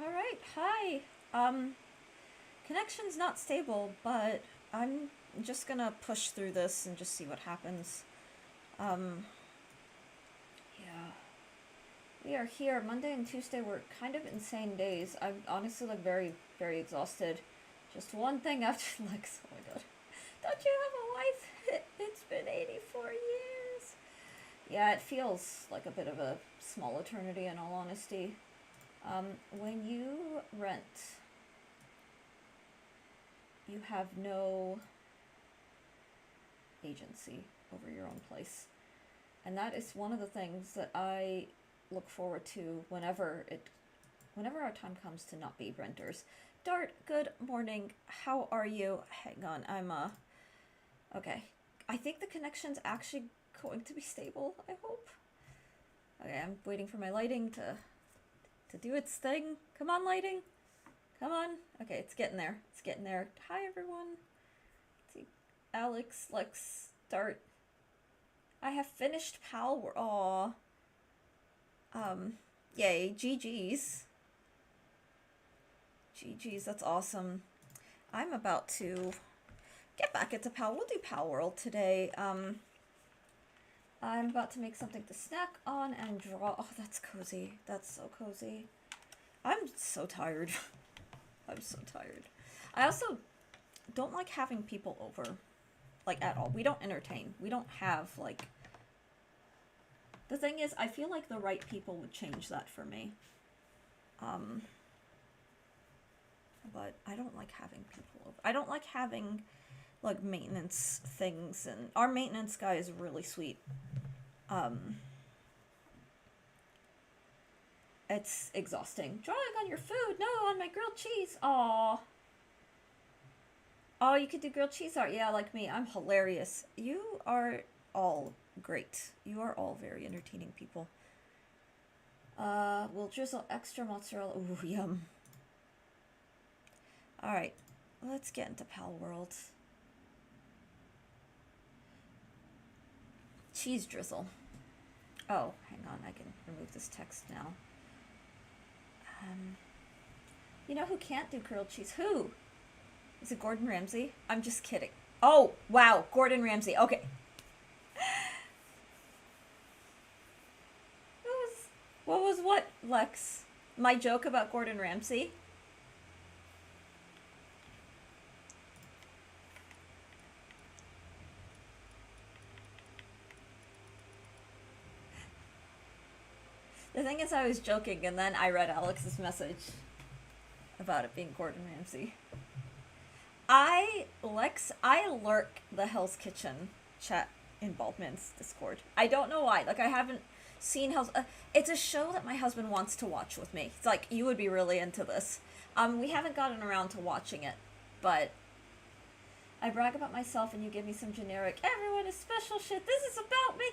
Alright, hi. Um, Connection's not stable, but I'm just gonna push through this and just see what happens. Um, yeah. We are here. Monday and Tuesday were kind of insane days. I'm honestly like very, very exhausted. Just one thing after Lex. Oh my god. Don't you have a wife? It's been 84 years. Yeah, it feels like a bit of a small eternity in all honesty. When you rent, you have no agency over your own place. And that is one of the things that I look forward to whenever our time comes to not be renters. Dart, good morning. How are you? Hang on, okay. I think the connection's actually going to be stable, I hope. Okay, I'm waiting for my lighting to do its thing. Come on, lighting. Come on. Okay, it's getting there. It's getting there. Hi, everyone. Let's see. Alex, Lex, Dart. I have finished Palworld. Aw. Yay. GG's. GG's, that's awesome. I'm about to get back into Pal. We'll do Palworld today. I'm about to make something to snack on and draw. Oh, that's cozy. That's so cozy. I'm so tired. I'm so tired. I also don't like having people over, like, at all. We don't entertain. We don't have, like... The thing is, I feel like the right people would change that for me. But I don't like having people over. I don't like having, like, maintenance things, and our maintenance guy is really sweet. It's exhausting. Drawing on your food! No, on my grilled cheese! Aww. Oh, you could do grilled cheese art. Yeah, like me. I'm hilarious. You are all great. You are all very entertaining people. We'll drizzle extra mozzarella. Ooh, yum. Alright, let's get into Palworld. Cheese drizzle. Oh, hang on, I can remove this text now. You know who can't do grilled cheese? Who? Is it Gordon Ramsay? I'm just kidding. Oh, wow, Gordon Ramsay. Okay. What, Lex? My joke about Gordon Ramsay? The thing is, I was joking, and then I read Alex's message about it being Gordon Ramsay. I lurk the Hell's Kitchen chat in Baldman's Discord. I don't know why. Like, I haven't seen Hell's... it's a show that my husband wants to watch with me. It's like, you would be really into this. We haven't gotten around to watching it, but I brag about myself and you give me some generic, everyone is special shit. This is about me.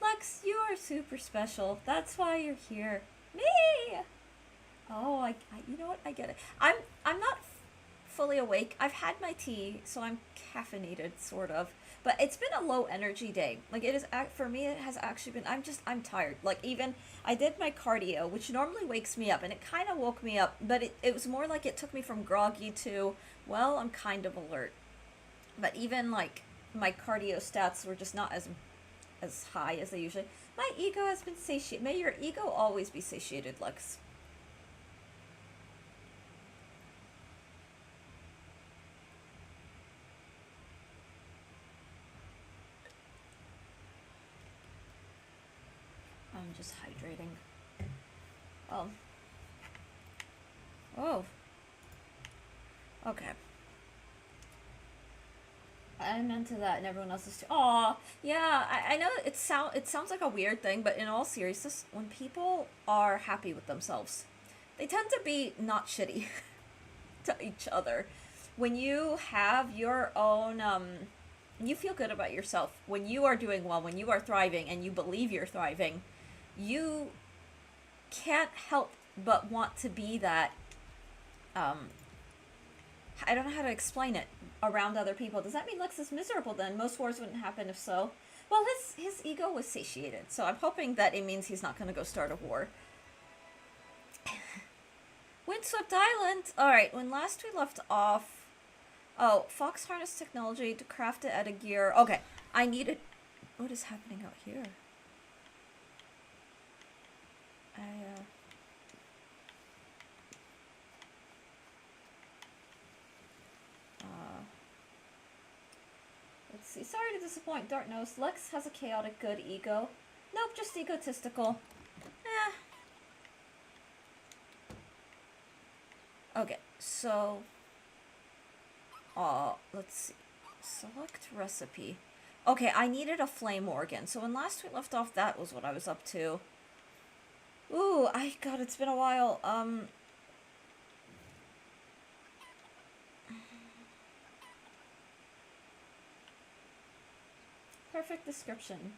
Lex, you are super special. That's why you're here. Me! Oh, you know what? I get it. I'm not fully awake. I've had my tea, so I'm caffeinated, sort of. But it's been a low energy day. Like, it is, for me, it has actually been, I'm tired. Like, even, I did my cardio, which normally wakes me up, and it kind of woke me up, but it was more like it took me from groggy to, well, I'm kind of alert. But even, like, my cardio stats were just not as high as they usually. My ego has been satiated. May your ego always be satiated, Lex. I'm just hydrating. Oh. Okay. I'm into that, and everyone else is too. Aw, yeah. I know it sounds like a weird thing, but in all seriousness, when people are happy with themselves, they tend to be not shitty to each other. When you have your own, you feel good about yourself. When you are doing well, when you are thriving, and you believe you're thriving, you can't help but want to be that. I don't know how to explain it around other people. Does that mean Lex is miserable then? Most wars wouldn't happen if so. Well, his ego was satiated, so I'm hoping that it means he's not going to go start a war. Winter Windswept Island! Alright, when last we left off... Oh, Fox harness technology to craft it at a gear. Okay, I needed... What is happening out here? Let's see. Sorry to disappoint, Dark Nose. Lex has a chaotic good ego. Nope, just egotistical. Okay, so... let's see. Select recipe. Okay, I needed a flame organ. So when last we left off, that was what I was up to. Ooh, God, it's been a while. Perfect description.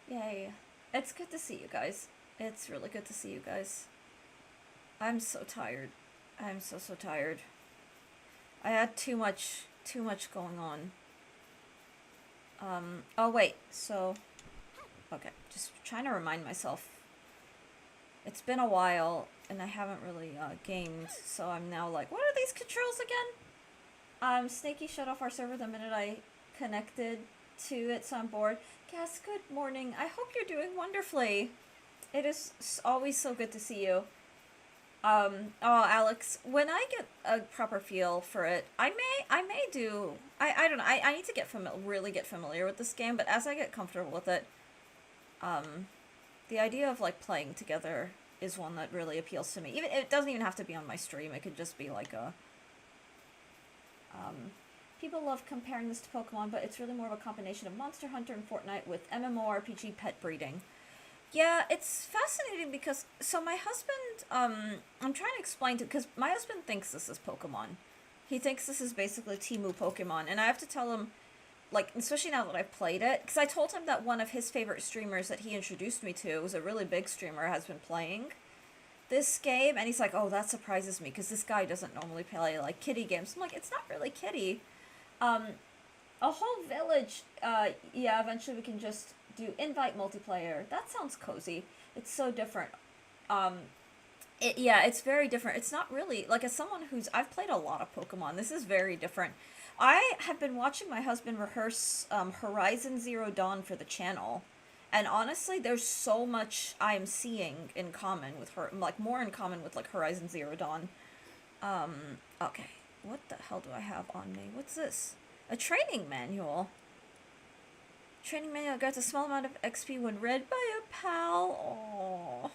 Yay. It's good to see you guys. It's really good to see you guys. I'm so tired. I'm so tired. I had too much going on. Oh wait, so... Okay, just trying to remind myself. It's been a while, and I haven't really, gamed, so I'm now like, what are these controls again? Snaky shut off our server the minute I connected to it, so I'm bored. Yes, good morning. I hope you're doing wonderfully. It is always so good to see you. Oh, Alex, when I get a proper feel for it, I may do... I don't know, I need to really get familiar with this game, but as I get comfortable with it, the idea of, like, playing together is one that really appeals to me. It doesn't even have to be on my stream, it could just be, like, a... People love comparing this to Pokemon, but it's really more of a combination of Monster Hunter and Fortnite with MMORPG pet breeding. Yeah, it's fascinating because, so my husband, I'm trying to explain to, because my husband thinks this is Pokemon. He thinks this is basically Temu Pokemon, and I have to tell him, like, especially now that I've played it, because I told him that one of his favorite streamers that he introduced me to, was a really big streamer, has been playing this game, and he's like, oh, that surprises me, because this guy doesn't normally play, like, kiddie games. I'm like, it's not really kiddie. A whole village, yeah, eventually we can just do invite multiplayer. That sounds cozy. It's so different. Yeah, it's very different. It's not really, like, as someone I've played a lot of Pokemon, this is very different. I have been watching my husband rehearse, Horizon Zero Dawn for the channel, and honestly, there's so much I'm seeing in common with her, like, more in common with, like, Horizon Zero Dawn. Okay. What the hell do I have on me? What's this? A training manual. Training manual grants a small amount of XP when read by a pal. Aww.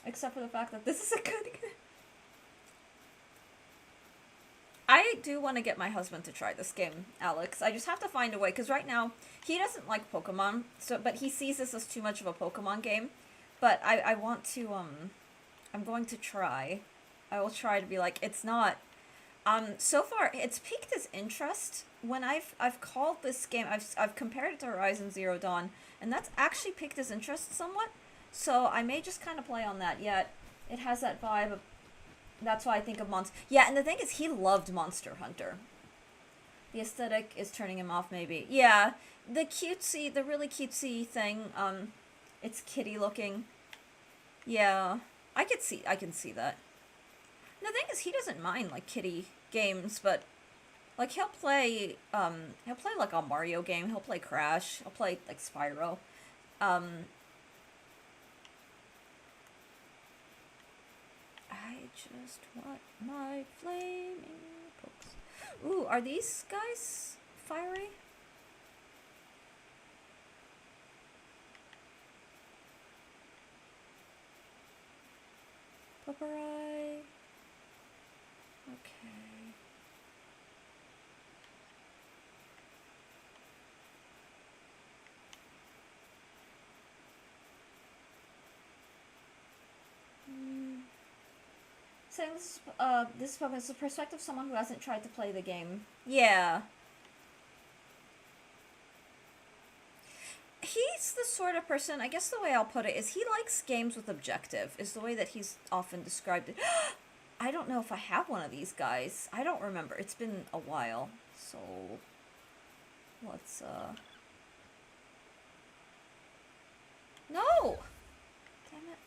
Except for the fact that this is a good game. I do want to get my husband to try this game, Alex. I just have to find a way, because right now, he doesn't like Pokemon, but he sees this as too much of a Pokemon game. But I want to, I'm going to try. I will try to be like, it's not. So far, it's piqued his interest. When I've called this game, I've compared it to Horizon Zero Dawn, and that's actually piqued his interest somewhat. So I may just kind of play on that, yet it has that vibe of, that's why I think of Monster. Yeah, and the thing is, he loved Monster Hunter. The aesthetic is turning him off, maybe. Yeah, the really cutesy thing, it's kitty looking. Yeah, I can see that. And the thing is, he doesn't mind, like, kitty games, but, like, he'll play like a Mario game, he'll play Crash, he'll play, like, Spyro. I just want my flaming pokes. Ooh, are these guys fiery? Popeye. Okay. Saying this Pokemon is the perspective of someone who hasn't tried to play the game. Yeah. He's the sort of person, I guess the way I'll put it is he likes games with objective, is the way that he's often described it. I don't know if I have one of these guys. I don't remember. It's been a while. So, let's, No! Damn it.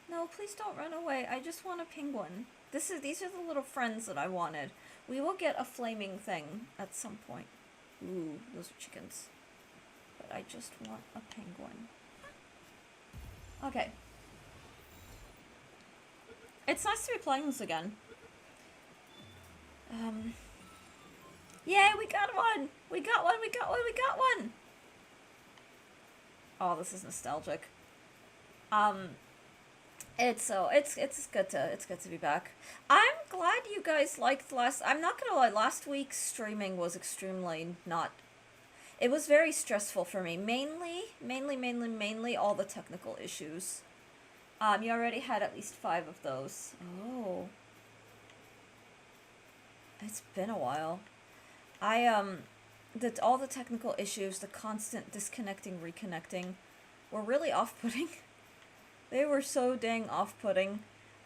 No, please don't run away. I just want a penguin. These are the little friends that I wanted. We will get a flaming thing at some point. Ooh, those are chickens. But I just want a penguin. Okay. It's nice to be playing this again. Yay, we got one! We got one, we got one, we got one! Oh, this is nostalgic. It's good to be back. I'm glad you guys liked I'm not gonna lie, last week's streaming was extremely not, it was very stressful for me. Mainly all the technical issues. You already had at least 5 of those. Oh. It's been a while. All the technical issues, the constant disconnecting, reconnecting, were really off-putting. They were so dang off-putting.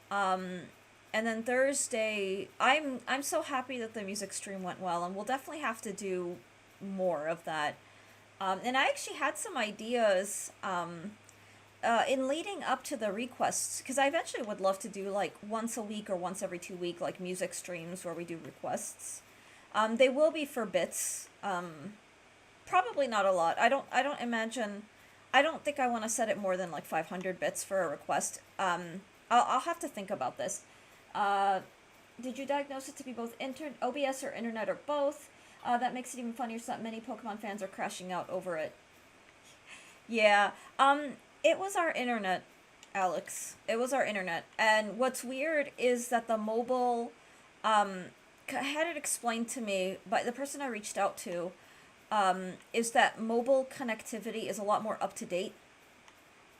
And then Thursday, I'm so happy that the music stream went well, and we'll definitely have to do more of that. And I actually had some ideas in leading up to the requests, because I eventually would love to do like once a week or once every 2 week like music streams where we do requests. They will be for bits. Probably not a lot. I don't imagine. I don't think I want to set it more than like 500 bits for a request. I'll have to think about this. Did you diagnose it to be both OBS or internet or both? That makes it even funnier so that many Pokemon fans are crashing out over it. Yeah. It was our internet, Alex. It was our internet. And what's weird is that the mobile, had it explained to me by the person I reached out to, is that mobile connectivity is a lot more up to date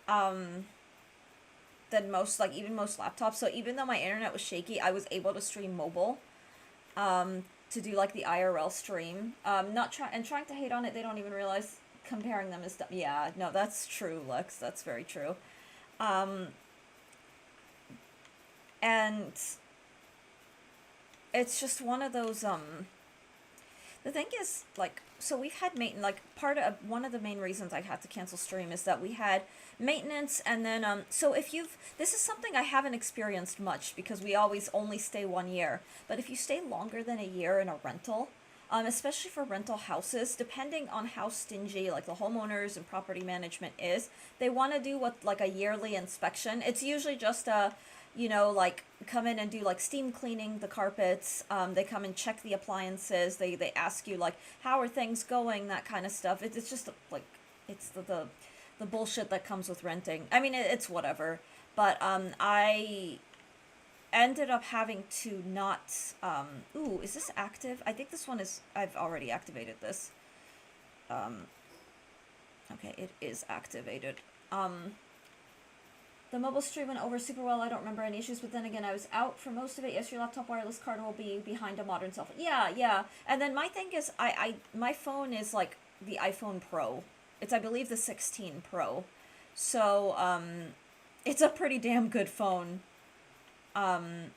than most, like even most laptops. So even though my internet was shaky, I was able to stream mobile, to do like the IRL stream. Trying to hate on it, they don't even realize comparing them is yeah, no, that's true, Lex. That's very true. And it's just one of those, the thing is, like, so we've had maintenance, like, one of the main reasons I had to cancel stream is that we had maintenance, and then, so this is something I haven't experienced much, because we always only stay 1 year, but if you stay longer than a year in a rental, especially for rental houses, depending on how stingy, like, the homeowners and property management is, they want to do like a yearly inspection. It's usually just like come in and do like steam cleaning the carpets. They come and check the appliances. They ask you like, how are things going, that kind of stuff. It's just like, it's the bullshit that comes with renting. I mean, it's whatever. But I ended up having to not, ooh, is this active? I think this one is, I've already activated this. Okay, it is activated. The mobile stream went over super well. I don't remember any issues, but then again, I was out for most of it. Yes, your laptop wireless card will be behind a modern cell phone. Yeah. And then my thing is, my phone is like the iPhone Pro. It's, I believe, the 16 Pro. So, it's a pretty damn good phone. But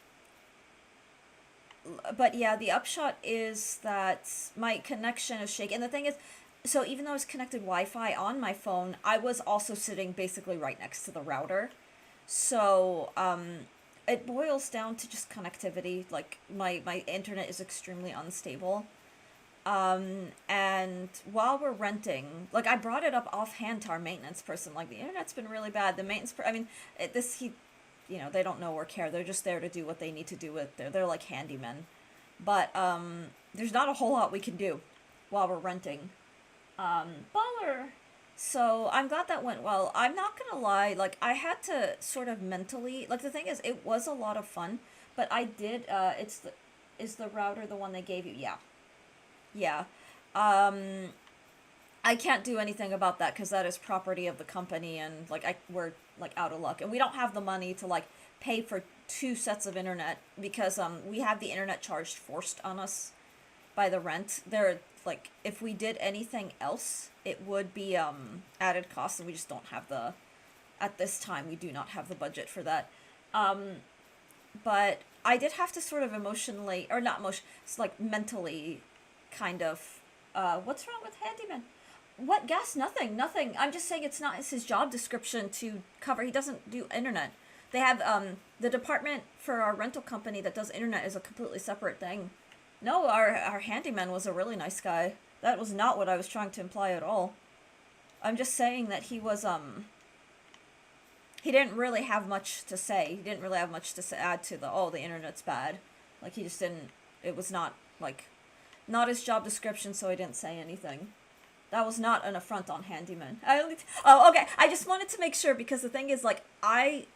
yeah, the upshot is that my connection is shaky. And the thing is, so even though I was connected Wi-Fi on my phone, I was also sitting basically right next to the router. So, it boils down to just connectivity. Like, my internet is extremely unstable. And while we're renting, like, I brought it up offhand to our maintenance person, like, the internet's been really bad. The maintenance, they don't know or care. They're just there to do what they need to do with they're like handymen. But, there's not a whole lot we can do while we're renting. Baller. So I'm glad that went well. I'm not gonna lie, like, I had to sort of mentally, like, the thing is, it was a lot of fun, but I did, is the router the one they gave you? Yeah. I can't do anything about that, because that is property of the company, and, like, we're, like, out of luck, and we don't have the money to, like, pay for 2 sets of internet, because, we have the internet charged forced on us by the rent. Like, if we did anything else, it would be, added cost, and we just don't have at this time, we do not have the budget for that. But I did have to sort of emotionally, or not emotion, it's like mentally kind of, what's wrong with handyman? What gas? Nothing, nothing. I'm just saying it's not it's his job description to cover. He doesn't do internet. They have the department for our rental company that does internet is a completely separate thing. No, our handyman was a really nice guy. That was not what I was trying to imply at all. I'm just saying that he didn't really have much to say. He didn't really have much to add to the internet's bad. Like he just didn't. It was not like not his job description, so he didn't say anything. That was not an affront on handyman. Oh, okay. I just wanted to make sure because the thing is, like, I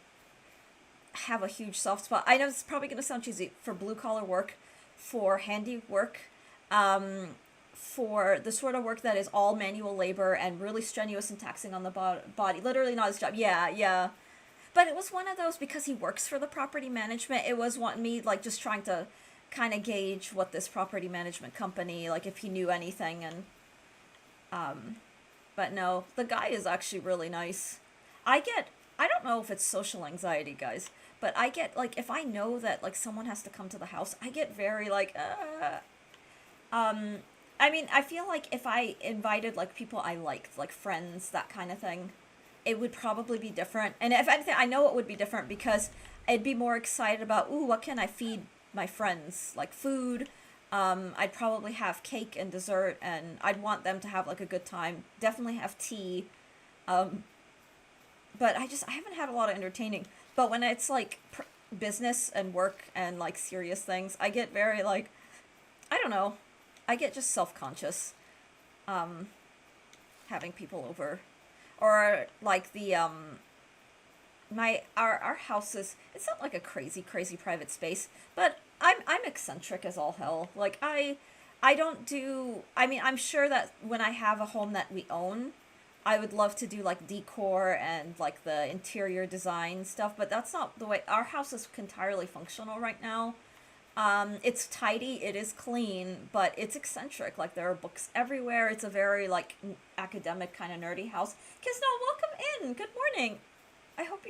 have a huge soft spot. I know it's probably going to sound cheesy for blue collar work, for handy work, for the sort of work that is all manual labor and really strenuous and taxing on the body. Literally not his job. Yeah, yeah. But it was one of those because he works for the property management. It was one me like just trying to kind of gauge what this property management company like if he knew anything and but no, the guy is actually really nice. I don't know if it's social anxiety, guys, but I get like if I know that like someone has to come to the house, I get very like I mean, I feel like if I invited like people I liked, like friends, that kind of thing, it would probably be different. And if anything, I know it would be different because I'd be more excited about, ooh, what can I feed my friends? Like food. I'd probably have cake and dessert, and I'd want them to have like a good time. Definitely have tea. But I haven't had a lot of entertaining. But when it's like business and work and like serious things, I get very like, I don't know, I get just self-conscious, having people over, or like our house is, it's not like a crazy private space, but I'm eccentric as all hell. Like I don't do, I mean, I'm sure that when I have a home that we own, I would love to do like decor and like the interior design stuff, but that's not the way our house is entirely functional right now. It's tidy, it is clean, but it's eccentric. Like there are books everywhere. It's a very like academic kind of nerdy house. Kisno, welcome in. Good morning. I hope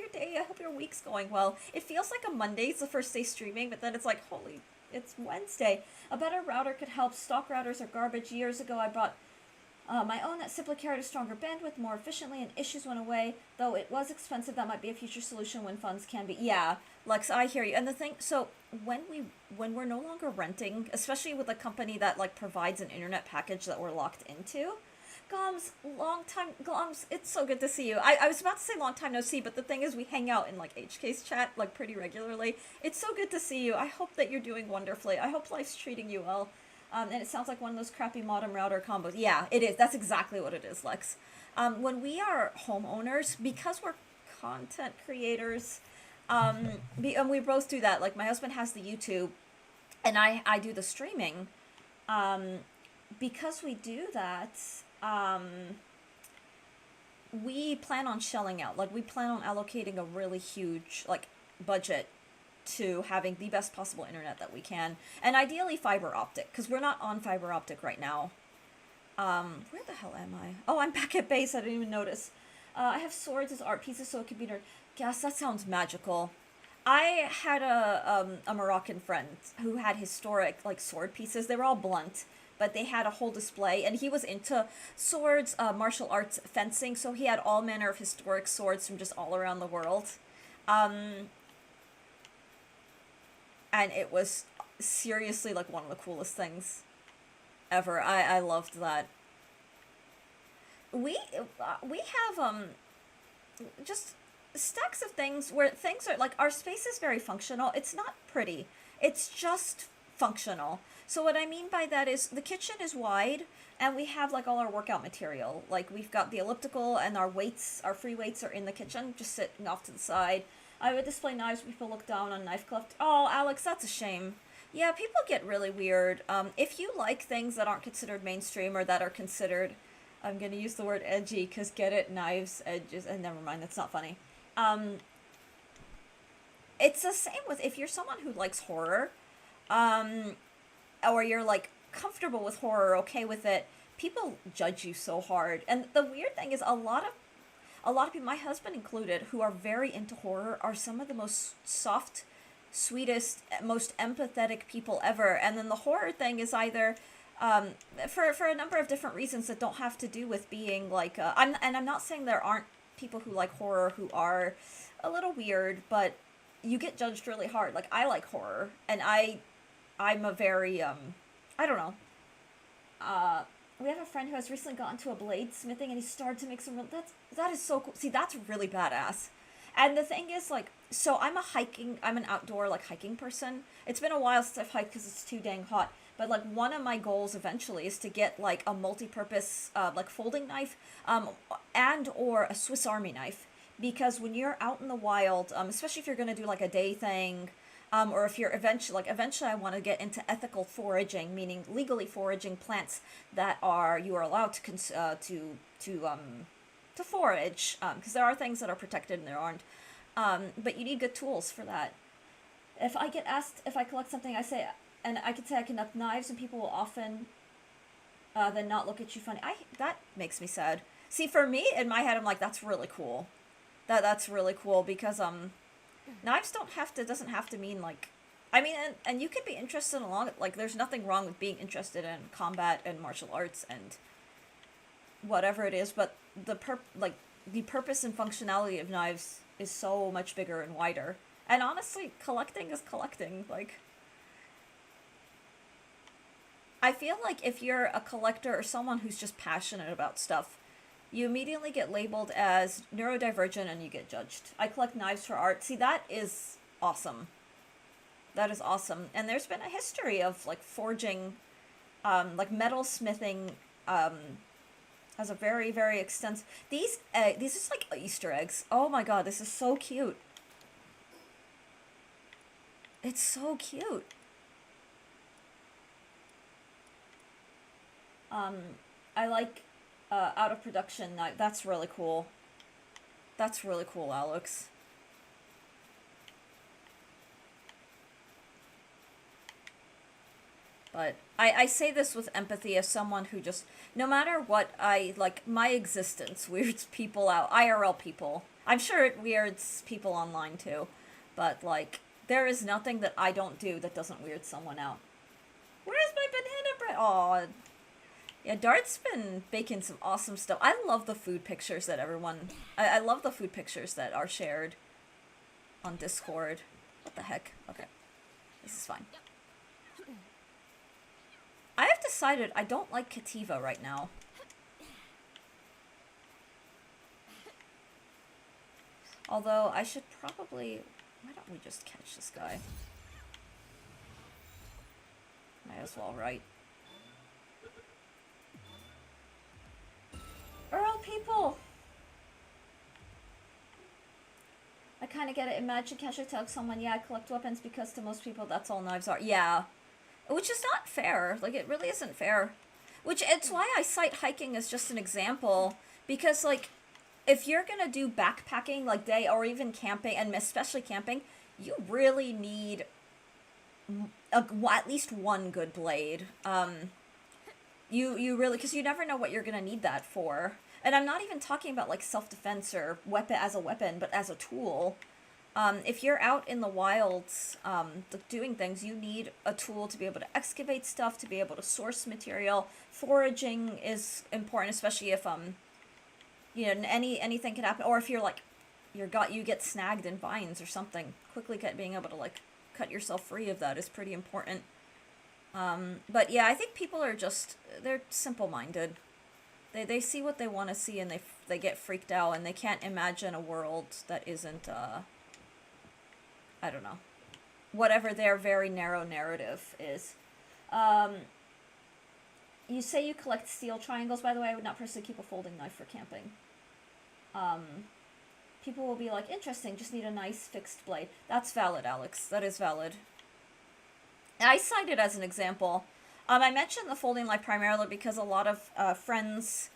your week's going well. It feels like a Monday, it's the first day streaming, but then it's like, holy, it's Wednesday. A better router could help. Stock routers are garbage. Years ago, I bought my own that simply carried a stronger bandwidth more efficiently and issues went away. Though it was expensive, that might be a future solution when funds can be. Yeah, Lex, I hear you. And the thing, so when we're no longer renting, especially with a company that like provides an internet package that we're locked into, Goms, long time, Goms, it's so good to see you. I was about to say long time no see, but the thing is we hang out in like HK's chat like pretty regularly. It's so good to see you. I hope that you're doing wonderfully. I hope life's treating you well. And it sounds like one of those crappy modem router combos. Yeah, it is. That's exactly what it is, Lex. When we are homeowners, because we're content creators, and we both do that. Like my husband has the YouTube, and I do the streaming. Because we do that, we plan on shelling out. Like we plan on allocating a really huge like budget to having the best possible internet that we can, and ideally fiber optic, because we're not on fiber optic right now. Where the hell am I? Oh, I'm back at base. I didn't even notice. I have swords as art pieces, so it could be nerd. Yes, that sounds magical. I had a Moroccan friend who had historic like sword pieces. They were all blunt, but they had a whole display, and he was into swords, martial arts, fencing, so he had all manner of historic swords from just all around the world. And it was seriously like one of the coolest things ever. I loved that. We have just stacks of things where things are like our space is very functional. It's not pretty. It's just functional. So what I mean by that is the kitchen is wide and we have like all our workout material. Like we've got the elliptical and our weights, our free weights are in the kitchen, just sitting off to the side. I would display knives. People look down on knife cleft. Oh, Alex, that's a shame. Yeah, people get really weird. If you like things that aren't considered mainstream or that are considered, I'm going to use the word edgy because get it, knives, edges, and never mind, that's not funny. It's the same with if you're someone who likes horror, or you're like comfortable with horror, okay with it, people judge you so hard. And the weird thing is a lot of people, my husband included, who are very into horror are some of the most soft, sweetest, most empathetic people ever. And then the horror thing is either um, for a number of different reasons that don't have to do with being like I'm not saying there aren't people who like horror who are a little weird, but you get judged really hard. Like I like horror, and I'm a very I don't know. Uh, we have a friend who has recently gotten to a bladesmithing, and he started to make some. That is so cool. See, that's really badass. And the thing is, like, so I'm an outdoor like hiking person. It's been a while since I've hiked because it's too dang hot. But like one of my goals eventually is to get like a multi-purpose like folding knife, and or a Swiss Army knife, because when you're out in the wild, especially if you're gonna do like a day thing, or if you're eventually I want to get into ethical foraging, meaning legally foraging plants that are you are allowed to to forage, because there are things that are protected and there aren't. But you need good tools for that. If I get asked if I collect something, I say, and I could say I collect knives, and people will often then not look at you funny. That makes me sad. See, for me, in my head, I'm like, that's really cool. That's really cool because knives doesn't have to mean like, I mean, and you can be interested along like there's nothing wrong with being interested in combat and martial arts and whatever it is, but the purpose and functionality of knives is so much bigger and wider. And honestly, collecting is collecting. Like, I feel like if you're a collector or someone who's just passionate about stuff, you immediately get labeled as neurodivergent and you get judged. I collect knives for art. See, that is awesome. That is awesome. And there's been a history of like forging, like metal smithing, has a very, very extensive. These are like Easter eggs. Oh my god, this is so cute. It's so cute. Um, I like out of production. That's really cool. That's really cool, Alex. But I say this with empathy as someone who just, no matter what, my existence weirds people out. IRL people. I'm sure it weirds people online too. But, like, there is nothing that I don't do that doesn't weird someone out. Where's my banana bread? Aw. Yeah, Dart's been baking some awesome stuff. I love the food pictures that I love the food pictures that are shared on Discord. What the heck? Okay. This is fine. I have decided I don't like Cativa right now. Although, I should probably... Why don't we just catch this guy? Might as well, right? Earl people! I kind of get it. Imagine casually telling someone, yeah, I collect weapons because to most people that's all knives are. Yeah. Which is not fair. Like, it really isn't fair. Which, it's why I cite hiking as just an example. Because, like, if you're gonna do backpacking, like, day, or even camping, and especially camping, you really need at least one good blade. You really, because you never know what you're gonna need that for. And I'm not even talking about, like, self-defense or weapon as a weapon, but as a tool. If you're out in the wilds doing things, you need a tool to be able to excavate stuff, to be able to source material. Foraging is important, especially if you know, anything can happen, or if you're like you get snagged in vines or something. Quickly being able to like cut yourself free of that is pretty important. But yeah, I think people are they're simple-minded. They see what they want to see and they get freaked out and they can't imagine a world that isn't I don't know, whatever their very narrow narrative is. You say you collect steel triangles. By the way, I would not personally keep a folding knife for camping. People will be like, interesting, just need a nice fixed blade. That's valid, Alex. That is valid. And I cite it as an example. I mentioned the folding knife primarily because a lot of friends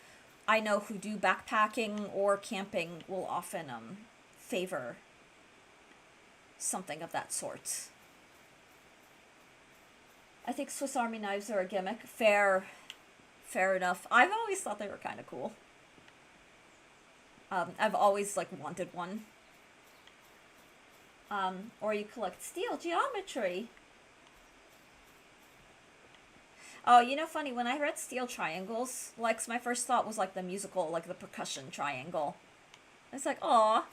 I know who do backpacking or camping will often favor something of that sort. I think Swiss Army knives are a gimmick. Fair enough. I've always thought they were kind of cool. I've always, like, wanted one. Or you collect steel geometry. Oh, you know, funny, when I read Steel Triangles, like, my first thought was, like, the musical, like, the percussion triangle. It's like, aw.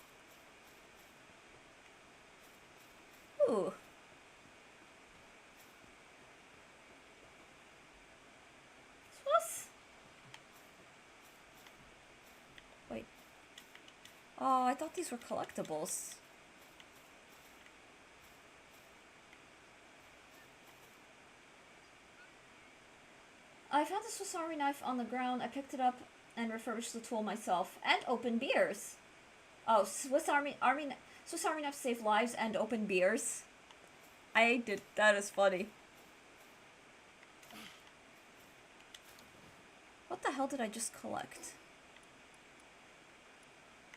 Ooh. What's... Wait. Oh, I thought these were collectibles. I found a Swiss Army knife on the ground. I picked it up and refurbished the tool myself. And opened beers. Oh, Swiss Army knife save lives and open beers. I did. That is funny. What the hell did I just collect?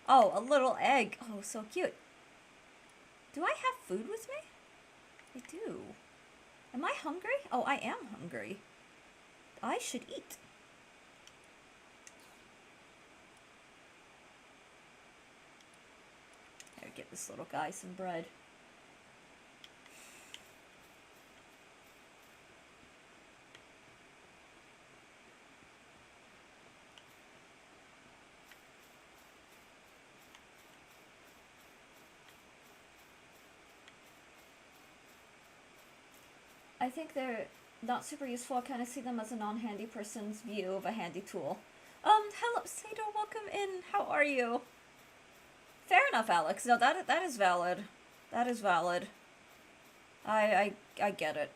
Oh, a little egg. Oh, so cute. Do I have food with me? I do. Am I hungry? Oh, I am hungry. I should eat. Here, get this little guy some bread. I think they're not super useful. I kind of see them as a non-handy person's view of a handy tool. Hello, Sato, welcome in. How are you? Fair enough, Alex. No, that is valid. That is valid. I get it.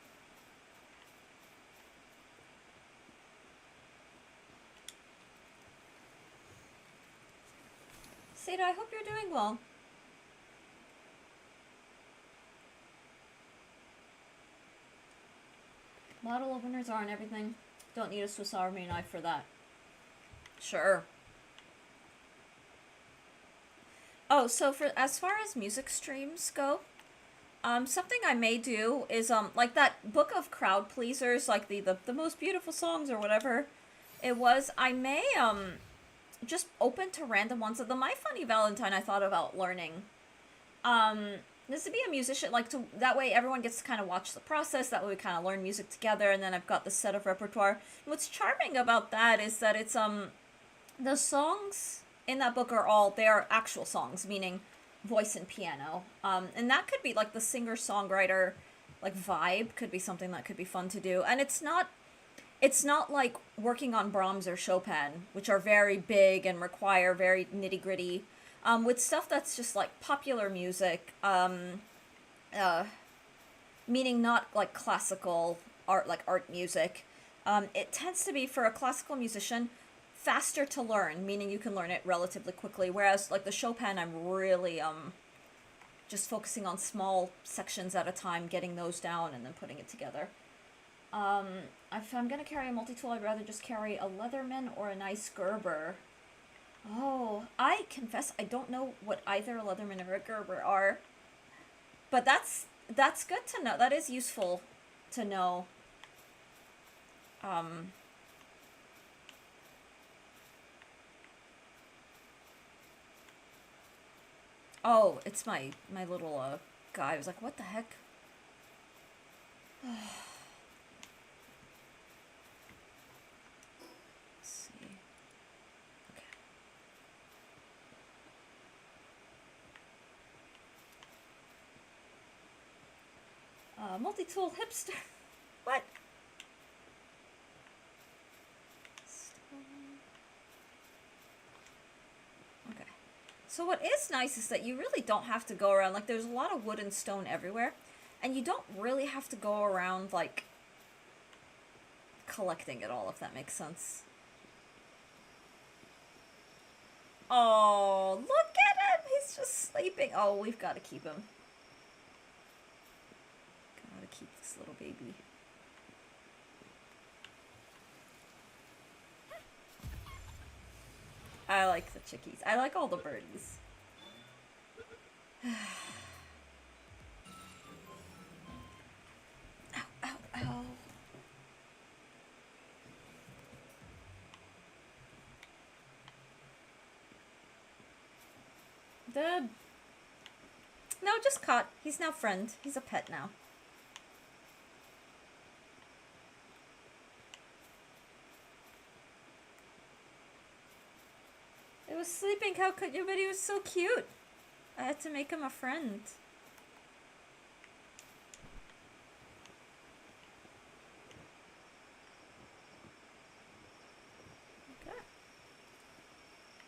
Sato, I hope you're doing well. Bottle openers are and everything. Don't need a Swiss Army knife for that. Sure. Oh, so for as far as music streams go, something I may do is like that book of crowd pleasers, like the most beautiful songs or whatever it was. I may just open to random ones of the My Funny Valentine. I thought about learning. This to be a musician, like to that way everyone gets to kind of watch the process. That way we kind of learn music together, and then I've got the set of repertoire. And what's charming about that is that it's the songs in that book they are actual songs, meaning voice and piano. And that could be like the singer-songwriter like vibe could be something that could be fun to do. And it's not like working on Brahms or Chopin, which are very big and require very nitty-gritty. With stuff that's just like popular music, meaning not like classical art, like art music, it tends to be for a classical musician faster to learn, meaning you can learn it relatively quickly. Whereas like the Chopin, I'm really just focusing on small sections at a time, getting those down and then putting it together. If I'm gonna carry a multi-tool, I'd rather just carry a Leatherman or a nice Gerber. Oh, I confess I don't know what either a Leatherman or a Gerber are. But that's good to know. That is useful to know. Oh, it's my little guy. I was like, what the heck? Multi-tool hipster. What? Okay. So what is nice is that you really don't have to go around, like there's a lot of wood and stone everywhere, and you don't really have to go around like collecting it all, if that makes sense. Oh, look at him! He's just sleeping. Oh, we've got to keep him. Keep this little baby. I like the chickies. I like all the birdies. Ow, ow, ow. Dead. No, just caught. He's now friend. He's a pet now. was sleeping, how could you? But he was so cute. I had to make him a friend. Okay.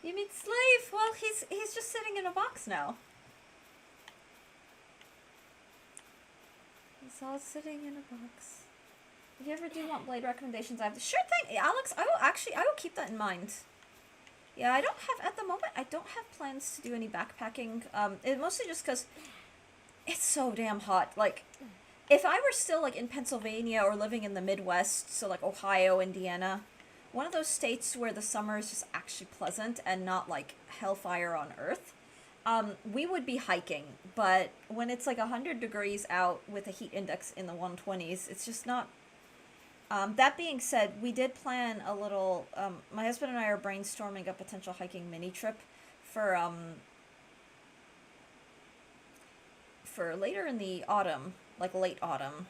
You mean slave? Well, he's just sitting in a box now. He's all sitting in a box. If you ever do want Blade recommendations, I have the sure thing, Alex. I will keep that in mind. Yeah, I don't have at the moment. I don't have plans to do any backpacking. It mostly just because it's so damn hot. Like, if I were still like in Pennsylvania or living in the Midwest, so like Ohio, Indiana, one of those states where the summer is just actually pleasant and not like hellfire on earth. We would be hiking, but when it's like 100 degrees out with a heat index in the 120s, it's just not. That being said, we did plan a little. My husband and I are brainstorming a potential hiking mini trip for later in the autumn, like late autumn.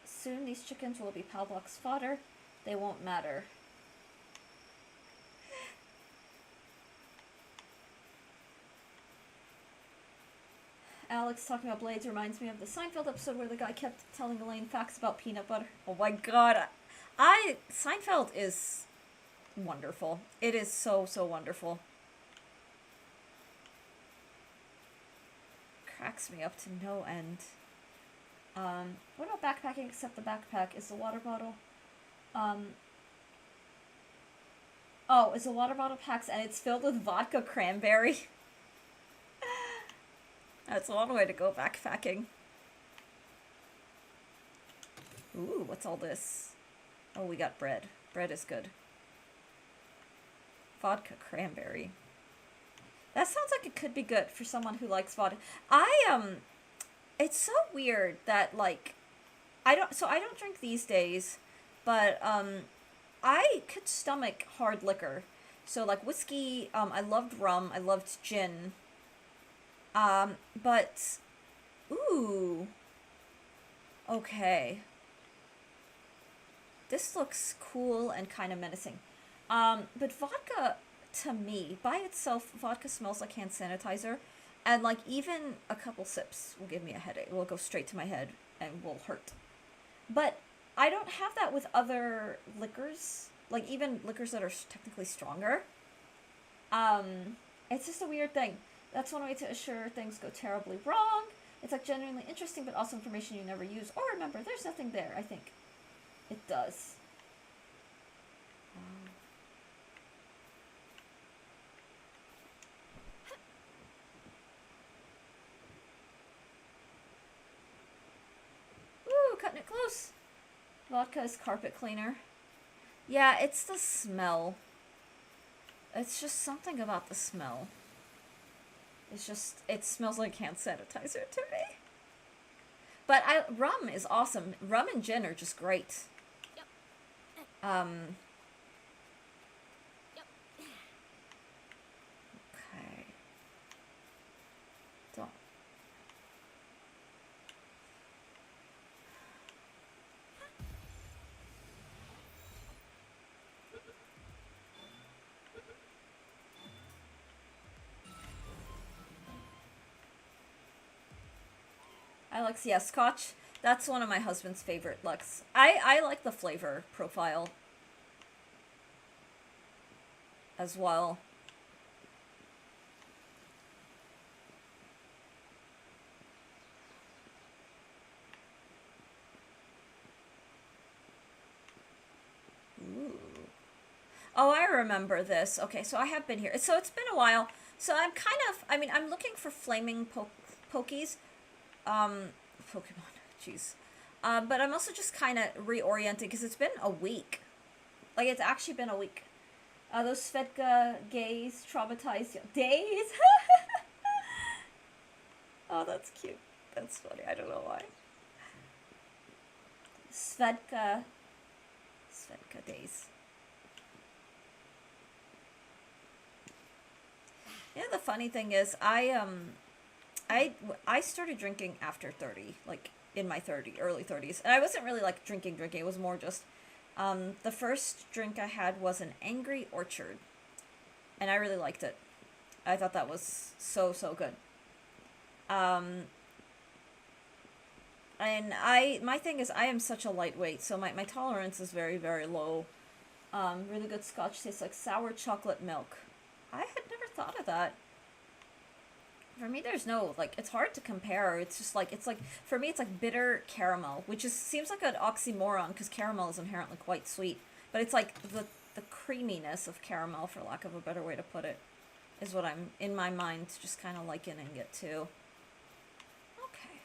Soon these chickens will be Palworld's fodder. They won't matter. Alex talking about blades reminds me of the Seinfeld episode where the guy kept telling Elaine facts about peanut butter. Oh my god. Seinfeld is wonderful. It is so, so wonderful. Cracks me up to no end. What about backpacking except the backpack? Is the water bottle? Oh, it's a water bottle packs and it's filled with vodka cranberry. That's one way to go backpacking. Ooh, what's all this? Oh, we got bread. Bread is good. Vodka cranberry. That sounds like it could be good for someone who likes vodka. It's so weird that, like, I don't drink these days, but, I could stomach hard liquor. So, like, whiskey, I loved rum, I loved gin. But, ooh, okay. This looks cool and kind of menacing. But vodka, to me, by itself, vodka smells like hand sanitizer. And, like, even a couple sips will give me a headache. It will go straight to my head and will hurt. But I don't have that with other liquors. Like, even liquors that are technically stronger. It's just a weird thing. That's one way to assure things go terribly wrong. It's, like, genuinely interesting, but also information you never use. Or remember, there's nothing there, I think. It does. Ooh, cutting it close. Vodka is carpet cleaner. Yeah, it's the smell. It's just something about the smell. It's just, it smells like hand sanitizer to me. But rum is awesome. Rum and gin are just great. Yep. Yep. Okay. Don't. Alex, yeah, Scotch. That's one of my husband's favorite Lux. I like the flavor profile as well. Ooh. Oh, I remember this. Okay, so I have been here. So it's been a while. So I'm kind of, I mean, I'm looking for flaming pokies. Pokemon, jeez. But I'm also just kind of reorienting because it's been a week. Like, it's actually been a week. Those Svedka gays traumatized days. Oh, that's cute. That's funny. I don't know why. Svedka days. Yeah, the funny thing is, I started drinking after 30. Like, in my early 30s. And I wasn't really like drinking. It was more just, the first drink I had was an Angry Orchard. And I really liked it. I thought that was so, so good. Um, and my thing is I am such a lightweight, so my tolerance is very, very low. Really good scotch tastes like sour chocolate milk. I had never thought of that. For me, there's no, like, it's hard to compare. It's just like, for me, it's like bitter caramel, which is seems like an oxymoron because caramel is inherently quite sweet. But it's like the creaminess of caramel, for lack of a better way to put it, is what I'm, in my mind, just kind of likening it to. Okay.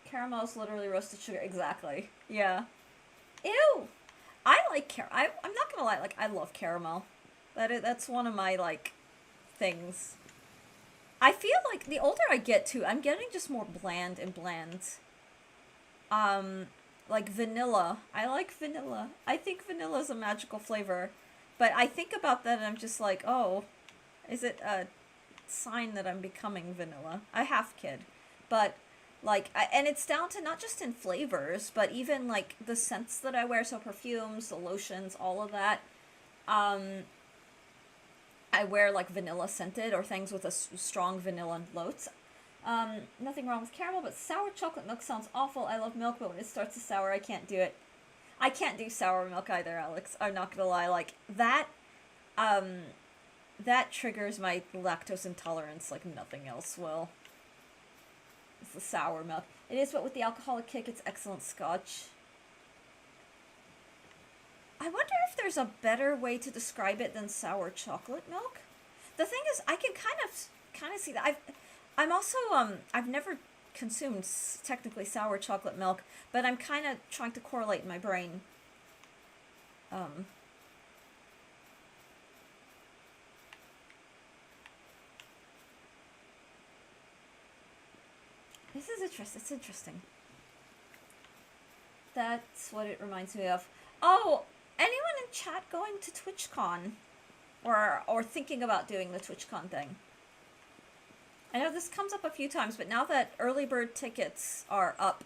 Caramel is literally roasted sugar. Exactly. Yeah. Ew! I like I'm not gonna lie, like, I love caramel. That's one of my, like, things. I feel like the older I get too, I'm getting just more bland and bland. Um, like vanilla. I like vanilla. I think vanilla is a magical flavor. But I think about that and I'm just like, oh, is it a sign that I'm becoming vanilla? I half kid. But, like, and it's down to not just in flavors, but even, like, the scents that I wear. So perfumes, the lotions, all of that. Um, I wear, like, vanilla scented or things with a strong vanilla notes. Nothing wrong with caramel, but sour chocolate milk sounds awful. I love milk, but when it starts to sour, I can't do it. I can't do sour milk either, Alex. I'm not gonna lie. Like, um, that triggers my lactose intolerance like nothing else will. It's the sour milk. It is, but with the alcoholic kick, it's excellent scotch. I wonder if there's a better way to describe it than sour chocolate milk. The thing is, I can kind of see that. I'm also I've never consumed technically sour chocolate milk, but I'm kind of trying to correlate in my brain. Um, this is interesting. It's interesting. That's what it reminds me of. Oh, anyone in chat going to TwitchCon, or thinking about doing the TwitchCon thing? I know this comes up a few times, but now that early bird tickets are up,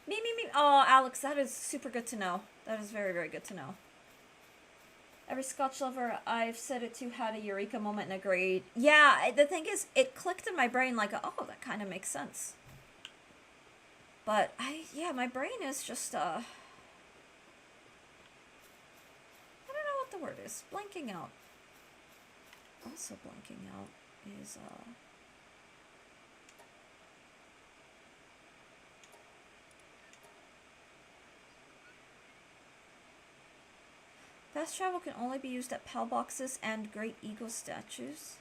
me. Oh, Alex, that is super good to know. That is very, very good to know. Every Scotch lover I've said it to had a eureka moment and agreed. Yeah, the thing is, it clicked in my brain like, oh, that kind of makes sense. But yeah, my brain is just, I don't know what the word is. Blanking out. Also blanking out is, fast travel can only be used at PAL boxes and Great Eagle statues.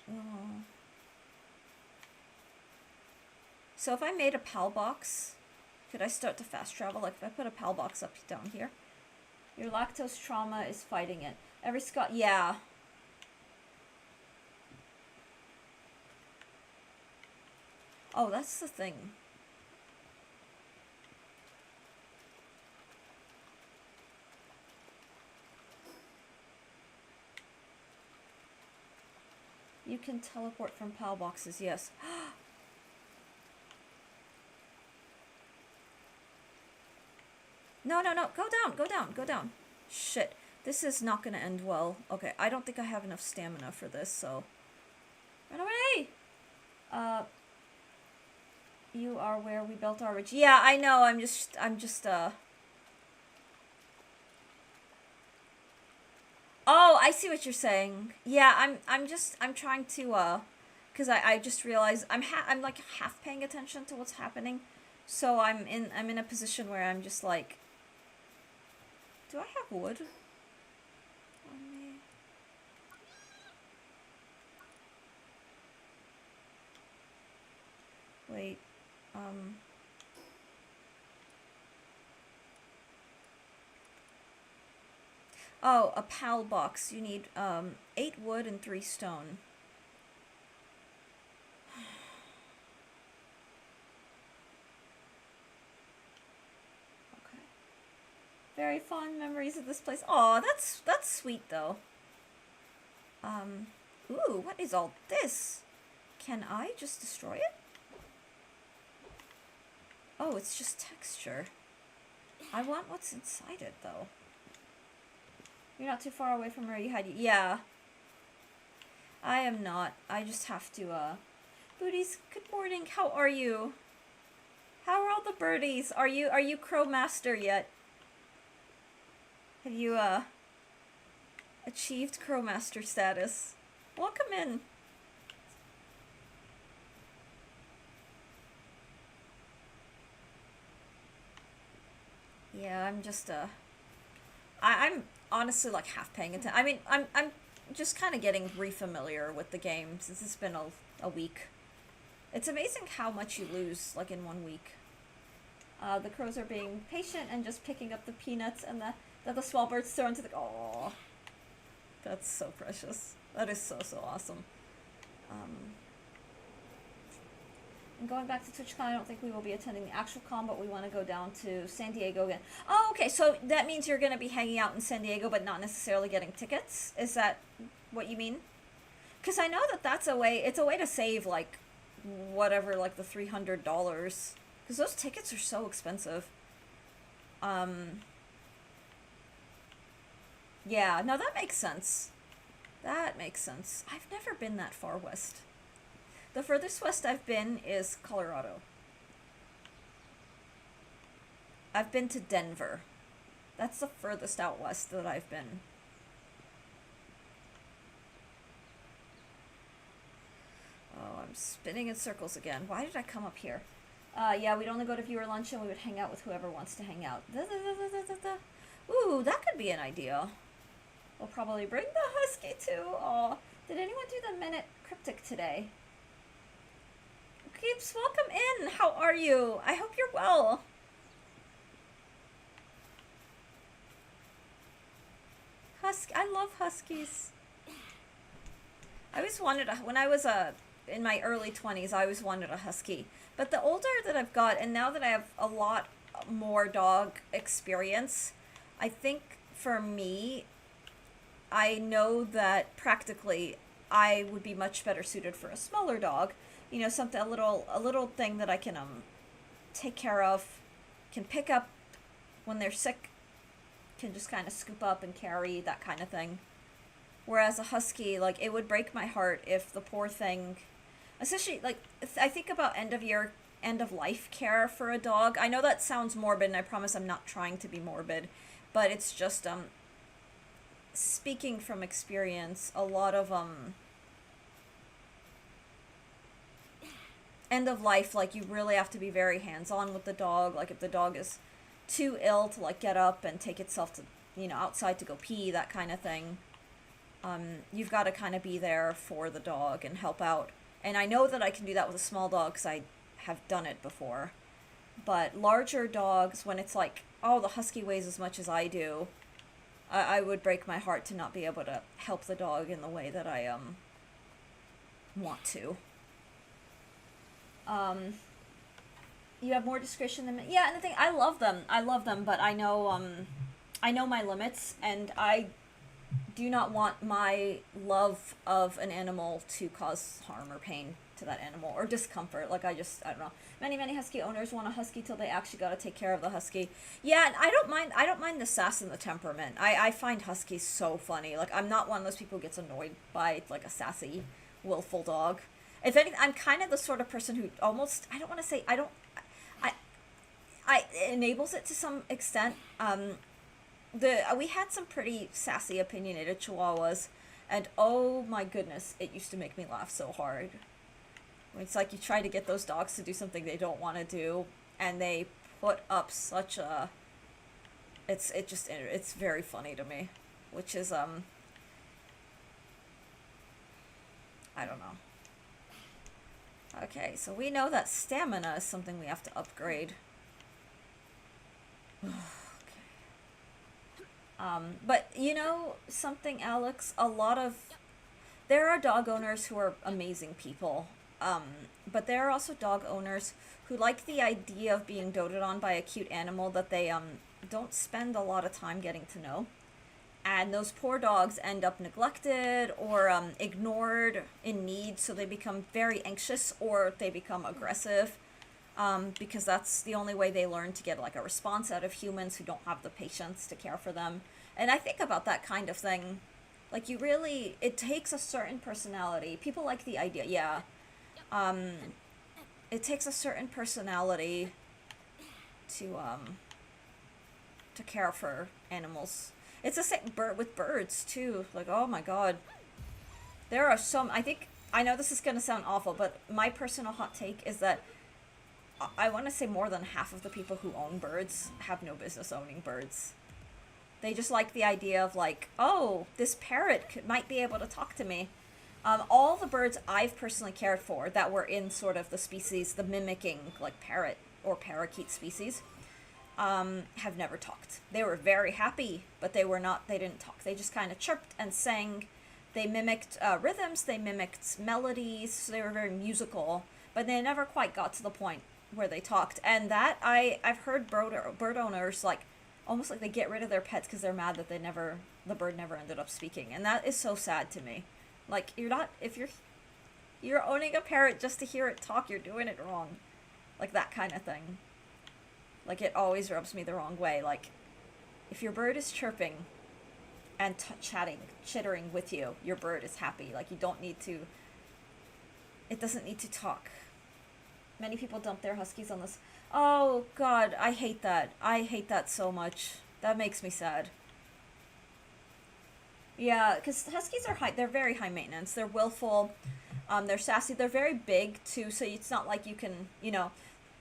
Oh. So if I made a PAL box, could I start to fast travel? Like if I put a PAL box up down here. Your lactose trauma is fighting it. Every Scot, yeah. Oh, that's the thing. You can teleport from PAL boxes, yes. No. Go down. Shit. This is not gonna end well. Okay, I don't think I have enough stamina for this, so... Run away! You are where we built our ridge. Yeah, I know, I'm just, Oh, I see what you're saying. Yeah, I'm trying to, because I just realized I'm like half paying attention to what's happening. So I'm in a position where I'm just like, do I have wood on me? Wait, oh, a PAL box. You need 8 wood and 3 stone. Very fond memories of this place. Aw, that's sweet though. Ooh, what is all this? Can I just destroy it? Oh, it's just texture. I want what's inside it though. You're not too far away from where you had you. Yeah. I am not. I just have to, Booties, good morning. How are you? How are all the birdies? Are you Crow Master yet? Have you, achieved Crow Master status? Welcome in. Yeah, I'm just, I'm honestly like half paying attention. I mean, I'm just kind of getting re-familiar with the game since it's been a week. It's amazing how much you lose, like, in 1 week. The crows are being patient and just picking up the peanuts and that the small birds throw into the... Aww. That's so precious. That is so, so awesome. And going back to TwitchCon, I don't think we will be attending the actual con, but we want to go down to San Diego again. Oh, okay, so that means you're going to be hanging out in San Diego, but not necessarily getting tickets? Is that what you mean? Because I know that that's a way, it's a way to save, like, whatever, like, the $300. Because those tickets are so expensive. Yeah, no, that makes sense. That makes sense. I've never been that far west. The furthest west I've been is Colorado. I've been to Denver. That's the furthest out west that I've been. Oh, I'm spinning in circles again. Why did I come up here? Yeah, we'd only go to viewer lunch and we would hang out with whoever wants to hang out. Ooh, that could be an idea. We'll probably bring the husky too. Aw, did anyone do the minute cryptic today? Keeps, welcome in. How are you? I hope you're well. I love huskies. I always wanted when I was in my early 20s, I always wanted a husky. But the older that I've got, and now that I have a lot more dog experience, I think for me, I know that practically I would be much better suited for a smaller dog. You know, something, a little thing that I can take care of, can pick up when they're sick, can just kind of scoop up and carry, that kind of thing. Whereas a husky, like, it would break my heart if the poor thing, especially, like, I think about end of life care for a dog. I know that sounds morbid, and I promise I'm not trying to be morbid, but it's just, speaking from experience, a lot of, end of life, like, you really have to be very hands-on with the dog. Like, if the dog is too ill to, like, get up and take itself to, you know, outside to go pee, that kind of thing, you've got to kind of be there for the dog and help out. And I know that I can do that with a small dog because I have done it before. But larger dogs, when it's like, oh, the husky weighs as much as I do, I would break my heart to not be able to help the dog in the way that I want to. You have more discretion than me. Yeah, and the thing, I love them, but I know my limits, and I do not want my love of an animal to cause harm or pain to that animal, or discomfort. Like, I don't know. Many husky owners want a husky till they actually gotta take care of the husky. Yeah, and I don't mind the sass and the temperament. I find huskies so funny. Like, I'm not one of those people who gets annoyed by, like, a sassy, willful dog. If anything, I'm kind of the sort of person who almost, I don't want to say, I enables it to some extent. We had some pretty sassy, opinionated chihuahuas, and oh my goodness, it used to make me laugh so hard. It's like you try to get those dogs to do something they don't want to do, and they put up such a, it's very funny to me, which is, I don't know. Okay, so we know that stamina is something we have to upgrade. Okay. But you know something, Alex? There are dog owners who are amazing people. But there are also dog owners who like the idea of being doted on by a cute animal that they don't spend a lot of time getting to know. And those poor dogs end up neglected or ignored in need, so they become very anxious or they become aggressive, because that's the only way they learn to get like a response out of humans who don't have the patience to care for them. And I think about that kind of thing. Like, you really, it takes a certain personality. People like the idea, yeah. Um, it takes a certain personality to care for animals. It's the same with birds too. Like, oh my god, there are some. I know this is gonna sound awful, but my personal hot take is that I want to say more than half of the people who own birds have no business owning birds. They just like the idea of like, oh, this parrot might be able to talk to me. All the birds I've personally cared for that were in sort of the species, the mimicking like parrot or parakeet species, have never talked. They were very happy, but they didn't talk. They just kind of chirped and sang. They mimicked rhythms, they mimicked melodies, so they were very musical, but they never quite got to the point where they talked. And that, I've heard bird owners, like, almost like they get rid of their pets because they're mad that the bird never ended up speaking. And that is so sad to me. Like, if you're owning a parrot just to hear it talk, you're doing it wrong. Like, that kind of thing. Like, it always rubs me the wrong way. Like, if your bird is chirping and chittering with you, your bird is happy. Like, it doesn't need to talk. Many people dump their huskies on this. Oh, God, I hate that. I hate that so much. That makes me sad. Yeah, because huskies they're very high maintenance. They're willful. They're sassy. They're very big, too, so it's not like you can,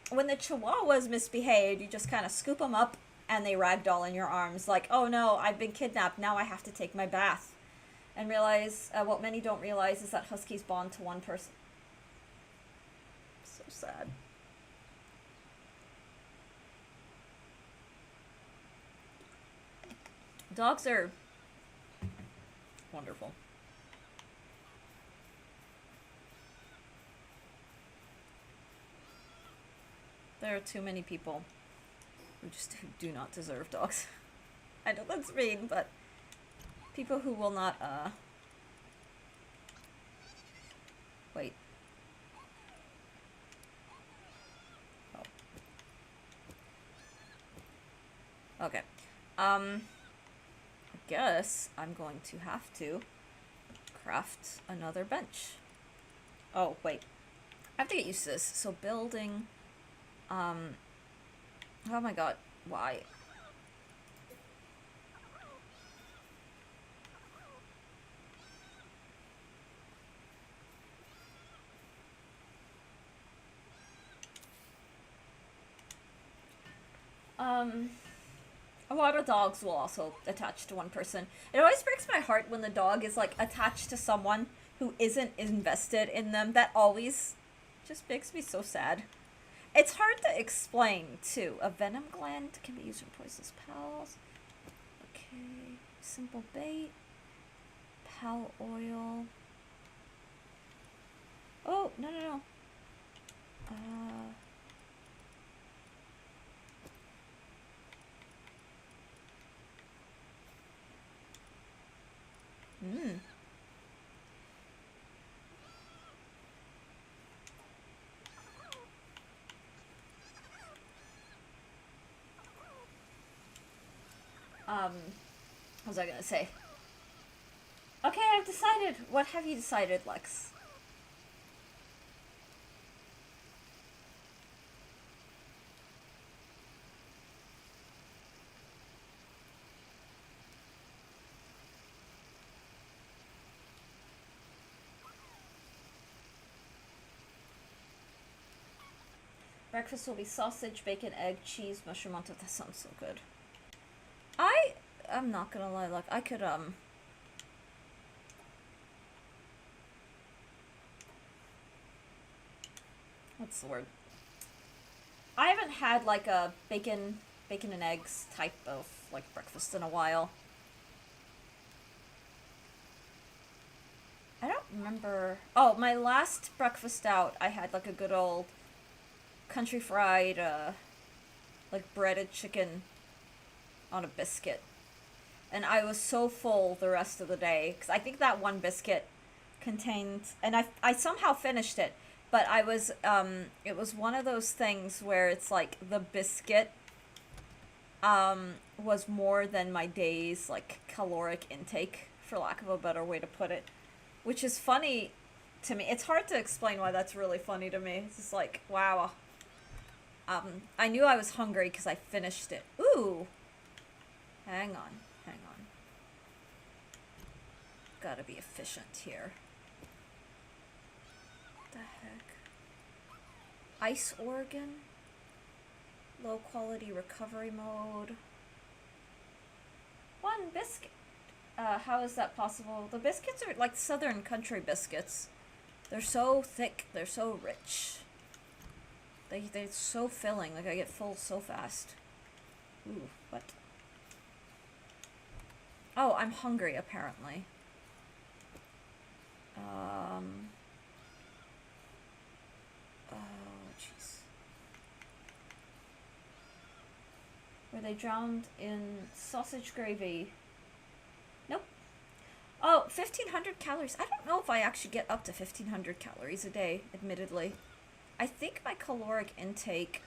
when the chihuahuas misbehave, you just kind of scoop them up and they ragdoll in your arms like, oh no, I've been kidnapped, now I have to take my bath. And realize, what many don't realize is that huskies bond to one person. So sad. Dogs are wonderful. There are too many people who do not deserve dogs. I know that's mean, but people who will not, wait. Oh. Okay. I guess I'm going to have to craft another bench. Oh, wait. I have to get used to this. So building, oh my god, why? A lot of dogs will also attach to one person. It always breaks my heart when the dog is like attached to someone who isn't invested in them. That always just makes me so sad. It's hard to explain too. A venom gland can be used for poisonous pals. Okay, simple bait, pal oil. Oh, no. Hmm. What was I gonna say? Okay, I've decided. What have you decided, Lex? Breakfast will be sausage, bacon, egg, cheese, mushroom on top. That sounds so good. I'm not gonna lie, like, I could, what's the word? I haven't had, like, a bacon and eggs type of, like, breakfast in a while. I don't remember. Oh, my last breakfast out, I had, like, a good old country fried, like, breaded chicken on a biscuit. And I was so full the rest of the day because I think that one biscuit contained, and I somehow finished it, but I was it was one of those things where it's like the biscuit was more than my day's like caloric intake, for lack of a better way to put it, which is funny to me. It's hard to explain why that's really funny to me. It's just like, wow. I knew I was hungry because I finished it. Ooh. Hang on. Gotta be efficient here. What the heck? Ice organ? Low quality recovery mode. One biscuit. How is that possible? The biscuits are like Southern country biscuits. They're so thick. They're so rich. They're so filling. Like, I get full so fast. Ooh, what? Oh, I'm hungry, apparently. Oh, jeez. Were they drowned in sausage gravy? Nope. Oh, 1,500 calories. I don't know if I actually get up to 1,500 calories a day, admittedly. I think my caloric intake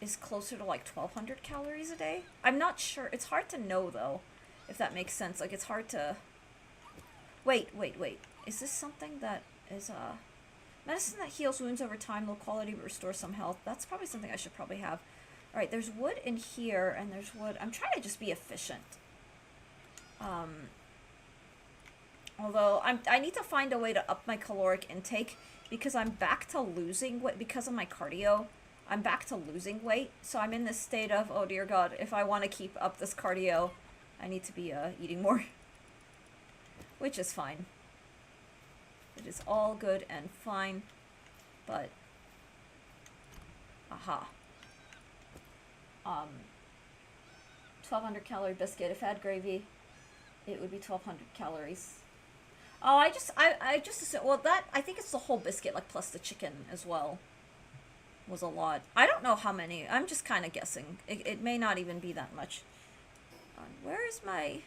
is closer to like 1,200 calories a day. I'm not sure. It's hard to know, though, if that makes sense. Like, it's hard to... Wait. Is this something that is, medicine that heals wounds over time, low quality, but restores some health? That's probably something I should probably have. Alright, there's wood in here, and there's wood... I'm trying to just be efficient. Although, I need to find a way to up my caloric intake, because I'm back to losing weight, because of my cardio. I'm back to losing weight, so I'm in this state of, oh dear god, if I want to keep up this cardio, I need to be, eating more. Which is fine. It is all good and fine, but... Aha. 1,200 calorie biscuit. If I had gravy, it would be 1,200 calories. Oh, I just assumed, well, that, I think it's the whole biscuit, like, plus the chicken as well, was a lot. I don't know how many. I'm just kind of guessing. It may not even be that much. Where is my...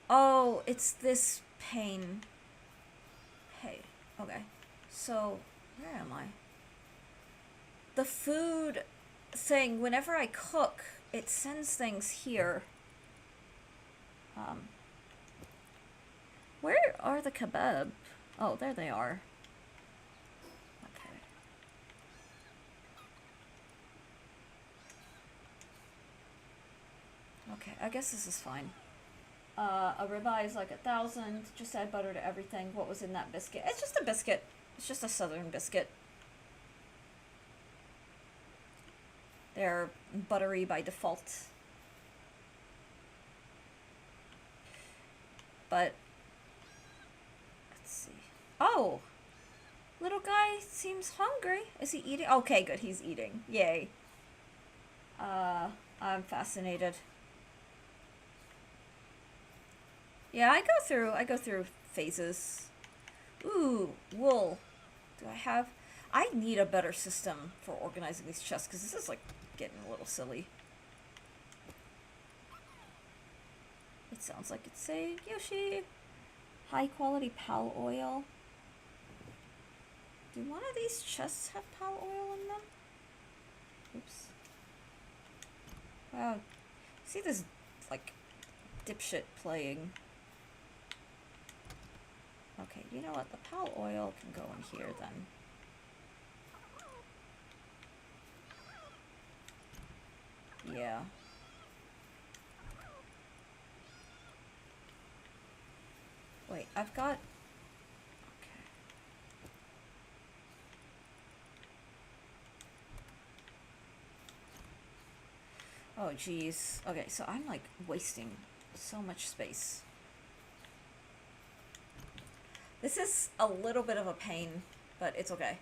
Oh, it's this pane. Hey, okay. So, where am I? The food thing, whenever I cook, it sends things here. Where are the kebab? Oh, there they are. Okay. Okay, I guess this is fine. A ribeye is like 1,000. Just add butter to everything. What was in that biscuit? It's just a biscuit. It's just a Southern biscuit. They're buttery by default. But, let's see. Oh! Little guy seems hungry. Is he eating? Okay, good. He's eating. Yay. I'm fascinated. Yeah, I go through phases. Ooh, wool. Do I have... I need a better system for organizing these chests, because this is, like, getting a little silly. It sounds like it's saying, Yoshi, high quality pal oil. Do one of these chests have pal oil in them? Oops. Wow. See this, like, dipshit playing. Okay, you know what? The pal oil can go in here then. Yeah. Wait, I've got... Okay. Oh, geez. Okay, so I'm, like, wasting so much space. This is a little bit of a pain, but it's okay.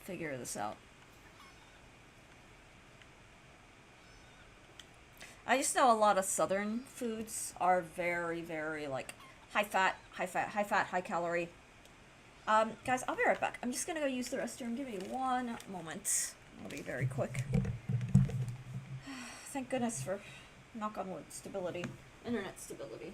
Figure this out. I just know a lot of Southern foods are very, very, like, high fat, high calorie. Guys, I'll be right back. I'm just gonna go use the restroom. Give me one moment. I'll be very quick. Thank goodness for, knock on wood, stability. Internet stability.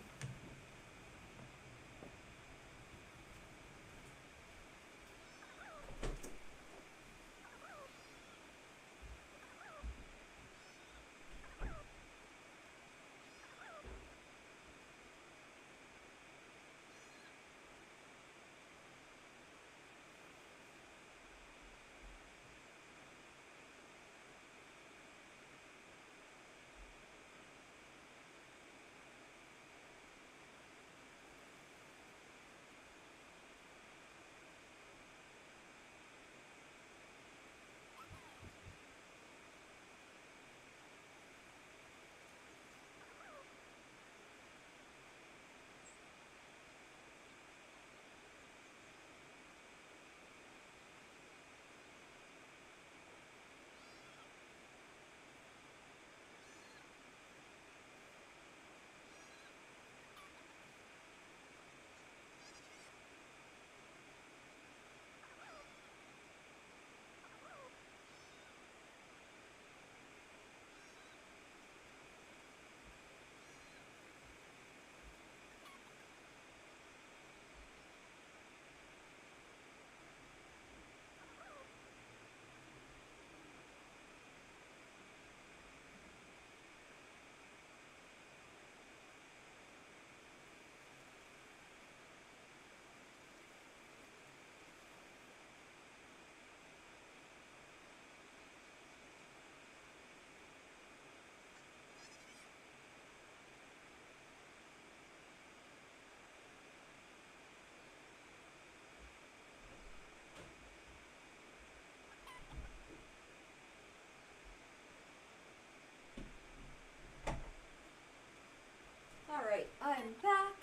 Alright, I'm back.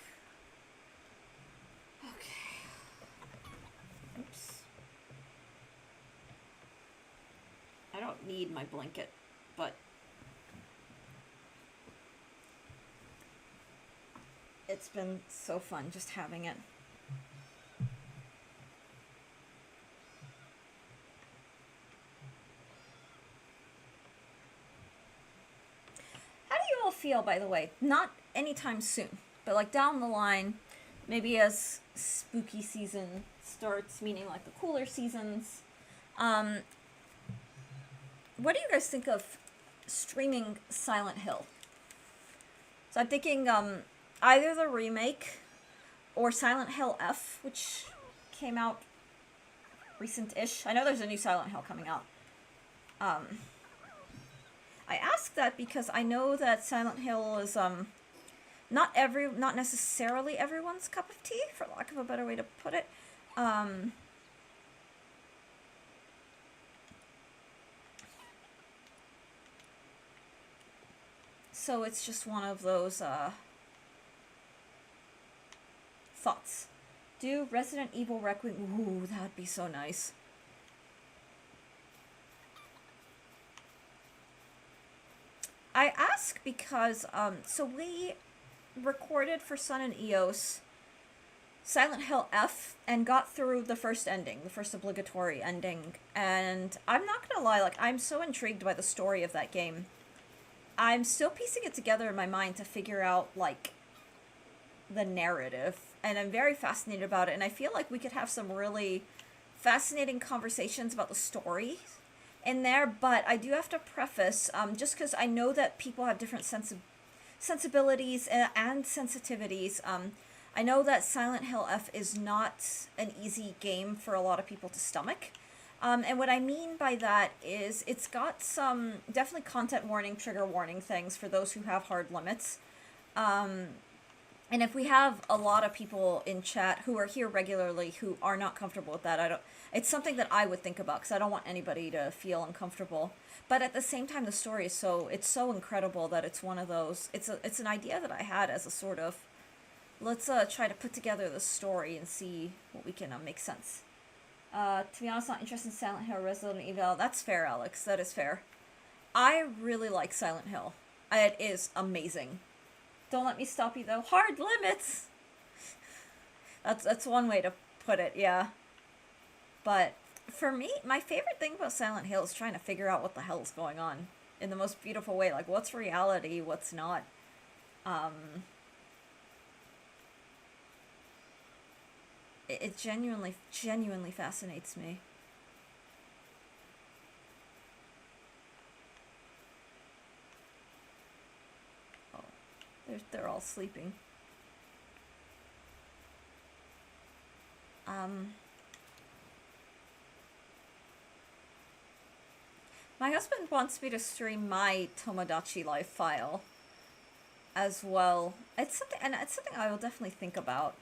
Okay. Oops. I don't need my blanket, but it's been so fun just having it. How do you all feel, by the way? Not anytime soon, but like down the line, maybe as spooky season starts, meaning like the cooler seasons. What do you guys think of streaming Silent Hill? So I'm thinking either the remake or Silent Hill F, which came out recent-ish. I know there's a new Silent Hill coming out. I ask that because I know that Silent Hill is not necessarily everyone's cup of tea, for lack of a better way to put it. So it's just one of those thoughts. Do Resident Evil Requiem? Ooh, that'd be so nice. I ask because so we recorded for Sun and Eos Silent Hill F and got through the first ending, the first obligatory ending, and I'm not gonna lie, like, I'm so intrigued by the story of that game. I'm still piecing it together in my mind to figure out, like, the narrative, and I'm very fascinated about it, and I feel like we could have some really fascinating conversations about the story in there, but I do have to preface, just because I know that people have different sensibilities and sensitivities. I know that Silent Hill F is not an easy game for a lot of people to stomach. And what I mean by that is it's got some definitely content warning, trigger warning things for those who have hard limits. And if we have a lot of people in chat who are here regularly who are not comfortable with that, it's something that I would think about because I don't want anybody to feel uncomfortable. But at the same time, the story is it's so incredible that it's one of those, it's an idea that I had as a sort of, let's try to put together the story and see what we can make sense. To be honest, not interested in Silent Hill or Resident Evil. That's fair, Alex. That is fair. I really like Silent Hill. It is amazing. Don't let me stop you, though. Hard limits! That's one way to put it, yeah. But for me, my favorite thing about Silent Hill is trying to figure out what the hell is going on in the most beautiful way. Like, what's reality, what's not. It genuinely, genuinely fascinates me. Oh, they're all sleeping. My husband wants me to stream my Tomodachi Life file as well. It's something I will definitely think about.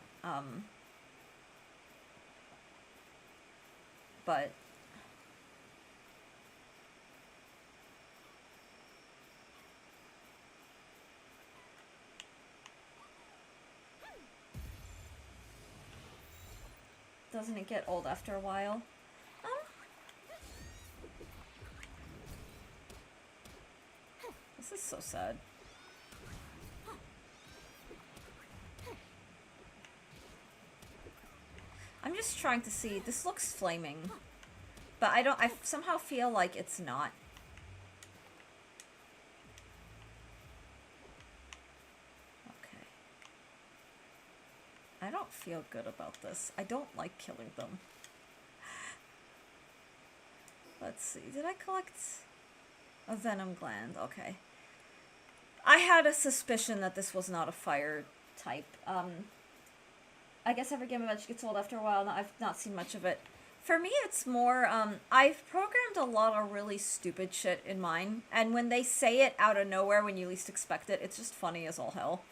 But doesn't it get old after a while? This is so sad. I'm just trying to see. This looks flaming. But I somehow feel like it's not. Okay. I don't feel good about this. I don't like killing them. Let's see. Did I collect a venom gland? Okay. I had a suspicion that this was not a fire type. I guess every game eventually gets old after a while. I've not seen much of it. For me, it's more, I've programmed a lot of really stupid shit in mine, and when they say it out of nowhere when you least expect it, it's just funny as all hell.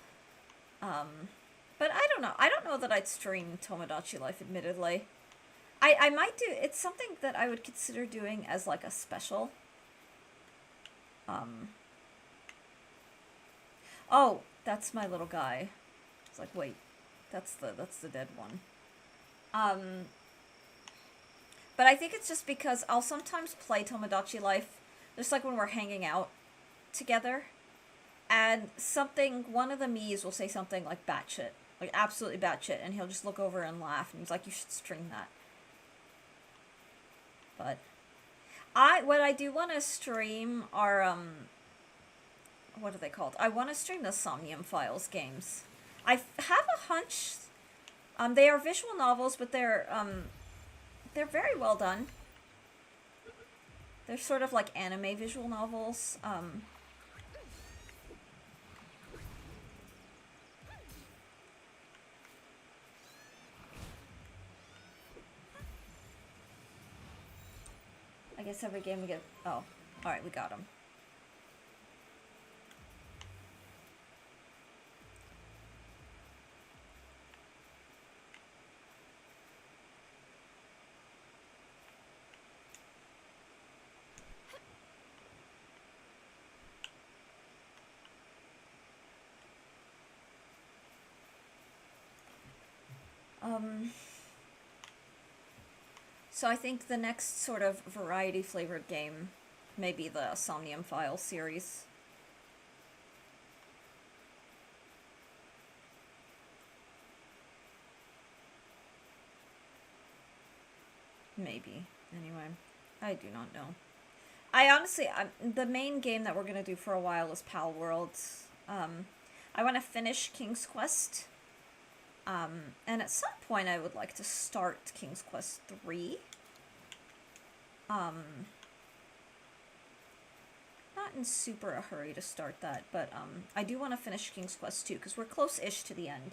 But I don't know. I don't know that I'd stream Tomodachi Life, admittedly. I might do, it's something that I would consider doing as, like, a special. Oh, that's my little guy. It's like, wait, that's the dead one. But I think it's just because I'll sometimes play Tomodachi Life, just like when we're hanging out together, and one of the Miis will say something like batshit, like absolutely batshit, and he'll just look over and laugh, and he's like, you should stream that. But what I do want to stream are, what are they called? I want to stream the Somnium Files games. I have a hunch, they are visual novels, but they're very well done. They're sort of like anime visual novels. I guess every game we get... Oh, alright, we got him. So I think the next sort of variety-flavored game may be the Somnium File series. Maybe. Anyway, I do not know. I honestly, the main game that we're going to do for a while is Palworld. I want to finish King's Quest. And at some point I would like to start King's Quest 3. Not in super a hurry to start that, but I do want to finish King's Quest 2, because we're close-ish to the end.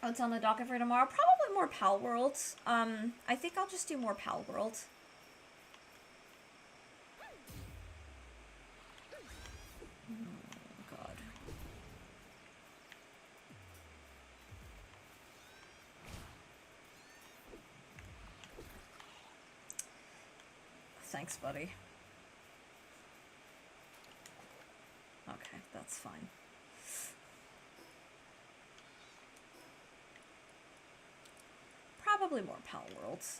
What's on the docket for tomorrow? Probably more Palworld. I think I'll just do more Palworld. Oh, God. Thanks, buddy. Okay, that's fine. Probably more Palworld.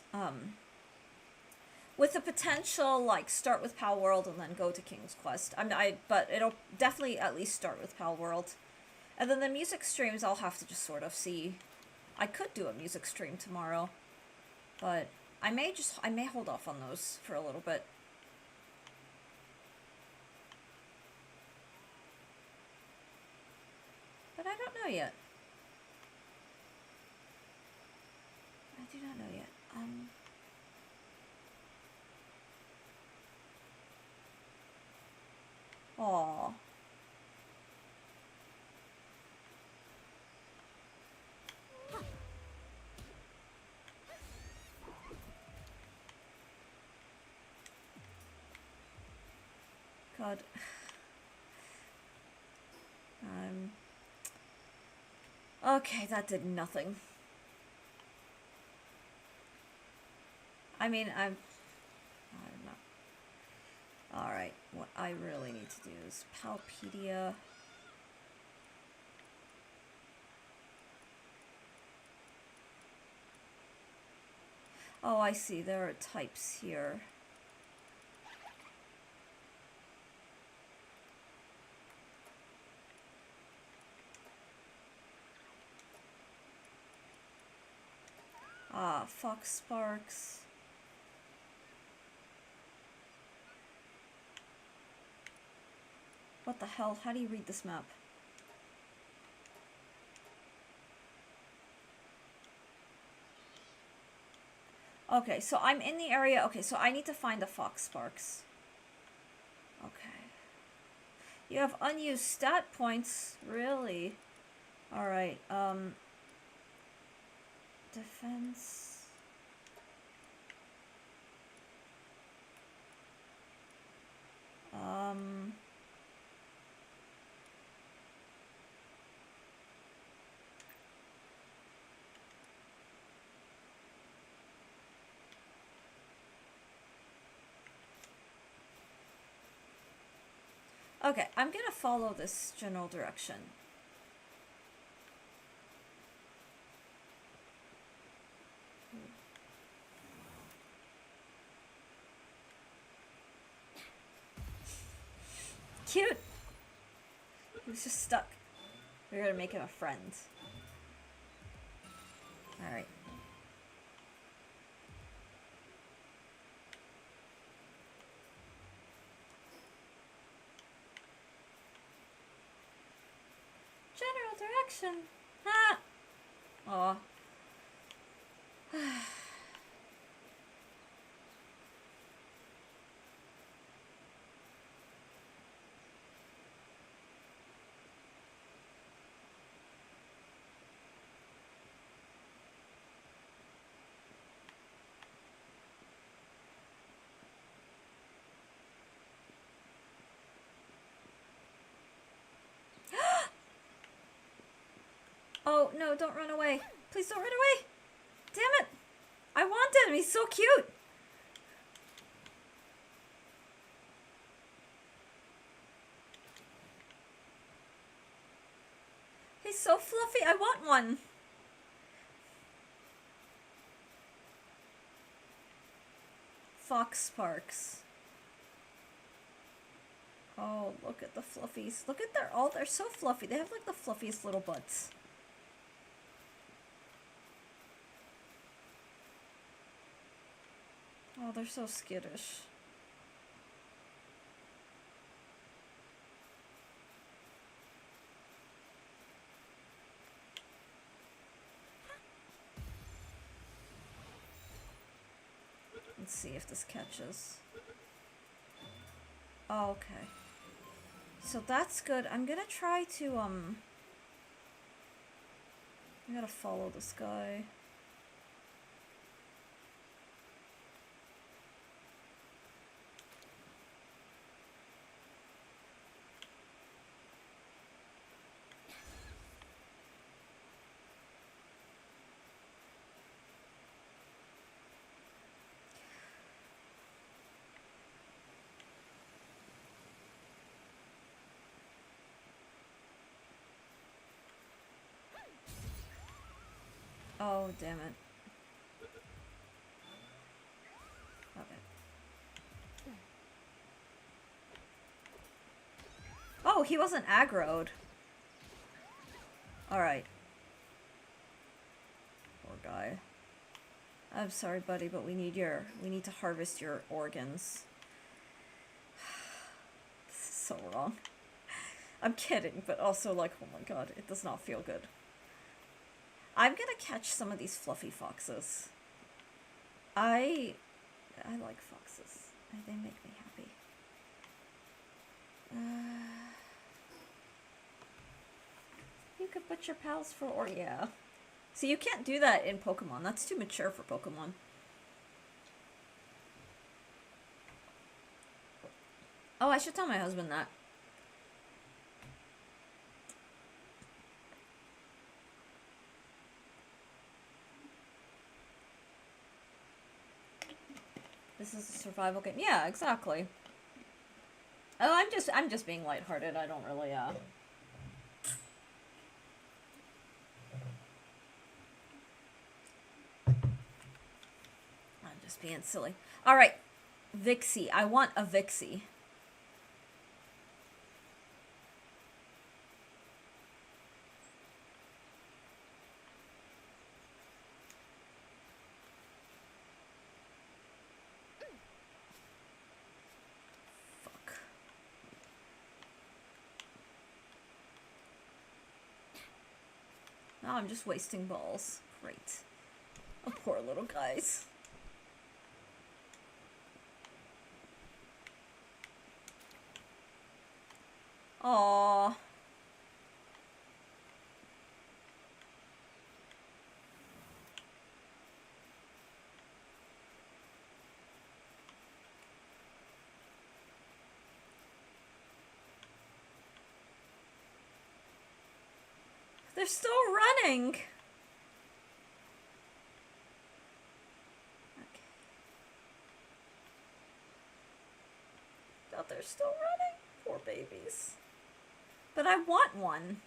With the potential, like, start with Palworld and then go to King's Quest. But it'll definitely at least start with Palworld. And then the music streams I'll have to just sort of see I could do a music stream tomorrow, but I may hold off on those for a little bit. But I don't know yet. I do not know yet. Aww. God. Okay, that did nothing. I mean, I don't know. Alright, what I really need to do is Palpedia. Oh, I see. There are types here. Ah, Fox Sparks. What the hell? How do you read this map? Okay, so I'm in the area. Okay, so I need to find the Fox Sparks. Okay. You have unused stat points? Really? Alright, defense. Okay, I'm gonna follow this general direction. Cute! He was just stuck. We're gonna make him a friend. Alright. General direction! Ah! Aw. Oh, no, don't run away. Please don't run away. Damn it. I wanted him. He's so cute. He's so fluffy. I want one. Fox Sparks. Oh, look at the fluffies. Look at they're so fluffy. They have like the fluffiest little butts. Oh, they're so skittish. Let's see if this catches. Oh, okay. So that's good. I'm gonna try to, I gotta follow this guy. Oh, damn it. Okay. Oh, he wasn't aggroed. Alright. guy. I'm sorry, buddy, but we need to harvest your organs. This is so wrong. I'm kidding, but also like, oh my god, it does not feel good. I'm gonna catch some of these fluffy foxes. I like foxes. They make me happy. You could put your pals for, or yeah. See, you can't do that in Pokemon. That's too mature for Pokemon. Oh, I should tell my husband that. This is a survival game. Yeah, exactly. Oh, I'm just being lighthearted. I don't really, I'm just being silly. Alright. Vixie. I want a Vixie. Now I'm just wasting balls. Great. Oh, poor little guys. Aww. They're still running! Okay. Oh, they're still running? Poor babies. But I want one.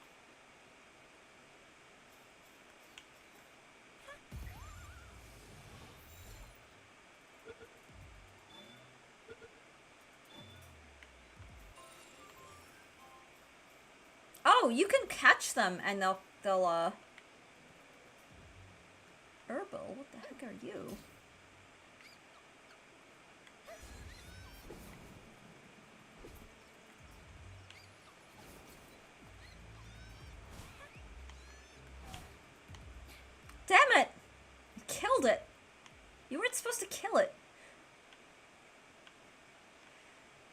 Oh, you can catch them and they'll Herbal, what the heck are you? Damn it! You killed it! You weren't supposed to kill it.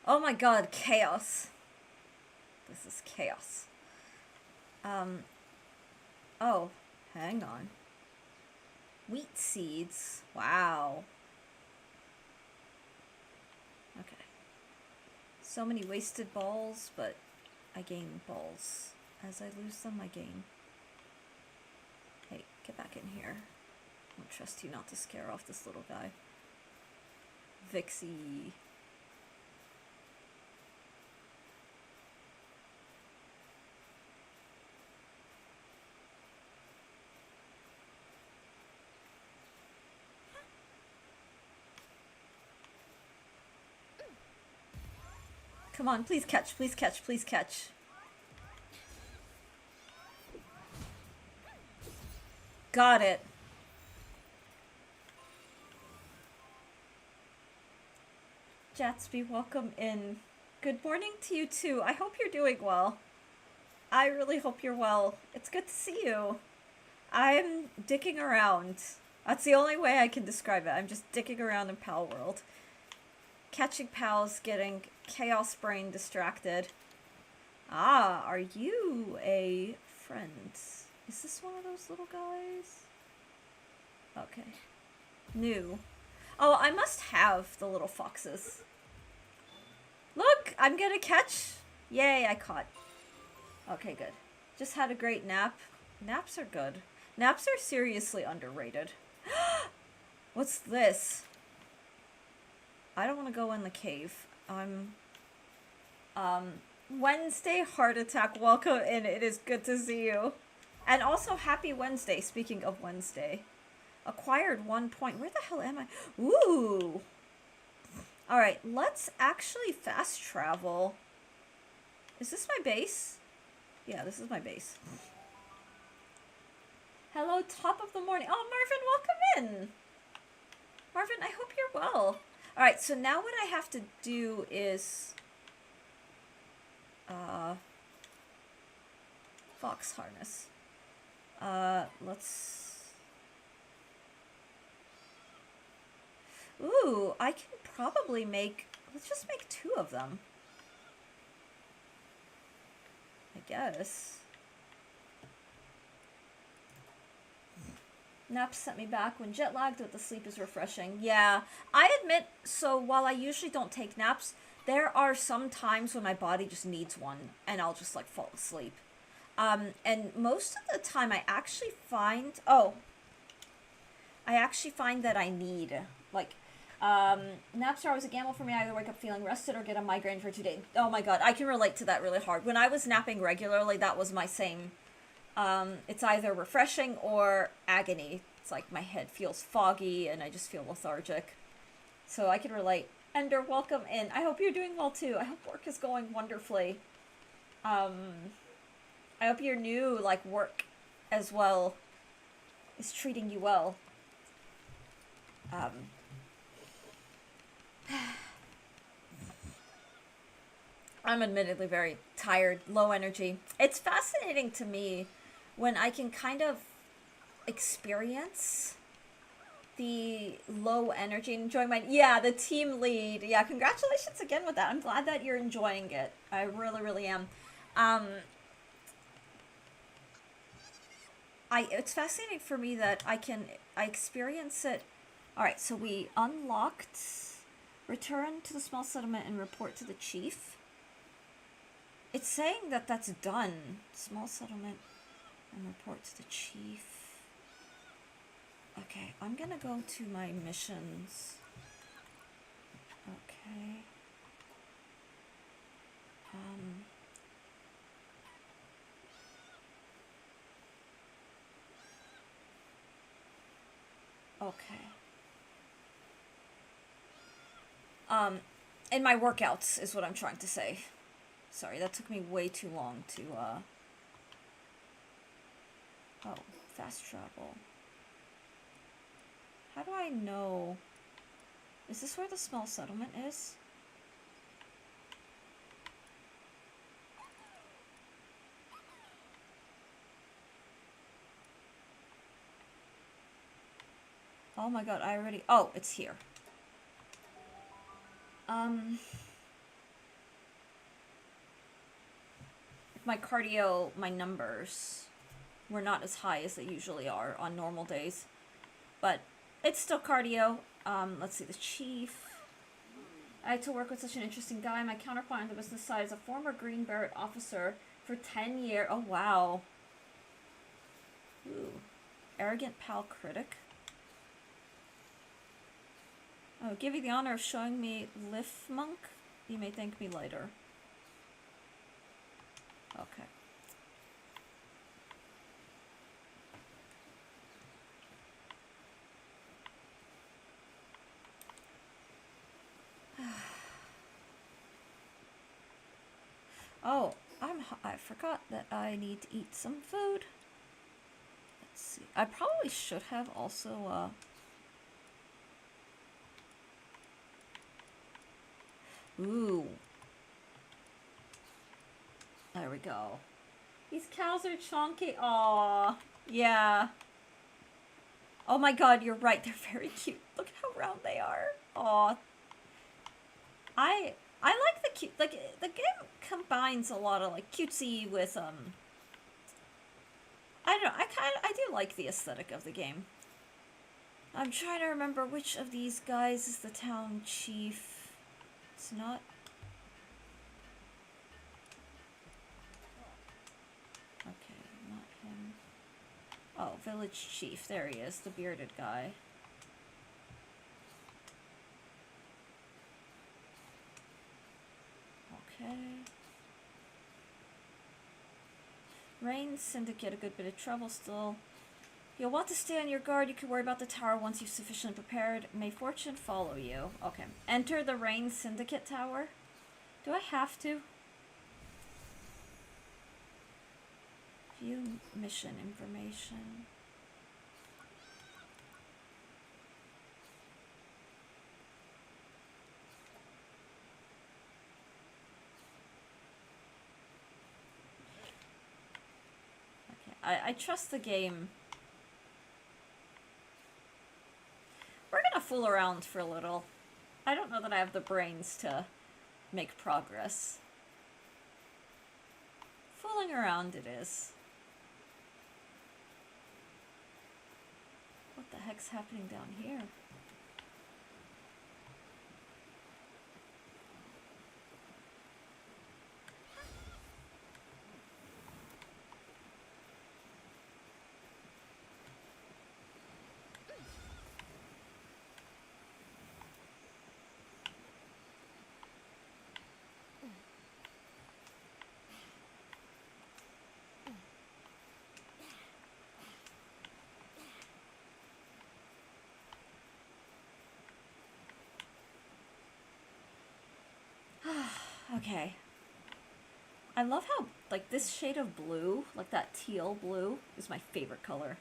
Oh my god, chaos. This is chaos. Oh, hang on. Wheat seeds. Wow. Okay. So many wasted balls, but I gain balls. As I lose them, I gain. Hey, get back in here. I don't trust you not to scare off this little guy. Vixie. Come on, please catch, please catch, please catch. Got it. Jatsby, welcome in. Good morning to you too. I hope you're doing well. I really hope you're well. It's good to see you. I'm dicking around. That's the only way I can describe it. I'm just dicking around in Palworld. Catching pals, getting Chaos Brain distracted. Ah, are you a friend? Is this one of those little guys? Okay. New. Oh, I must have the little foxes. Look, I'm gonna catch. Yay, I caught. Okay, good. Just had a great nap. Naps are good. Naps are seriously underrated. What's this? I don't want to go in the cave. Wednesday heart attack. Welcome in. It is good to see you. And also happy Wednesday. Speaking of Wednesday. Acquired 1 point. Where the hell am I? Ooh. Alright, let's actually fast travel. Is this my base? Yeah, this is my base. Hello, top of the morning. Oh, Marvin, welcome in. Marvin, I hope you're well. All right, so now what I have to do is fox harness. Let's. Ooh, I can probably make. Let's just make 2 of them. I guess. Naps sent me back when jet lagged, but the sleep is refreshing. Yeah, I admit, so while I usually don't take naps, there are some times when my body just needs one, and I'll just, like, fall asleep. And most of the time I actually find, that I need, like, naps are always a gamble for me. I either wake up feeling rested or get a migraine for 2 days. Oh my god, I can relate to that really hard. When I was napping regularly, that was my same. It's either refreshing or agony. It's like my head feels foggy and I just feel lethargic. So I can relate. Ender, welcome in. I hope you're doing well too. I hope work is going wonderfully. I hope your new, like, work as well is treating you well. I'm admittedly very tired, low energy. It's fascinating to me when I can kind of experience the low energy and enjoying my, yeah, the team lead. Yeah, congratulations again with that. I'm glad that you're enjoying it. I really, really am. It's fascinating for me that I experience it. All right, so we unlocked return to the small settlement and report to the chief. It's saying that that's done. Small settlement and report to the chief. Okay, I'm gonna go to my missions. Okay. Okay. In my workouts is what I'm trying to say. Sorry, that took me way too long to, Oh, fast travel. How do I know? Is this where the small settlement is? Oh my god, I already... Oh, it's here. My cardio, my numbers were not as high as they usually are on normal days. But it's still cardio. Let's see, the chief. I had to work with such an interesting guy. My counterpart on the business side is a former Green Beret officer for 10 years. Oh, wow. Ooh. Arrogant pal critic. Oh, give you the honor of showing me Lif Monk. You may thank me later. Okay. Oh, I forgot that I need to eat some food. Let's see. I probably should have also, Ooh. There we go. These cows are chunky. Aw. Yeah. Oh my god, you're right. They're very cute. Look how round they are. Aw. I like the cute, like, the game combines a lot of, like, cutesy with, I don't know, I do like the aesthetic of the game. I'm trying to remember which of these guys is the town chief. It's not... Okay, not him. Oh, village chief. There he is, the bearded guy. Okay. Rain Syndicate, a good bit of trouble still. You'll want to stay on your guard. You can worry about the tower once you've sufficiently prepared. May fortune follow you. Okay. Enter the Rain Syndicate tower. Do I have to? View mission information. I trust the game. We're gonna fool around for a little. I don't know that I have the brains to make progress. Fooling around it is. What the heck's happening down here? Okay. I love how, like, this shade of blue, like that teal blue, is my favorite color.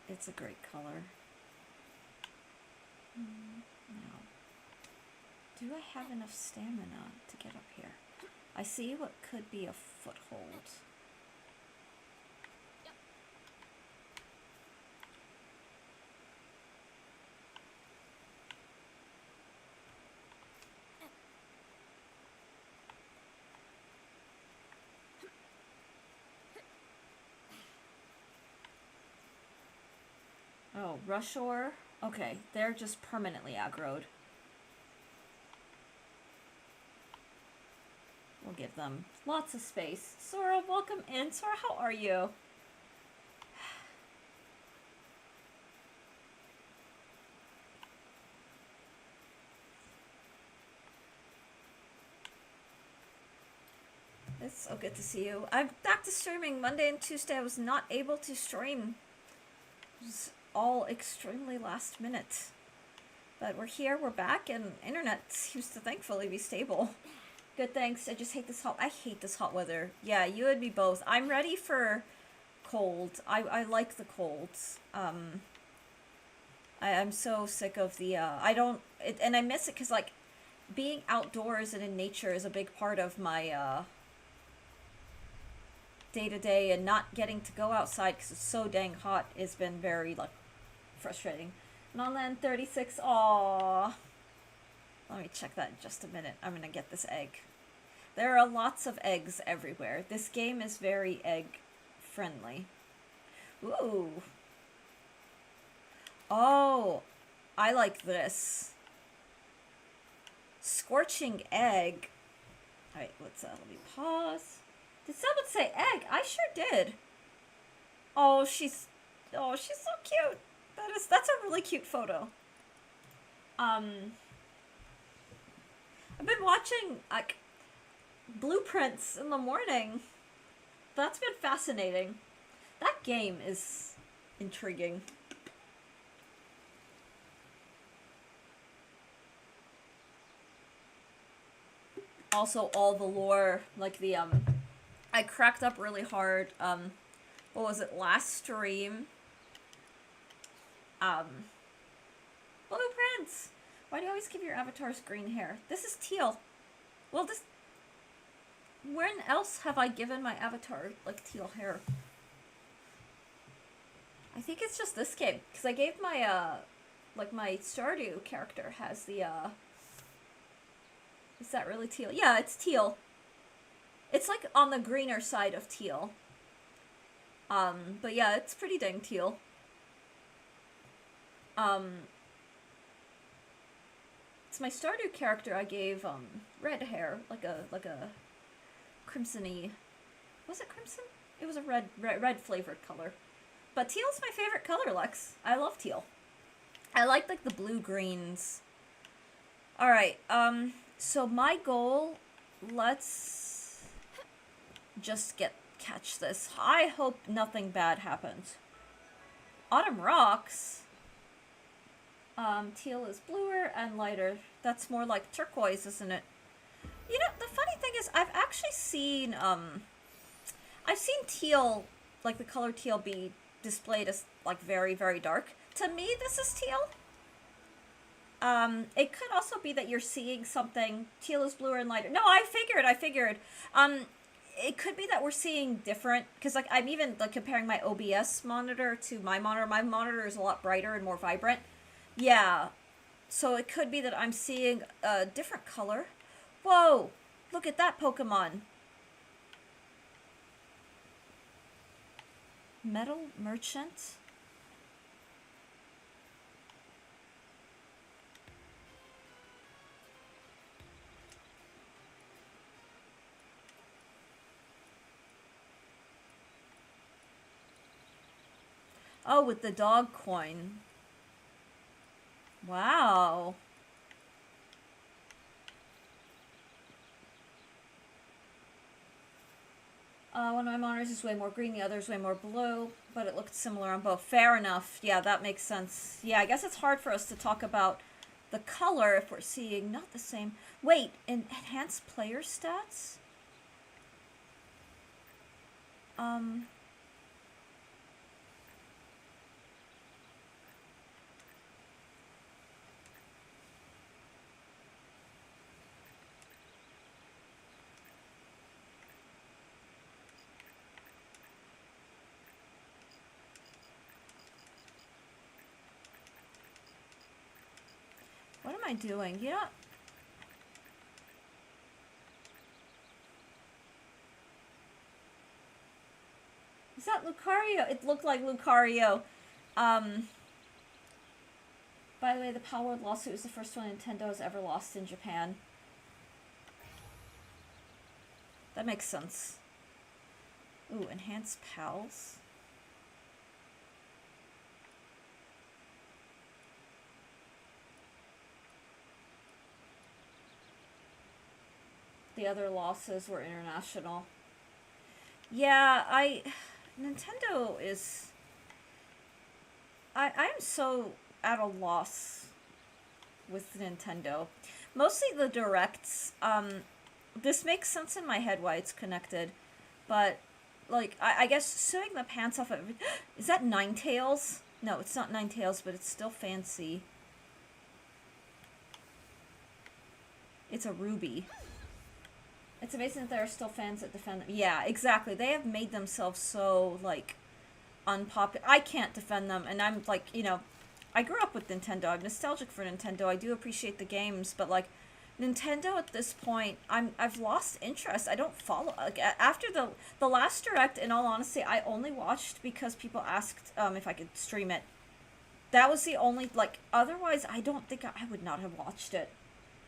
It's a great color. Now, do I have enough stamina to get up here? I see what could be a foothold. Oh, Rushore? Okay, they're just permanently aggroed. We'll give them lots of space. Sora, welcome in. Sora, how are you? It's so good to see you. I'm back to streaming. Monday and Tuesday I was not able to stream. It was all extremely last minute. But we're here, we're back, and internet seems to thankfully be stable. Good, thanks. I just hate this I hate this hot weather. Yeah, you and me both. I'm ready for cold. I like the colds. I'm so sick of the, and I miss it because, like, being outdoors and in nature is a big part of my, day-to-day, and not getting to go outside because it's so dang hot has been very, like, frustrating. Nonland 36, aww. Let me check that in just a minute. I'm gonna get this egg. There are lots of eggs everywhere. This game is very egg-friendly. Ooh. Oh, I like this. Scorching egg. Alright, let me pause. Did someone say egg? I sure did. Oh, she's so cute. That's a really cute photo. I've been watching, like, blueprints in the morning. That's been fascinating. That game is intriguing. Also, all the lore, like the, I cracked up really hard, what was it, last stream? Blueprints! Why do you always give your avatars green hair? This is teal. Well, when else have I given my avatar, like, teal hair? I think it's just this game, because I gave my, like, my Stardew character has the, is that really teal? Yeah, it's teal. It's, like, on the greener side of teal. But yeah, it's pretty dang teal. It's my Stardew character I gave, red hair, like a crimson-y, was it crimson? It was a red flavored color. But teal's my favorite color, Lex. I love teal. I like the blue-greens. Alright, so my goal, let's just catch this. I hope nothing bad happens. Autumn Rocks. Teal is bluer and lighter. That's more like turquoise, isn't it? You know, the funny thing is, I've actually seen, I've seen teal, like the color teal, be displayed as, like, very, very dark. To me, this is teal. It could also be that you're seeing something. Teal is bluer and lighter. No, I figured. It could be that we're seeing different, because like I'm even like comparing my OBS monitor to my monitor. My monitor is a lot brighter and more vibrant. Yeah, so it could be that I'm seeing a different color. Whoa! Look at that Pokemon. Metal Merchant. Oh, with the dog coin. Wow. One of my monitors is way more green, the other is way more blue, but it looked similar on both. Fair enough. Yeah, that makes sense. Yeah, I guess it's hard for us to talk about the color if we're seeing not the same. Wait, enhanced player stats? Um... What am I doing? You know... Is that Lucario? It looked like Lucario. Um... By the way, the Palworld lawsuit is the first one Nintendo has ever lost in Japan. That makes sense. Ooh, enhanced pals. The other losses were international. Yeah, Nintendo is... I'm so at a loss with Nintendo. Mostly the directs. This makes sense in my head why it's connected, but like I guess suing the pants off of... Is that Ninetales? No, it's not Ninetales, but it's still fancy. It's a Ruby. It's amazing that there are still fans that defend them. Yeah, exactly. They have made themselves so, like, unpopular. I can't defend them, and I'm, like, you know, I grew up with Nintendo. I'm nostalgic for Nintendo. I do appreciate the games, but, like, Nintendo at this point, I've lost interest. I don't follow. Like, after the last Direct, in all honesty, I only watched because people asked if I could stream it. That was the only, like, otherwise, I don't think I would not have watched it.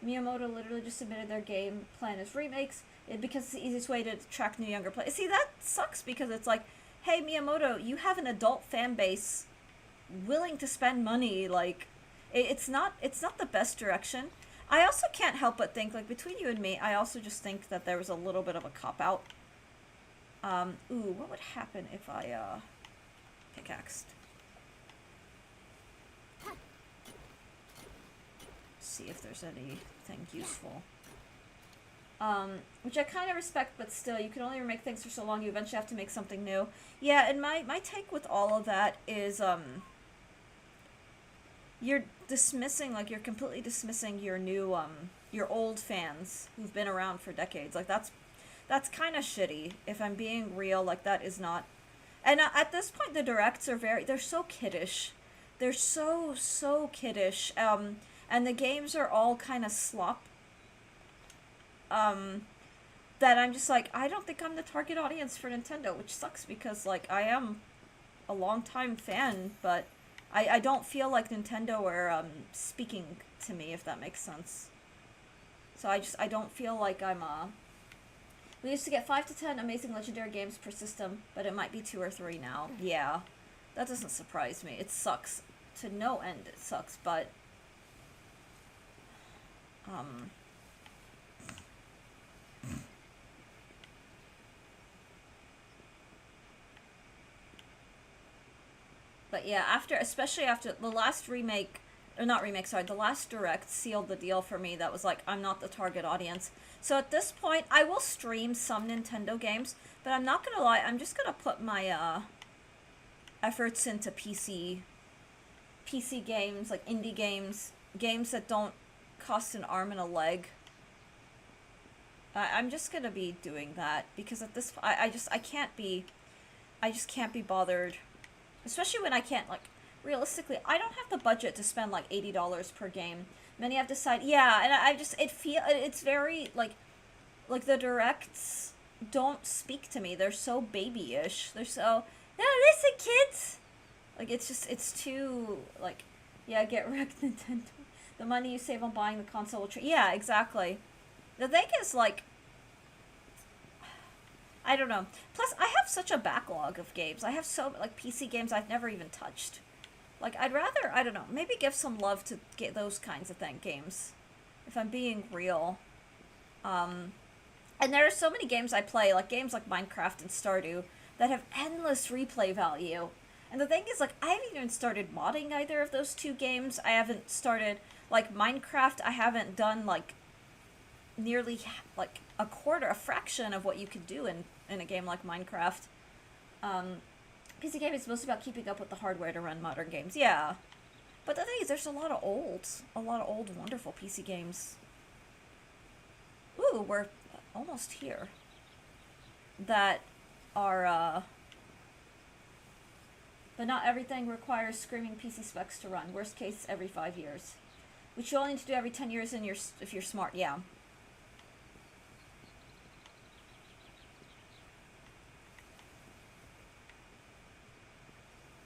Miyamoto literally just submitted their game plan as remakes because it's the easiest way to attract new younger players. See, that sucks because it's like, hey, Miyamoto, you have an adult fan base willing to spend money. Like, it's not the best direction. I also can't help but think, like, between you and me, I also just think that there was a little bit of a cop-out. Ooh, what would happen if I, pickaxed? See if there's anything useful. Which I kind of respect, but still, you can only remake things for so long, you eventually have to make something new. Yeah, and my take with all of that is, you're dismissing, like, you're completely dismissing your new, your old fans who've been around for decades. Like, that's kind of shitty. If I'm being real, like, that is not... And at this point, the directs are they're so kiddish. They're so kiddish. And the games are all kind of slop. That I'm just like, I don't think I'm the target audience for Nintendo, which sucks because, like, I am a long-time fan, but I don't feel like Nintendo are, speaking to me, if that makes sense. So I don't feel like I'm, We used to get 5 to 10 amazing legendary games per system, but it might be 2 or 3 now. Yeah. That doesn't surprise me. It sucks. To no end, it sucks, but... But yeah, especially after the last remake, or not remake, sorry, the last Direct sealed the deal for me. That was like, I'm not the target audience. So at this point, I will stream some Nintendo games, but I'm not gonna lie, I'm just gonna put my, efforts into PC games, like indie games. games that don't cost an arm and a leg. I'm just gonna be doing that because at this I can't be I just can't be bothered, especially when I can't, like, realistically I don't have the budget to spend like $80 per game. Many have decided, yeah, and I just it's very like the directs don't speak to me. They're so babyish. They're so, no, listen, kids. Like, it's just, it's too, like, yeah, get wrecked, Nintendo. The money you save on buying the console will yeah, exactly. The thing is, like, I don't know. Plus, I have such a backlog of games. I have so, like, PC games I've never even touched. Like, I'd rather, I don't know, maybe give some love to get those kinds of games. If I'm being real. And there are so many games I play, like games like Minecraft and Stardew, that have endless replay value. And the thing is, like, I haven't even started modding either of those two games. I haven't started, like, Minecraft, I haven't done, like, nearly, like, a fraction of what you could do in a game like Minecraft. PC game is mostly about keeping up with the hardware to run modern games. Yeah. But the thing is, there's a lot of old, wonderful PC games. Ooh, we're almost here. That are, but not everything requires screaming PC specs to run. Worst case, every 5 years. Which you only need to do every 10 years if you're smart, yeah.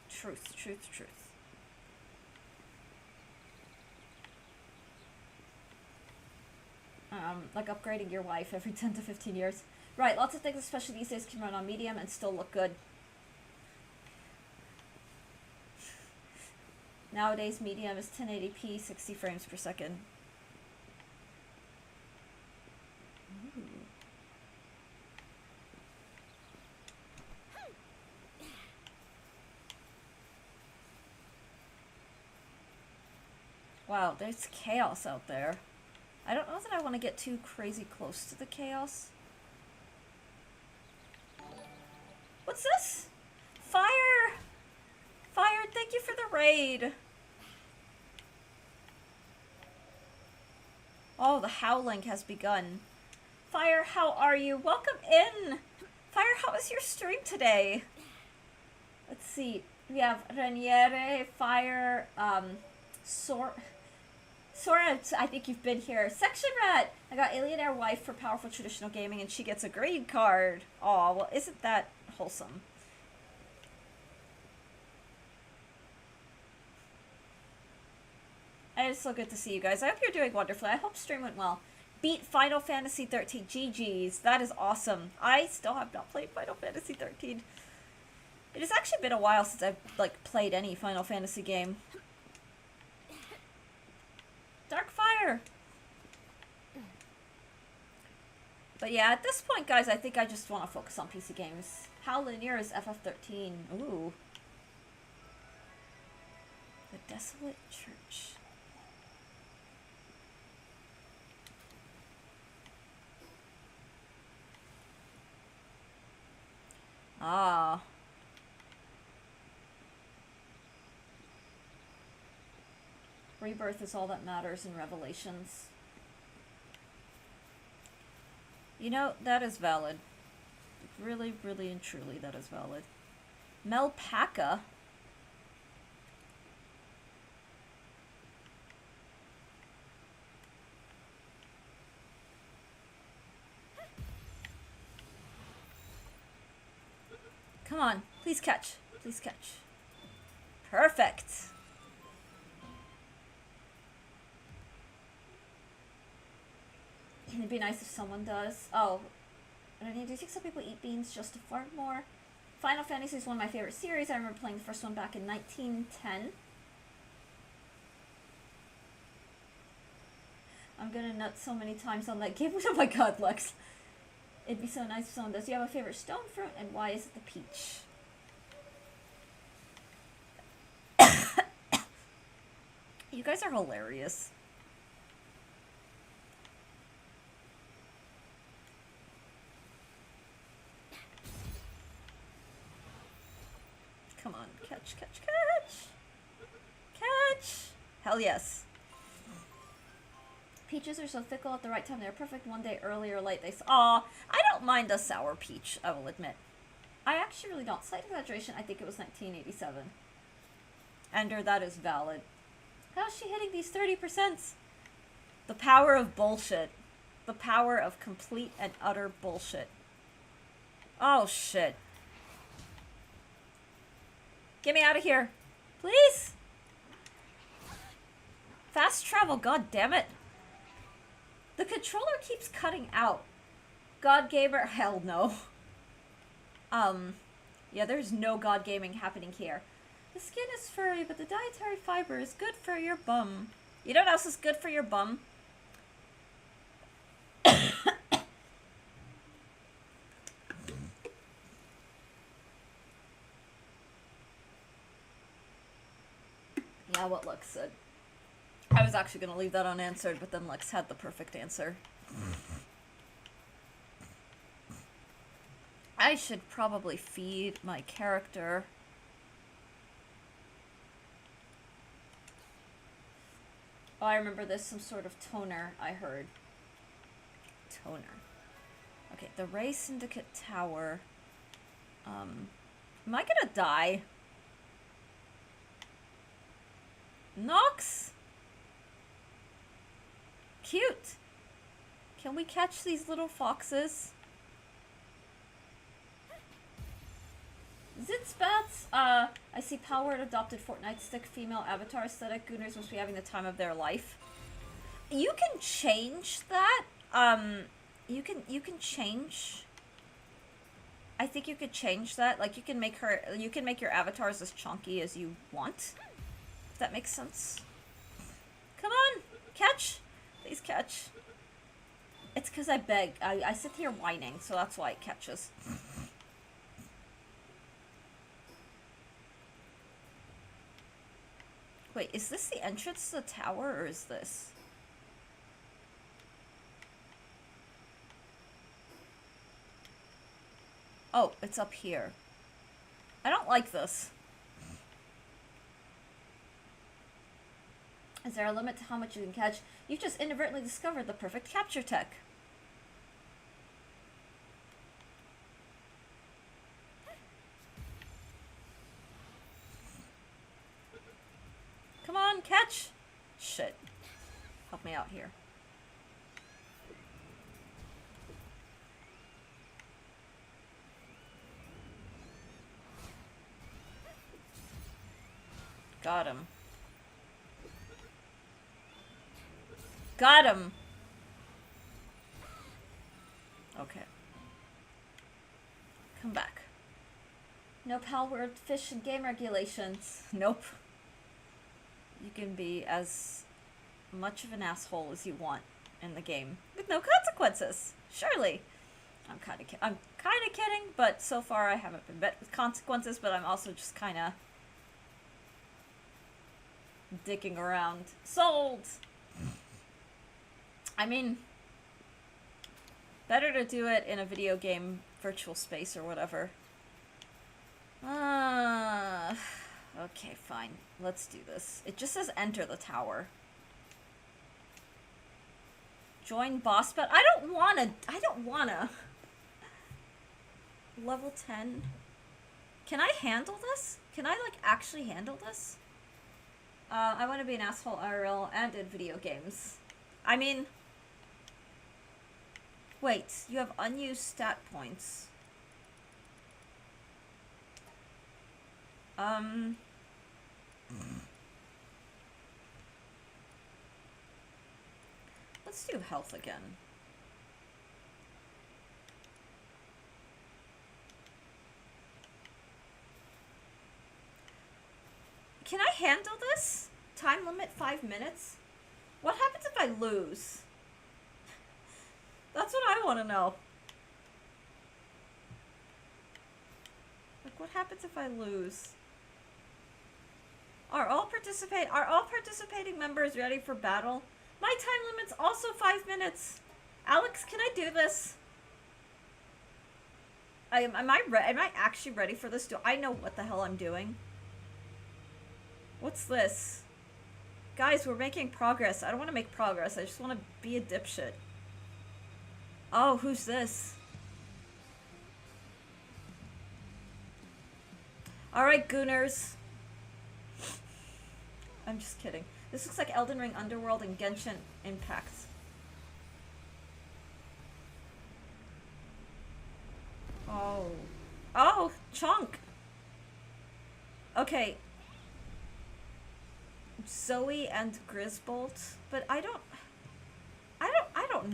Truth, truth, truth. Like upgrading your wife every 10 to 15 years. Right, lots of things, especially these days, can run on medium and still look good. Nowadays, medium is 1080p, 60 frames per second. Ooh. Wow, there's chaos out there. I don't know that I want to get too crazy close to the chaos. What's this? Fire! Fire, thank you for the raid. Oh, the howling has begun. Fire, how are you? Welcome in! Fire, how was your stream today? Let's see. We have Raniere, Fire, Sora, I think you've been here. Section Rat! I got Alienaire Wife for Powerful Traditional Gaming, and she gets a grade card. Aw, well, isn't that wholesome? And it's so good to see you guys. I hope you're doing wonderfully. I hope stream went well. Beat Final Fantasy 13. GG's. That is awesome. I still have not played Final Fantasy 13. It has actually been a while since I've, like, played any Final Fantasy game. Dark Fire! But yeah, at this point, guys, I think I just want to focus on PC games. How linear is FF13? Ooh. The Desolate Church. Ah. Rebirth is all that matters in Revelations. You know, that is valid. Really, really and truly, that is valid. Melpaka? Come on, please catch. Please catch. Perfect. It'd be nice if someone does. Oh, do you think some people eat beans just to fart more? Final Fantasy is one of my favorite series. I remember playing the first one back in 1910. I'm gonna nut so many times on that game. Oh my god, Lex. It'd be so nice if someone does. Do you have a favorite stone fruit, and why is it the peach? You guys are hilarious. Come on, catch, catch, catch! Catch! Hell yes. Peaches are so fickle at the right time. They're perfect one day early or late. Aw, I don't mind a sour peach, I will admit. I actually really don't. Slight exaggeration, I think it was 1987. Ender, that is valid. How's she hitting these 30%? The power of bullshit. The power of complete and utter bullshit. Oh, shit. Get me out of here. Please. Fast travel, god damn it. The controller keeps cutting out. God Gamer, hell no. Yeah, there's no God Gaming happening here. The skin is furry, but the dietary fiber is good for your bum. You know what else is good for your bum? Yeah, what Lex said. I was actually going to leave that unanswered, but then Lex had the perfect answer. I should probably feed my character. Oh, I remember there's some sort of toner I heard. Toner. Okay, the Ray Syndicate Tower. Am I gonna die? Nox? Cute! Can we catch these little foxes? Zitzbats! I see Palworld adopted Fortnite stick female avatar aesthetic. Gooners must be having the time of their life. You can change that. You can change. I think you could change that. Like, you can make your avatars as chunky as you want. If that makes sense. Come on! Catch! Please catch. It's because I beg. I sit here whining, so that's why it catches. Wait, is this the entrance to the tower, or is this? Oh, it's up here. I don't like this. Is there a limit to how much you can catch? You've just inadvertently discovered the perfect capture tech. Come on, catch! Shit. Help me out here. Got him. Got him! Okay. Come back. No Palworld fish and game regulations. Nope. You can be as much of an asshole as you want in the game with no consequences. Surely. I'm kind of kidding, but so far I haven't been met with consequences, but I'm also just kind of dicking around. Sold! I mean, better to do it in a video game virtual space or whatever. Okay, fine. Let's do this. It just says enter the tower. Join boss, but I don't wanna. Level 10. Can I handle this? Can I, like, actually handle this? I want to be an asshole IRL and in video games. I mean... Wait, you have unused stat points. Let's do health again. Can I handle this? Time limit 5 minutes? What happens if I lose? That's what I want to know. Like, what happens if I lose? Are all participating members ready for battle? My time limit's also 5 minutes. Alex, can I do this? Am I actually ready for this? Do I know what the hell I'm doing? What's this? Guys, we're making progress. I don't want to make progress. I just want to be a dipshit. Oh, who's this? Alright, Gooners. I'm just kidding. This looks like Elden Ring Underworld and Genshin Impact. Oh. Oh, Chunk! Okay. Zoe and Grisbolt, but I don't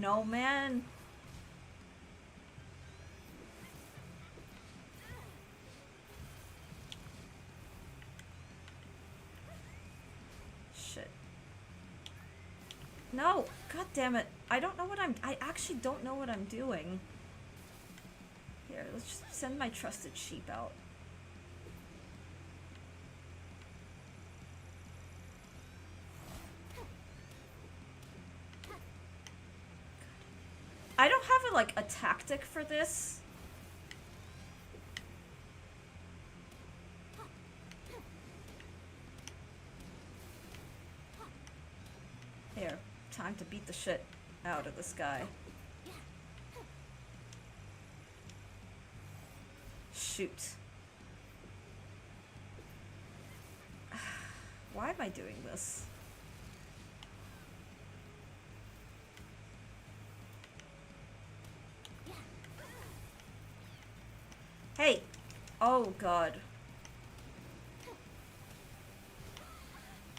know, man. Shit. No, god damn it. I actually don't know what I'm doing. Here, let's just send my trusted sheep out. I don't have a tactic for this. Here, time to beat the shit out of this guy. Shoot. Why am I doing this? Hey! Oh god.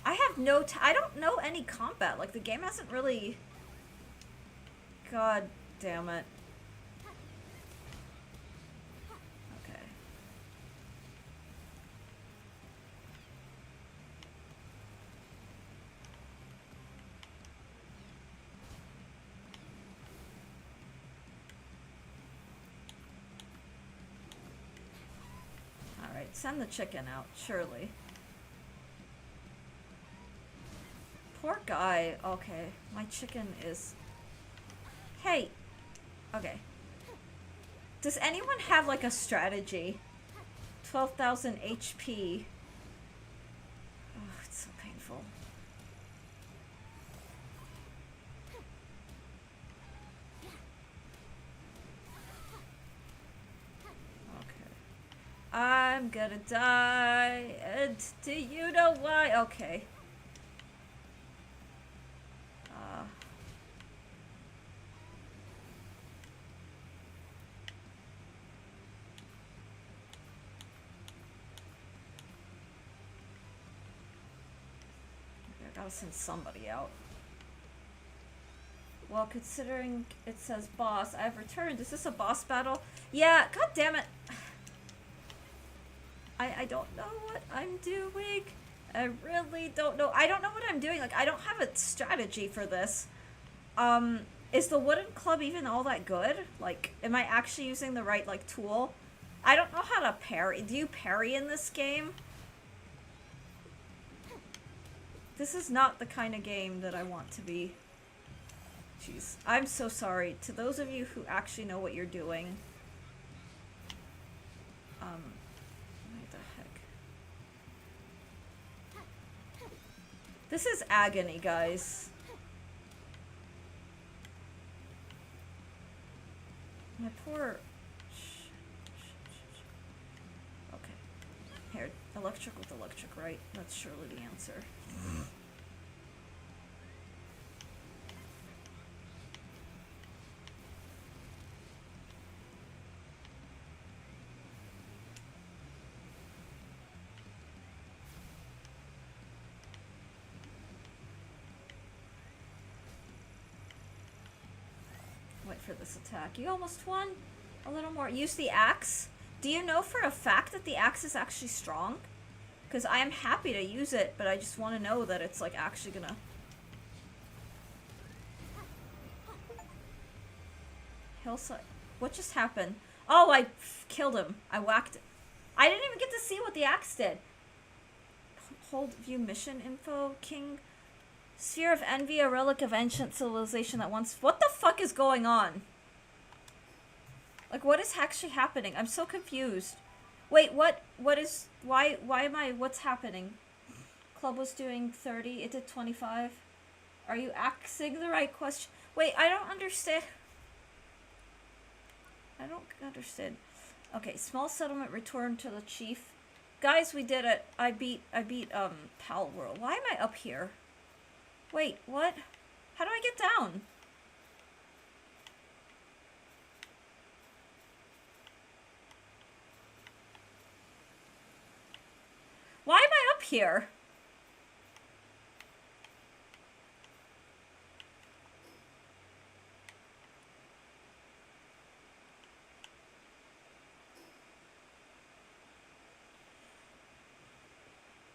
I have no I don't know any combat. Like, the game hasn't really... God damn it. Okay. Alright, send the chicken out, surely. Poor guy. Okay, my chicken is... Hey! Okay. Does anyone have, like, a strategy? 12,000 HP. Oh, it's so painful. Okay. I'm gonna die, and do you know why? Okay. I gotta send somebody out. Well, considering it says boss, I've returned. Is this a boss battle? Yeah, god damn it. I don't know what I'm doing. I really don't know. I don't know what I'm doing. Like, I don't have a strategy for this. Is the wooden club even all that good? Like, am I actually using the right, like, tool? I don't know how to parry. Do you parry in this game? This is not the kind of game that I want to be. Jeez. I'm so sorry. To those of you who actually know what you're doing. What the heck? This is agony, guys. My poor... Okay. Here, electric with electric, right? That's surely the answer. Wait for this attack. You almost won? A little more. Use the axe. Do you know for a fact that the axe is actually strong? Because I am happy to use it, but I just want to know that it's, like, actually gonna... Hillside... What just happened? Oh, I killed him. I whacked it. I didn't even get to see what the axe did. Hold view mission info. King... Sphere of Envy, a relic of ancient civilization that once... What the fuck is going on? Like, what is actually happening? I'm so confused. Wait, what is... Why am I... What's happening? club was doing 30, it did 25. Are you asking the right question? Wait, I don't understand. I don't understand. Okay, small settlement returned to the chief. Guys, we did it. I beat Palworld. Why am I up here? Wait, what? How do I get down? Why am I up here?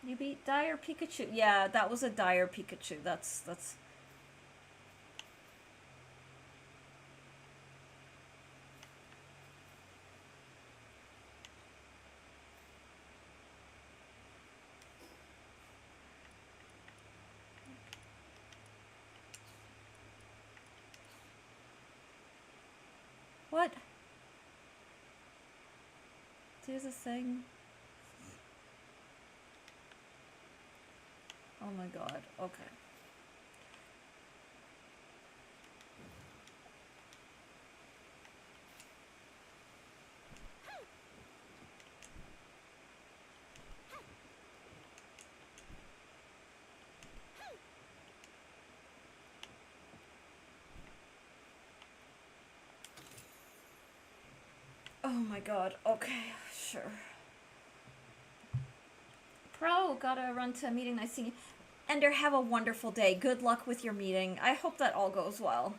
You beat Dire Pikachu. Yeah, that was a Dire Pikachu. That's... What? Do the thing. Oh my god, okay. Oh my god, okay, sure. Pro, gotta run to a meeting. Nice seeing you. Ender, have a wonderful day. Good luck with your meeting. I hope that all goes well.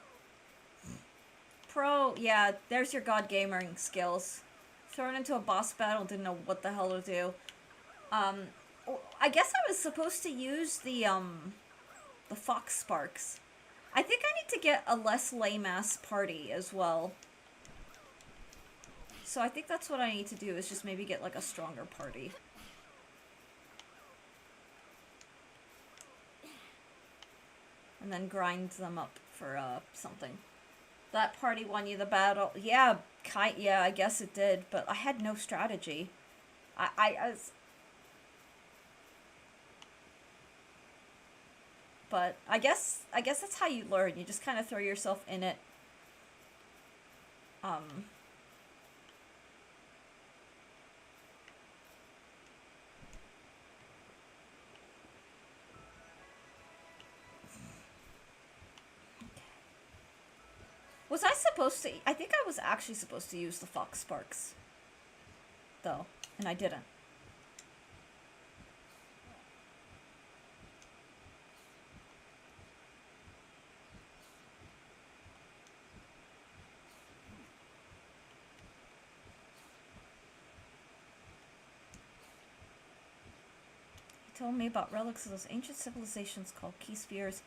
Pro, yeah, there's your god gaming skills. Thrown into a boss battle, didn't know what the hell to do. I guess I was supposed to use the Fox Sparks. I think I need to get a less lame-ass party as well. So I think that's what I need to do, is just maybe get like a stronger party. And then grind them up for something. That party won you the battle. Yeah, yeah, I guess it did, but I had no strategy. But I guess that's how you learn. You just kind of throw yourself in it. Was I supposed to... I think I was actually supposed to use the Fox Sparks. Though. And I didn't. He told me about relics of those ancient civilizations called key spheres.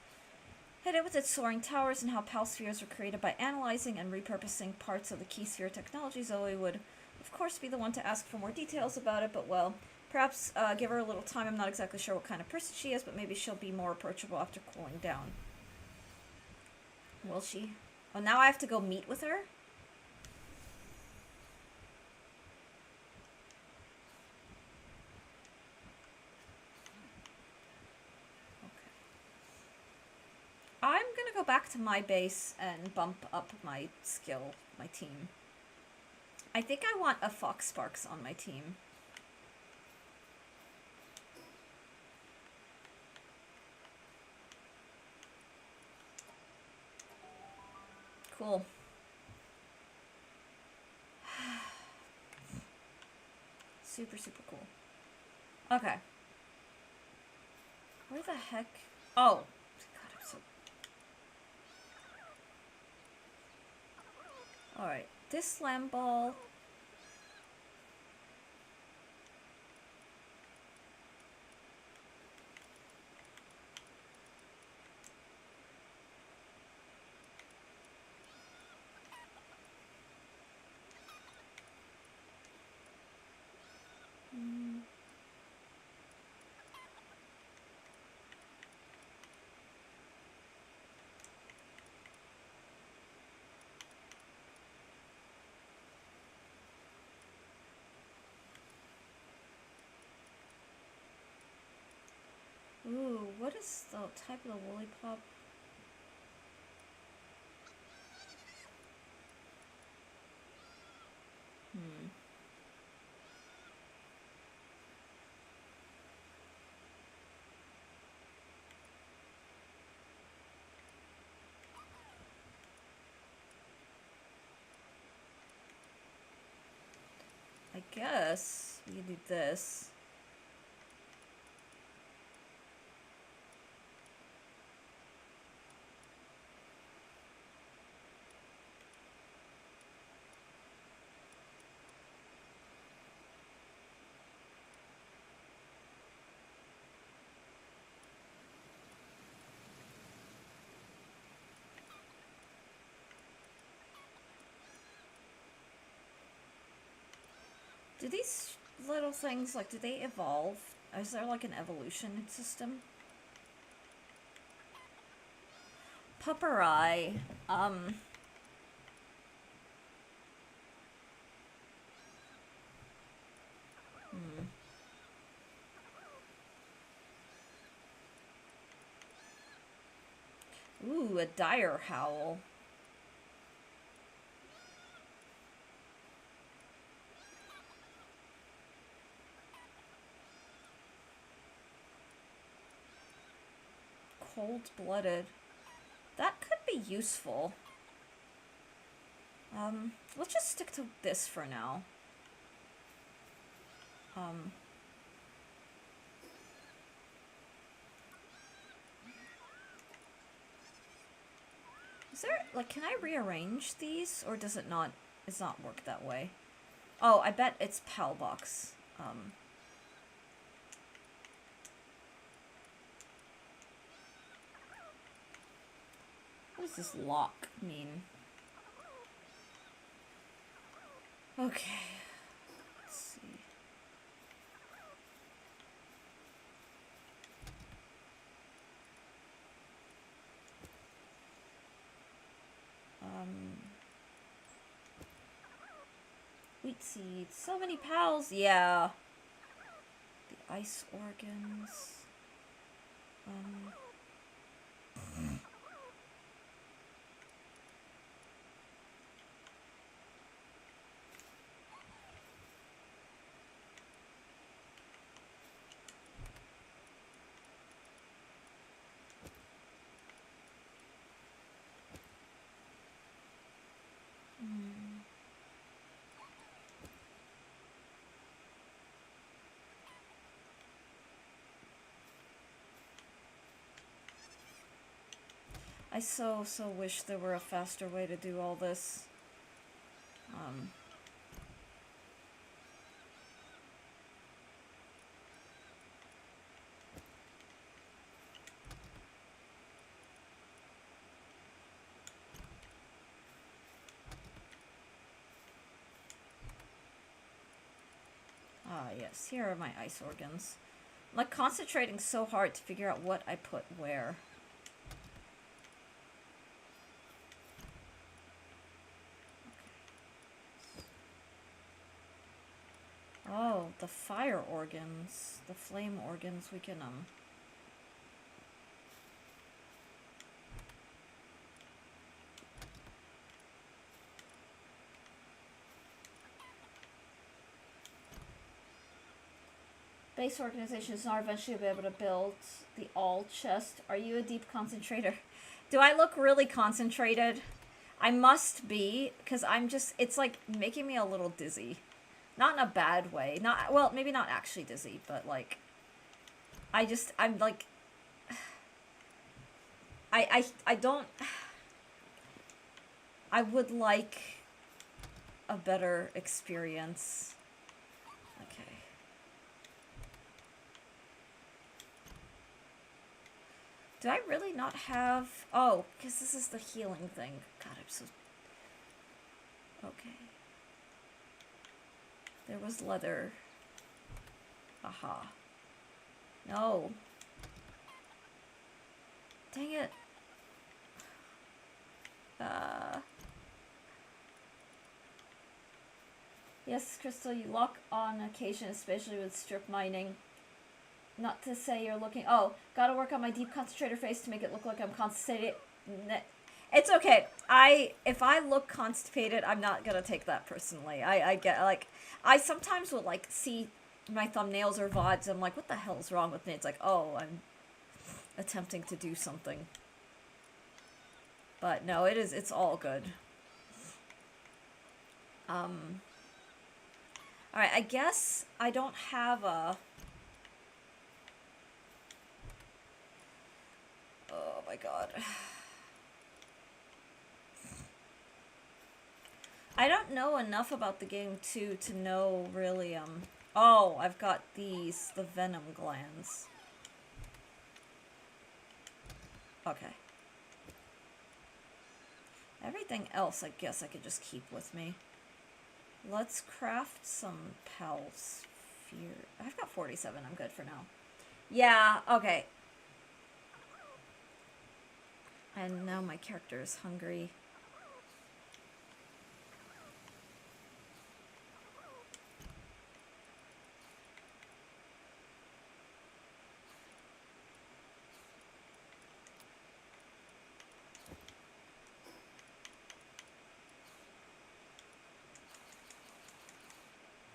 Hit it with its soaring towers and how Pal spheres were created by analyzing and repurposing parts of the key sphere technology. Zoe would, of course, be the one to ask for more details about it, but well, perhaps give her a little time. I'm not exactly sure what kind of person she is, but maybe she'll be more approachable after cooling down. Will she? Oh, now I have to go meet with her? I'm gonna go back to my base and bump up my skill, my team. I think I want a Fox Sparks on my team. Cool. Super, super cool. Okay. Where the heck? Oh. God, I'm so... Alright. This slam ball... Ooh, what is the type of the woolly pop? Hmm. I guess we can do this. Do these little things, like, do they evolve? Is there, like, an evolution system? Pupperai. Hmm. Ooh, a dire howl. Cold-blooded. That could be useful. Let's just stick to this for now. Um, is there, like, can I rearrange these, or does it not, it's not work that way? Oh, I bet it's PAL box. What does this lock mean? Okay. Let's see. Wheat seeds. So many pals. Yeah. The ice organs. I so wish there were a faster way to do all this. Ah, yes, here are my ice organs. I'm, like, concentrating so hard to figure out what I put where. Oh, the fire organs. The flame organs, we can, base organizations are eventually be able to build the all chest. Are you a deep concentrator? Do I look really concentrated? I must be, because I'm just, it's like making me a little dizzy. Not in a bad way. Not, well, maybe not actually dizzy, but like, I'm like, I don't, I would like a better experience. Okay. Do I really not have, oh, because this is the healing thing. God, I'm so, okay. There was leather. Aha. No. Dang it. Yes, Crystal, you lock on occasion, especially with strip mining. Not to say you're looking. Oh, gotta work on my deep concentrator face to make it look like I'm constipated. It's okay. If I look constipated, I'm not gonna take that personally. I get like I sometimes will like see my thumbnails or VODs. I'm like, what the hell's wrong with me? It's like, oh, I'm attempting to do something. But no, it's all good. Alright, I guess I don't have a... Oh my god. I don't know enough about the game to know really, Oh, I've got these, the venom glands. Okay. Everything else, I guess I could just keep with me. Let's craft some Pal Sphere. I've got 47, I'm good for now. Yeah, okay. And now my character is hungry.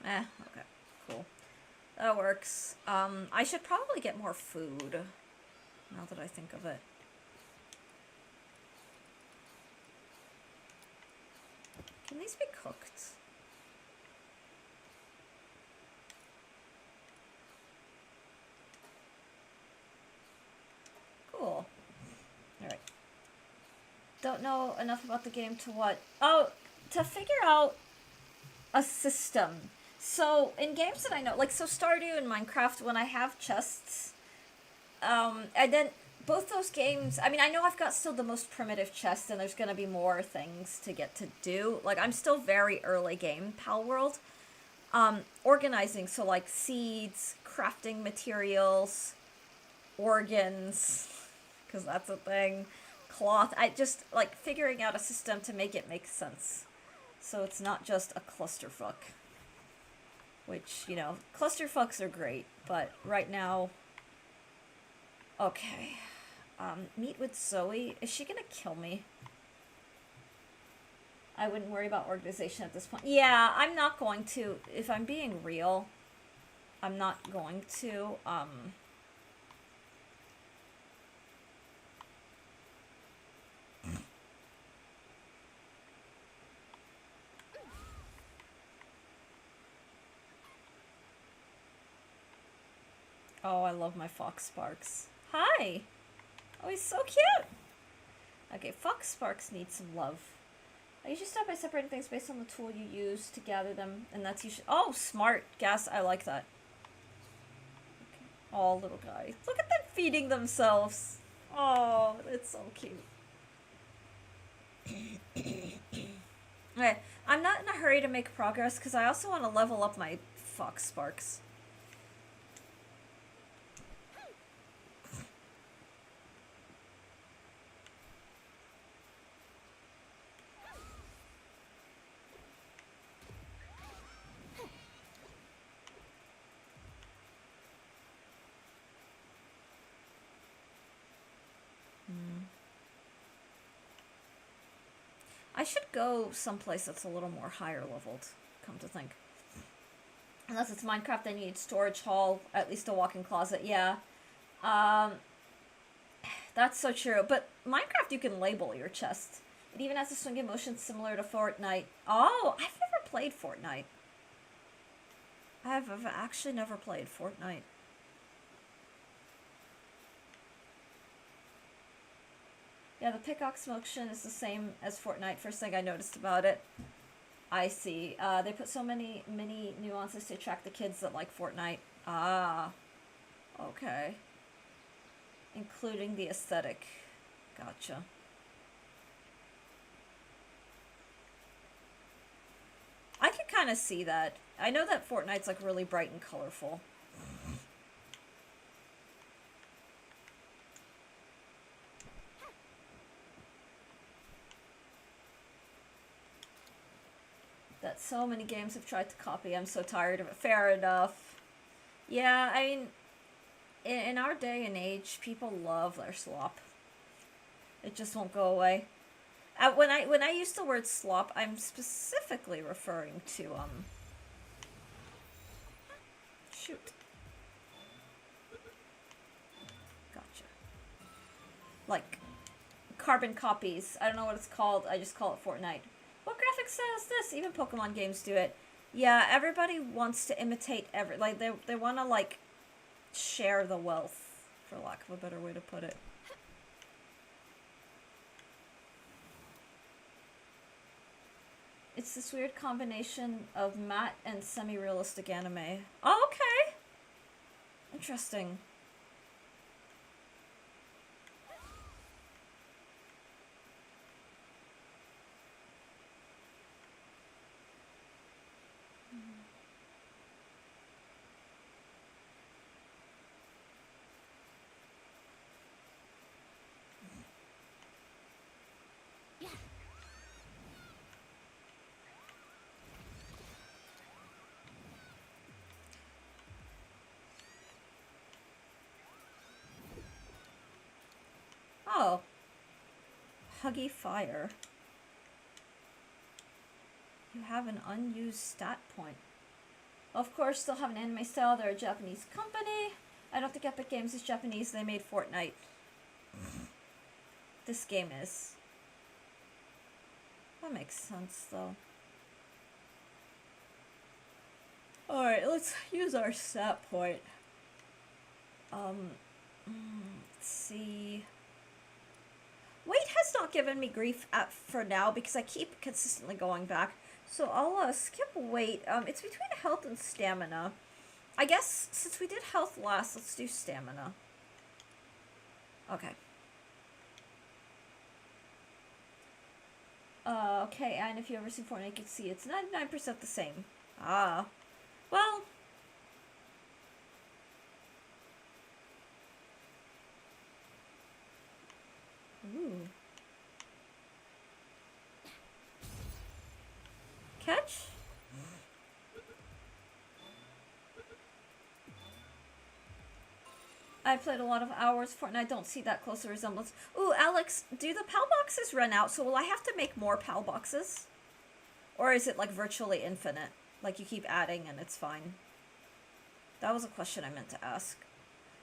Okay, cool. That works. I should probably get more food, now that I think of it. Can these be cooked? Cool. Alright. Don't know enough about the game to what? Oh, to figure out a system. So, in games that I know, like, so Stardew and Minecraft, when I have chests, and then both those games, I mean, I know I've got still the most primitive chest, and there's gonna be more things to get to do. Like, I'm still very early game, Palworld. Organizing, so, like, seeds, crafting materials, organs, because that's a thing, cloth. I just, like, figuring out a system to make it make sense. So it's not just a clusterfuck. Which, you know, clusterfucks are great, but right now... Okay. Meet with Zoe. Is she gonna kill me? I wouldn't worry about organization at this point. Yeah, I'm not going to. If I'm being real, I'm not going to. Oh, I love my Fox Sparks. Hi! Oh, he's so cute! Okay, Fox Sparks need some love. I usually start by separating things based on the tool you use to gather them, and that's usually... Oh, smart! Gas, I like that. Okay. Oh, little guy. Look at them feeding themselves! Oh, it's so cute. Okay, I'm not in a hurry to make progress, because I also want to level up my Fox Sparks. I should go someplace that's a little more higher leveled, come to think. Unless it's Minecraft, I need storage hall, at least a walk-in closet, yeah. That's so true. But Minecraft, you can label your chest. It even has a swinging motion similar to Fortnite. Oh, I've never played Fortnite. I've actually never played Fortnite. Yeah, the pickaxe motion is the same as Fortnite. First thing I noticed about it. I see. They put so many nuances to attract the kids that like Fortnite. Ah. Okay. Including the aesthetic. Gotcha. I can kind of see that. I know that Fortnite's like really bright and colorful. That so many games have tried to copy. I'm so tired of it. Fair enough. Yeah, I mean, In our day and age, people love their slop. It just won't go away. When I use the word slop, I'm specifically referring to shoot. Gotcha. Like carbon copies. I don't know what it's called. I just call it Fortnite. What graphics style is this? Even Pokemon games do it. Yeah, everybody wants to imitate like they want to like share the wealth, for lack of a better way to put it. It's this weird combination of matte and semi-realistic anime. Oh, okay. Interesting. Oh. Huggy Fire. You have an unused stat point. Of course, they'll have an anime style. They're a Japanese company. I don't think Epic Games is Japanese. They made Fortnite. This game is. That makes sense, though. Alright, let's use our stat point. Let's see. Weight has not given me grief for now because I keep consistently going back. So I'll skip weight. It's between health and stamina. I guess since we did health last, let's do stamina. Okay. Okay, and if you ever see Fortnite, you can see it's 99% the same. Ah. Well. Ooh. Catch? I played a lot of hours Fortnite. I don't see that close a resemblance. Ooh, Alex, do the PAL boxes run out? So will I have to make more PAL boxes? Or is it like virtually infinite? Like you keep adding and it's fine? That was a question I meant to ask.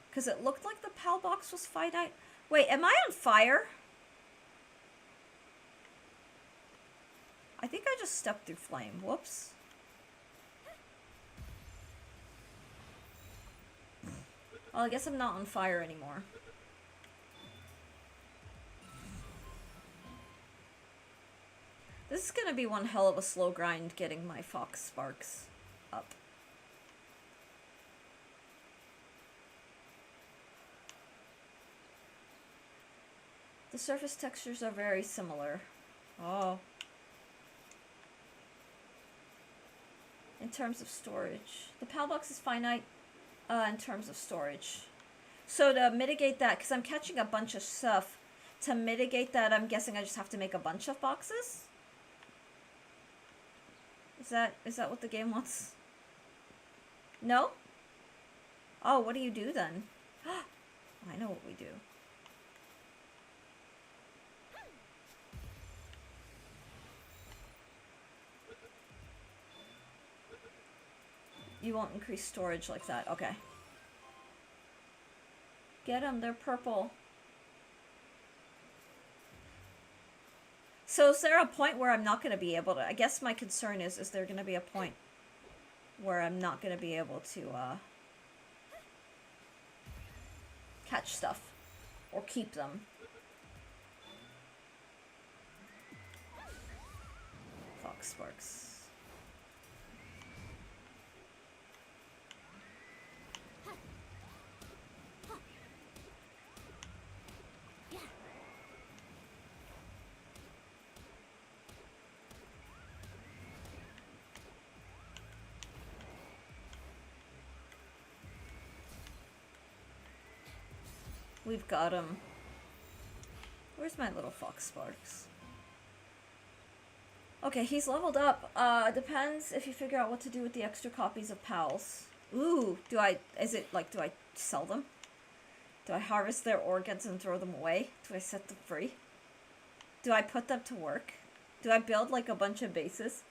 Because it looked like the PAL box was finite. Wait, am I on fire? I think I just stepped through flame. Whoops. Well, I guess I'm not on fire anymore. This is gonna be one hell of a slow grind getting my Fox Sparks up. The surface textures are very similar. Oh. In terms of storage. The PAL box is finite in terms of storage. So to mitigate that, because I'm catching a bunch of stuff, to mitigate that, I'm guessing I just have to make a bunch of boxes? Is that what the game wants? No? Oh, what do you do then? I know what we do. You won't increase storage like that. Okay. Get them. They're purple. So is there a point where I'm not going to be able to... I guess my concern is there going to be a point where I'm not going to be able to catch stuff or keep them? Fox Sparks. We've got him. Where's my little Fox Sparks? Okay, he's leveled up. Depends if you figure out what to do with the extra copies of PALs. Ooh, do I sell them? Do I harvest their organs and throw them away? Do I set them free? Do I put them to work? Do I build like a bunch of bases?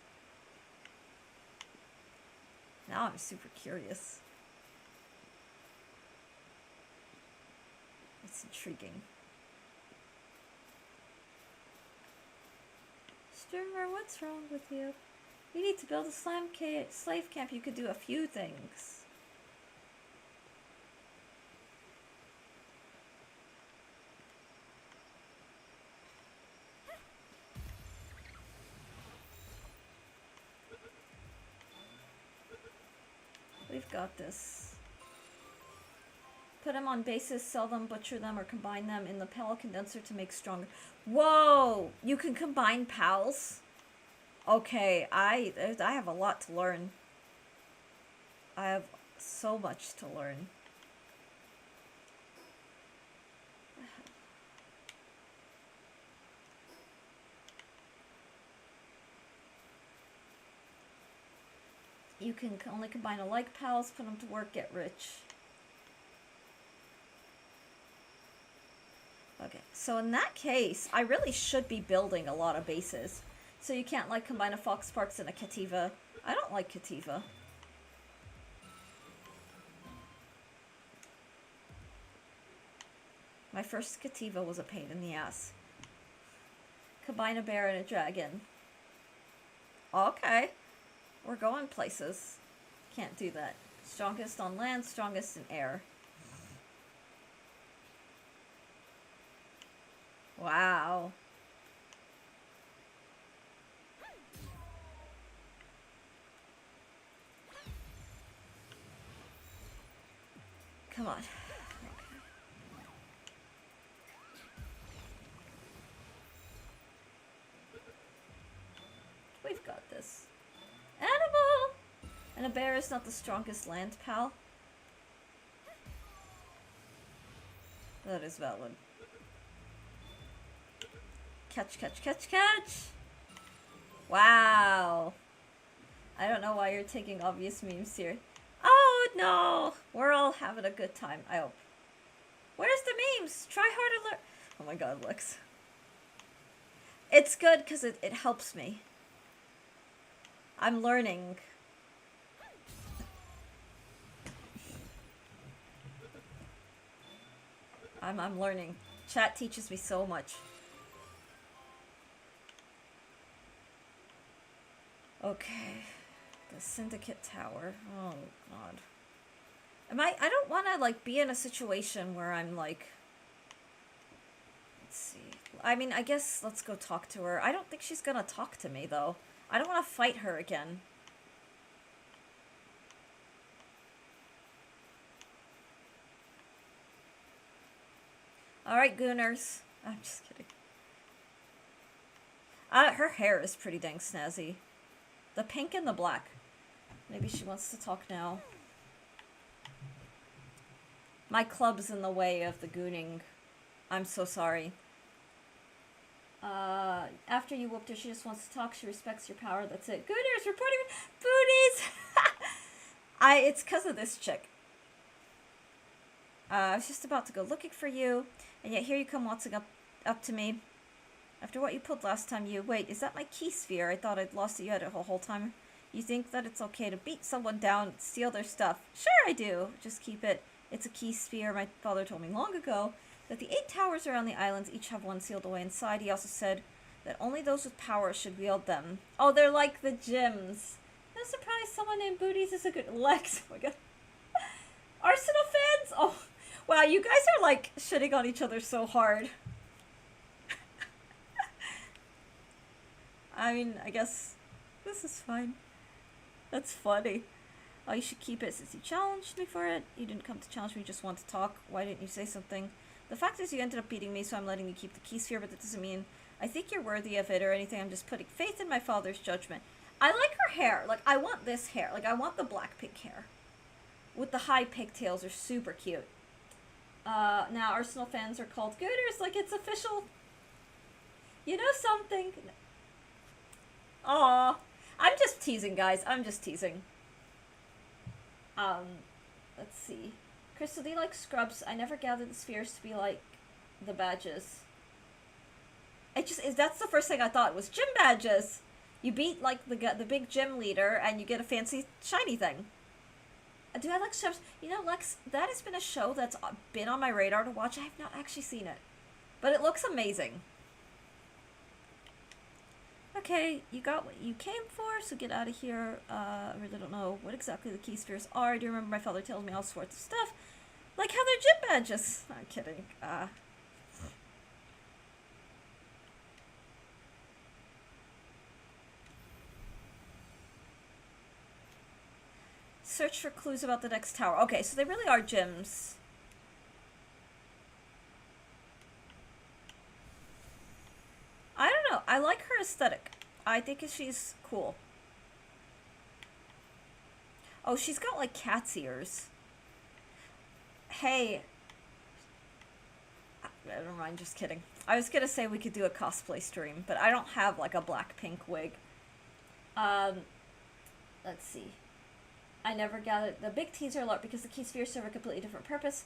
Now I'm super curious. It's intriguing. Strimmer, what's wrong with you? You need to build a slave camp. You could do a few things. We've got this. Put them on bases, sell them, butcher them, or combine them in the pal condenser to make stronger. Whoa! You can combine pals? Okay, I have a lot to learn. I have so much to learn. You can only combine alike pals, put them to work, get rich. Okay, so in that case, I really should be building a lot of bases. So you can't like combine a Fox Sparks and a Cativa. I don't like Cativa. My first Cativa was a pain in the ass. Combine a bear and a dragon. Okay. We're going places. Can't do that. Strongest on land, strongest in air. Wow. Come on. We've got this. Animal! And a bear is not the strongest land pal. That is valid. Catch, catch, catch, catch! Wow. I don't know why you're taking obvious memes here. Oh no! We're all having a good time, I hope. Where's the memes? Try harder learn. Oh my god, Lex. It's good because it helps me. I'm learning. I'm learning. Chat teaches me so much. Okay. The Syndicate Tower. Oh god. I don't want to like be in a situation where I'm like, let's see. I mean, I guess let's go talk to her. I don't think she's gonna talk to me though. I don't want to fight her again. Alright, Gooners. I'm just kidding. Her hair is pretty dang snazzy. The pink and the black. Maybe she wants to talk now. My club's in the way of the gooning. I'm so sorry. After you whooped her, she just wants to talk. She respects your power. That's it. Gooners, reporting booties! It's because of this chick. I was just about to go looking for you, and yet here you come waltzing up to me. After what you pulled last time, wait, is that my key sphere? I thought I'd lost it. You had it the whole time. You think that it's okay to beat someone down, steal their stuff? Sure I do. Just keep it. It's a key sphere. My father told me long ago that the 8 towers around the islands each have one sealed away inside. He also said that only those with power should wield them. Oh, they're like the gyms. No surprise, someone named Booties is a good Lex. Oh my god. Arsenal fans? Oh, wow, you guys are like shitting on each other so hard. I mean, I guess this is fine. That's funny. Oh, you should keep it since you challenged me for it. You didn't come to challenge me, you just want to talk. Why didn't you say something? The fact is you ended up beating me, so I'm letting you keep the key sphere, but that doesn't mean I think you're worthy of it or anything. I'm just putting faith in my father's judgment. I like her hair. Like, I want this hair. Like, I want the black pink hair. With the high pigtails are super cute. Now Arsenal fans are called Gooners, like it's official. You know something? Aw. I'm just teasing, guys. I'm just teasing. Let's see. Crystal, do you like scrubs? I never gathered the spheres to be like the badges. That's the first thing I thought was gym badges. You beat like the big gym leader and you get a fancy shiny thing. Do I like scrubs? You know, Lex, that has been a show that's been on my radar to watch. I have not actually seen it, but it looks amazing. Okay, you got what you came for, so get out of here. I really don't know what exactly the key spheres are. I do remember my father tells me all sorts of stuff, like how they're gym badges. I'm kidding. Search for clues about the next tower. Okay, so they really are gyms. I don't know. I like her aesthetic. I think she's cool. Oh, she's got like cat's ears. Hey. Never mind, just kidding. I was gonna say we could do a cosplay stream, but I don't have like a black pink wig. Let's see. I never gathered the big teaser alert because the key spheres serve a completely different purpose.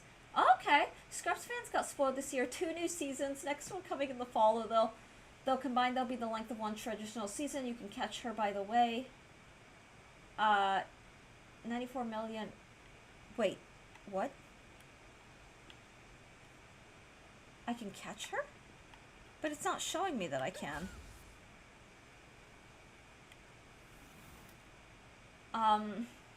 Okay, Scrubs fans got spoiled this year. 2 new seasons. Next one coming in the fall, though. They'll combine. They'll be the length of one traditional season. You can catch her, by the way. 94 million. Wait, what? I can catch her? But it's not showing me that I can.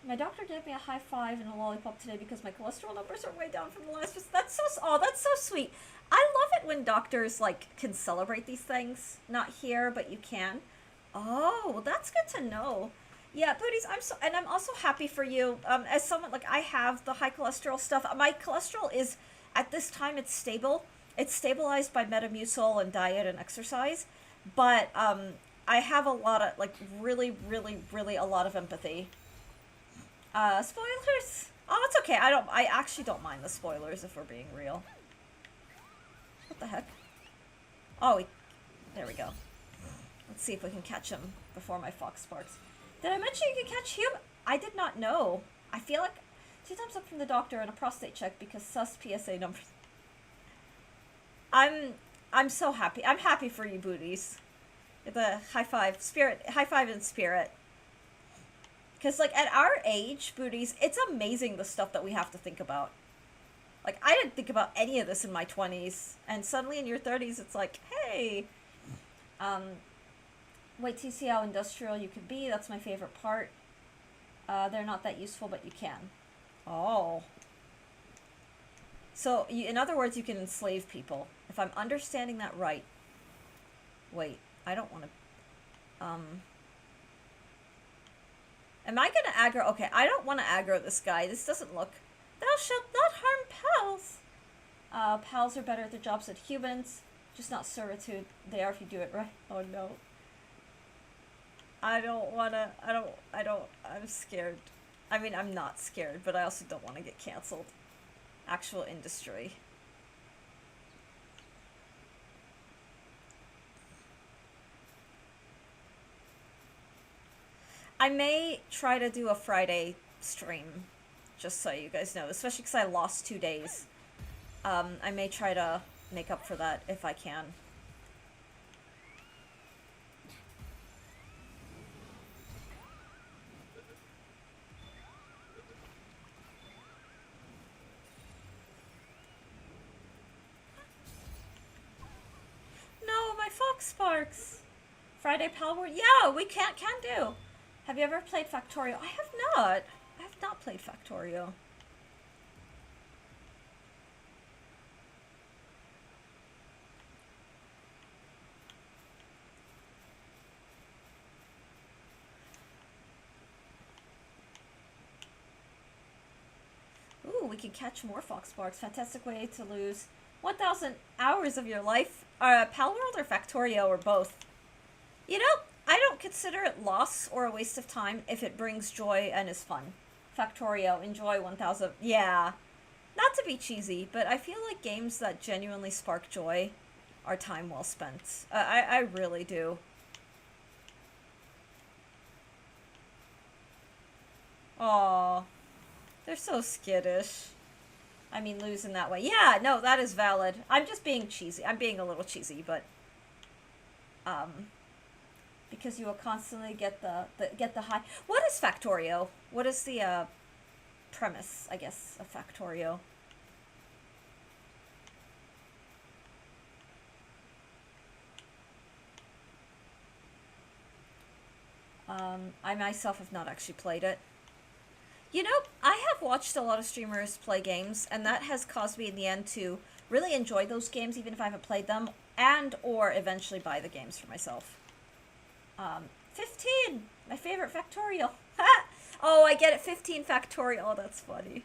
My doctor gave me a high five and a lollipop today because my cholesterol numbers are way down from the last. That's so sweet. I love it when doctors like can celebrate these things. Not here, but you can. Oh, well, that's good to know. Yeah, Booties, I'm also happy for you. As someone like I have the high cholesterol stuff. My cholesterol is at this time it's stable. It's stabilized by Metamucil and diet and exercise, but I have a lot of like really a lot of empathy. Spoilers? Oh, it's okay. I actually don't mind the spoilers if we're being real. What the heck? Oh, there we go. Let's see if we can catch him before my fox sparks. Did I mention you can catch human? I did not know. I feel like 2 thumbs up from the doctor and a prostate check because sus PSA numbers. I'm so happy. I'm happy for you, Booties. The high five in spirit. Because, like, at our age, Booties, it's amazing the stuff that we have to think about. Like, I didn't think about any of this in my 20s. And suddenly in your 30s, it's like, hey. Wait till you see how industrial you can be. That's my favorite part. They're not that useful, but you can. Oh. So, in other words, you can enslave people. If I'm understanding that right. Wait, I don't want to... Am I gonna aggro? Okay, I don't want to aggro this guy. This doesn't look... Thou shalt not harm pals! Pals are better at their jobs than humans. Just not servitude. They are if you do it right. Oh no. I don't wanna... I'm scared. I mean, I'm not scared, but I also don't want to get cancelled. Actual industry. I may try to do a Friday stream, just so you guys know, especially because I lost 2 days. I may try to make up for that if I can. No, my fox sparks! Friday Palworld? Yeah, we can do. Have you ever played Factorio? I have not. I have not played Factorio. Ooh, we can catch more fox sparks. Fantastic way to lose 1,000 hours of your life. Palworld or Factorio or both? You know, I don't consider it loss or a waste of time if it brings joy and is fun. Factorio, enjoy 1,000. Yeah. Not to be cheesy, but I feel like games that genuinely spark joy are time well spent. I really do. Aww. They're so skittish. I mean, lose in that way. Yeah, no, that is valid. I'm just being cheesy. I'm being a little cheesy, but because you will constantly get the high. What is Factorio? What is the premise, I guess, of Factorio? I myself have not actually played it. You know, I have watched a lot of streamers play games, and that has caused me in the end to really enjoy those games, even if I haven't played them, and or eventually buy the games for myself. 15! My favorite Factorial. Oh, I get it, 15 Factorial. Oh, that's funny.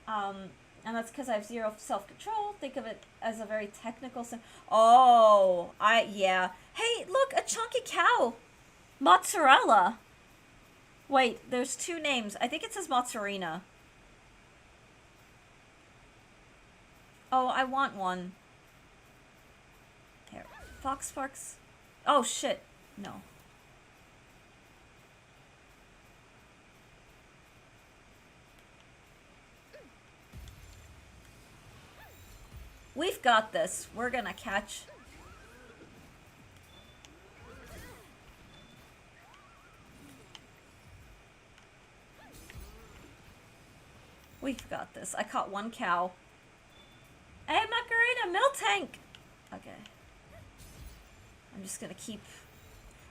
And that's because I have zero self-control. Think of it as a very technical Oh, yeah. Hey, look, a chunky cow. Mozzarella. Wait, there's two names. I think it says Mozzarina. Oh, I want one. Here. Fox Sparks. Oh, shit. No. We've got this. We're gonna catch... We've got this. I caught one cow. Hey, Macarena, milk tank! Okay. I'm just gonna keep...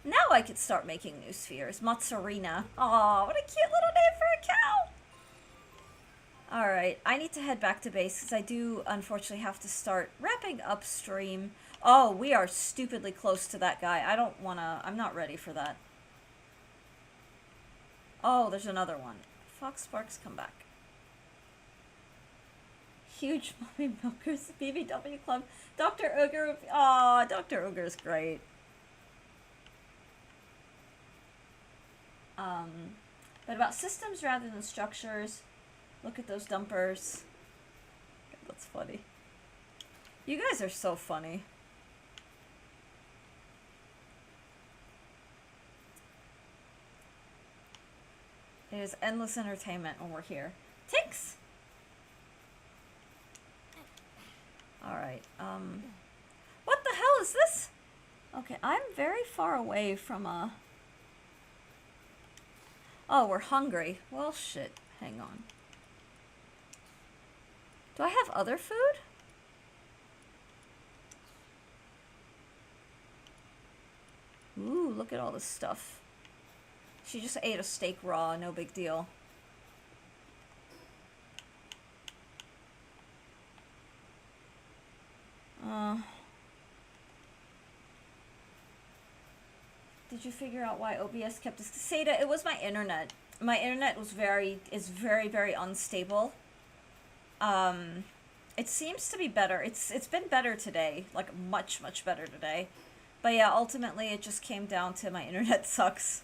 Now I could start making new spheres. Mozzarina. Aw, what a cute little name for a cow! Alright, I need to head back to base because I do unfortunately have to start wrapping up stream. Oh, we are stupidly close to that guy. I don't wanna... I'm not ready for that. Oh, there's another one. Fox Sparks, come back. Huge mommy milkers, BBW Club. Dr. Ogre. Aw, Dr. Ogre's great. But about systems rather than structures. Look at those dumpers. That's funny. You guys are so funny. It is endless entertainment when we're here. Tinks! Alright, what the hell is this? Okay, I'm very far away from, Oh, we're hungry. Well, shit. Hang on. Do I have other food? Ooh, look at all this stuff. She just ate a steak raw, no big deal. Did you figure out why OBS kept us? Seda, it was my internet. My internet is very, very unstable. It seems to be better. It's been better today, like much better today. But yeah, ultimately it just came down to my internet sucks.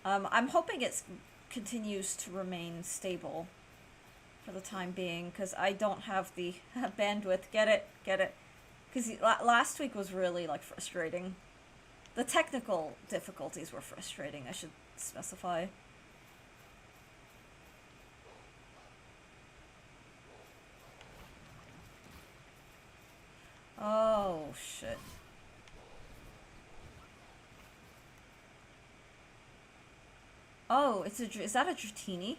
I'm hoping it continues to remain stable for the time being, because I don't have the bandwidth. Get it? Because last week was really, like, frustrating. The technical difficulties were frustrating, I should specify. Oh, shit. Oh, is that a Dratini?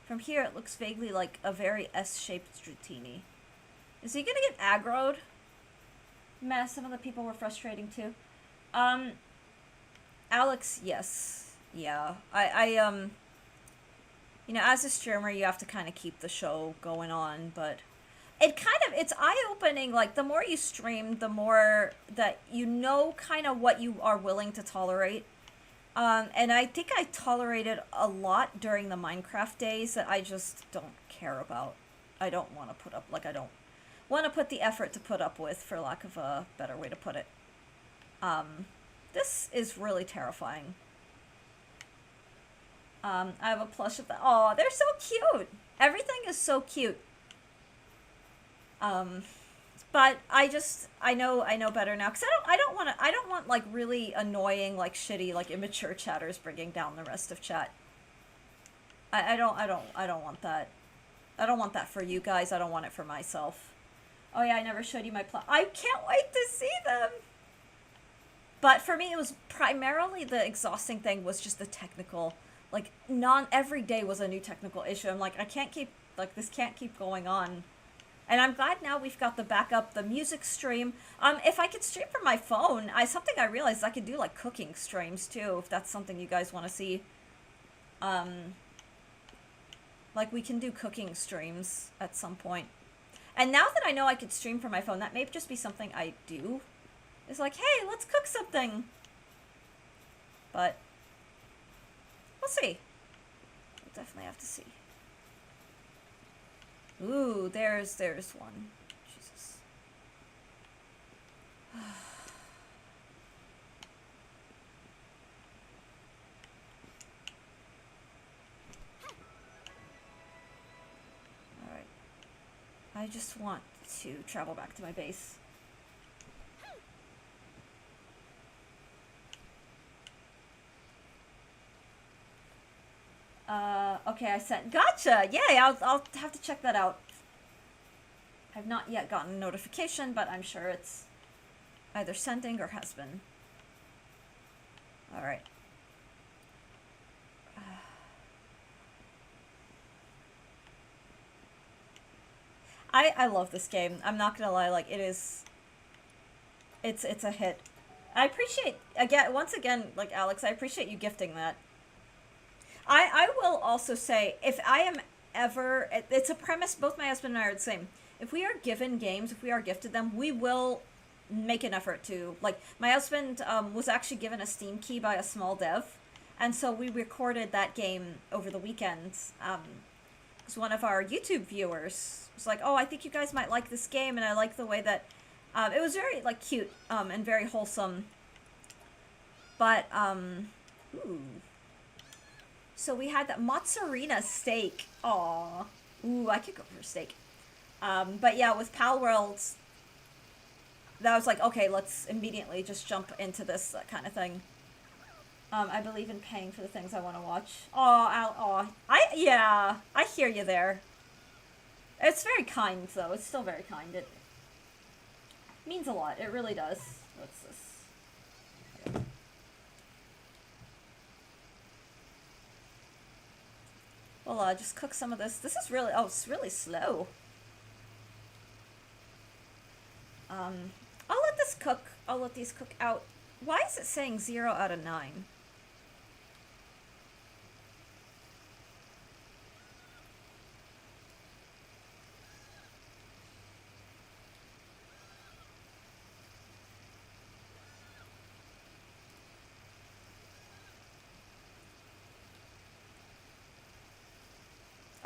From here, it looks vaguely like a very S-shaped Dratini. Is he gonna get aggroed? Meh, some of the people were frustrating too. Alex, yes. Yeah. You know, as a streamer, you have to kind of keep the show going on, but it's eye-opening. Like, the more you stream, the more that you know kind of what you are willing to tolerate. And I think I tolerated a lot during the Minecraft days that I just don't care about. I don't want to put up, like, I don't want to put the effort to put up with, for lack of a better way to put it. This is really terrifying. I have a plush of that. Oh, they're so cute. Everything is so cute. But I know better now, because I don't want like really annoying, like shitty, like immature chatters bringing down the rest of chat. I don't want that. I don't want that for you guys. I don't want it for myself. Oh yeah, I never showed you my plot. I can't wait to see them. But for me, it was primarily the exhausting thing was just the technical, like every day was a new technical issue. I'm like, I can't keep, like, this can't keep going on. And I'm glad now we've got the backup, the music stream. If I could stream from my phone, something I realized I could do like cooking streams too, if that's something you guys want to see. Like we can do cooking streams at some point. And now that I know I could stream from my phone, that may just be something I do. It's like, hey, let's cook something. But we'll see. We'll definitely have to see. Ooh, there's one. Jesus. Alright. I just want to travel back to my base. Okay, I sent. Gotcha! Yay! I'll have to check that out. I've not yet gotten a notification, but I'm sure it's either sending or has been. Alright. I love this game. I'm not gonna lie, like, it is... It's a hit. I appreciate, once again, like, Alex, I appreciate you gifting that. I will also say, if I am ever... It's a premise, both my husband and I are the same. If we are given games, if we are gifted them, we will make an effort to... Like, my husband was actually given a Steam key by a small dev, and so we recorded that game over the weekend. Because one of our YouTube viewers was like, oh, I think you guys might like this game, and I like the way that... it was very, like, cute and very wholesome. But, ooh... So we had that mozzarella steak. Aww. Ooh, I could go for a steak. But yeah, with Palworld, that was like, okay, let's immediately just jump into this kind of thing. I believe in paying for the things I want to watch. Yeah, I hear you there. It's very kind, though. It's still very kind. It means a lot. It really does. What's this? Well, just cook some of this. This is really, it's really slow. I'll let this cook. I'll let these cook out. Why is it saying 0 out of 9?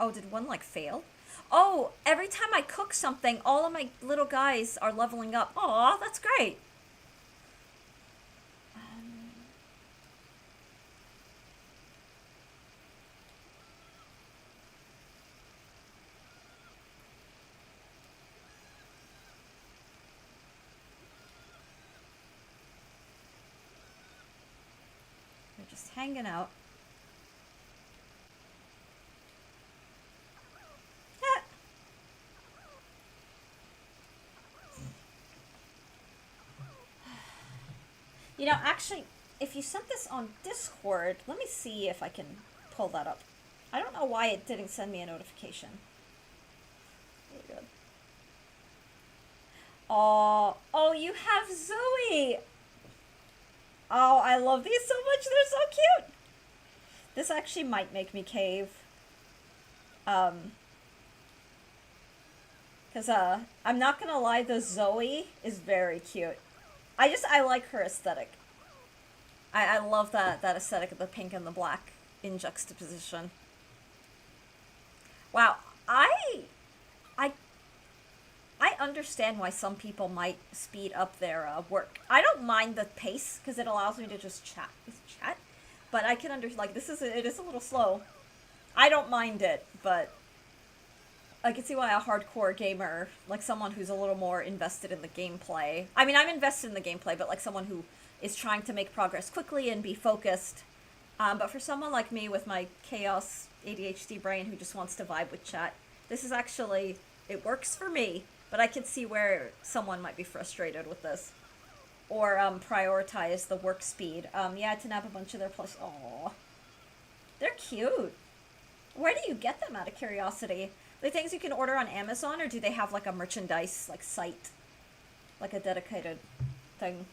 Oh, did one, like, fail? Oh, every time I cook something, all of my little guys are leveling up. Aw, that's great. They're just hanging out. You know, actually, if you sent this on Discord, let me see if I can pull that up. I don't know why it didn't send me a notification. Really good. Oh, you have Zoe! Oh, I love these so much. They're so cute. This actually might make me cave. Because, I'm not gonna lie, the Zoe is very cute. I like her aesthetic. I love that aesthetic of the pink and the black in juxtaposition. Wow, I understand why some people might speed up their work. I don't mind the pace because it allows me to just chat, but I can like it is a little slow. I don't mind it, but I can see why a hardcore gamer, like someone who's a little more invested in the gameplay. I mean, I'm invested in the gameplay, but like someone who is trying to make progress quickly and be focused. But for someone like me with my chaos ADHD brain who just wants to vibe with chat. This is actually, it works for me, but I can see where someone might be frustrated with this. Or prioritize the work speed. Yeah, to nab a bunch of their plush. Aww. They're cute. Where do you get them out of curiosity? Are they things you can order on Amazon, or do they have like a merchandise like site? Like a dedicated thing?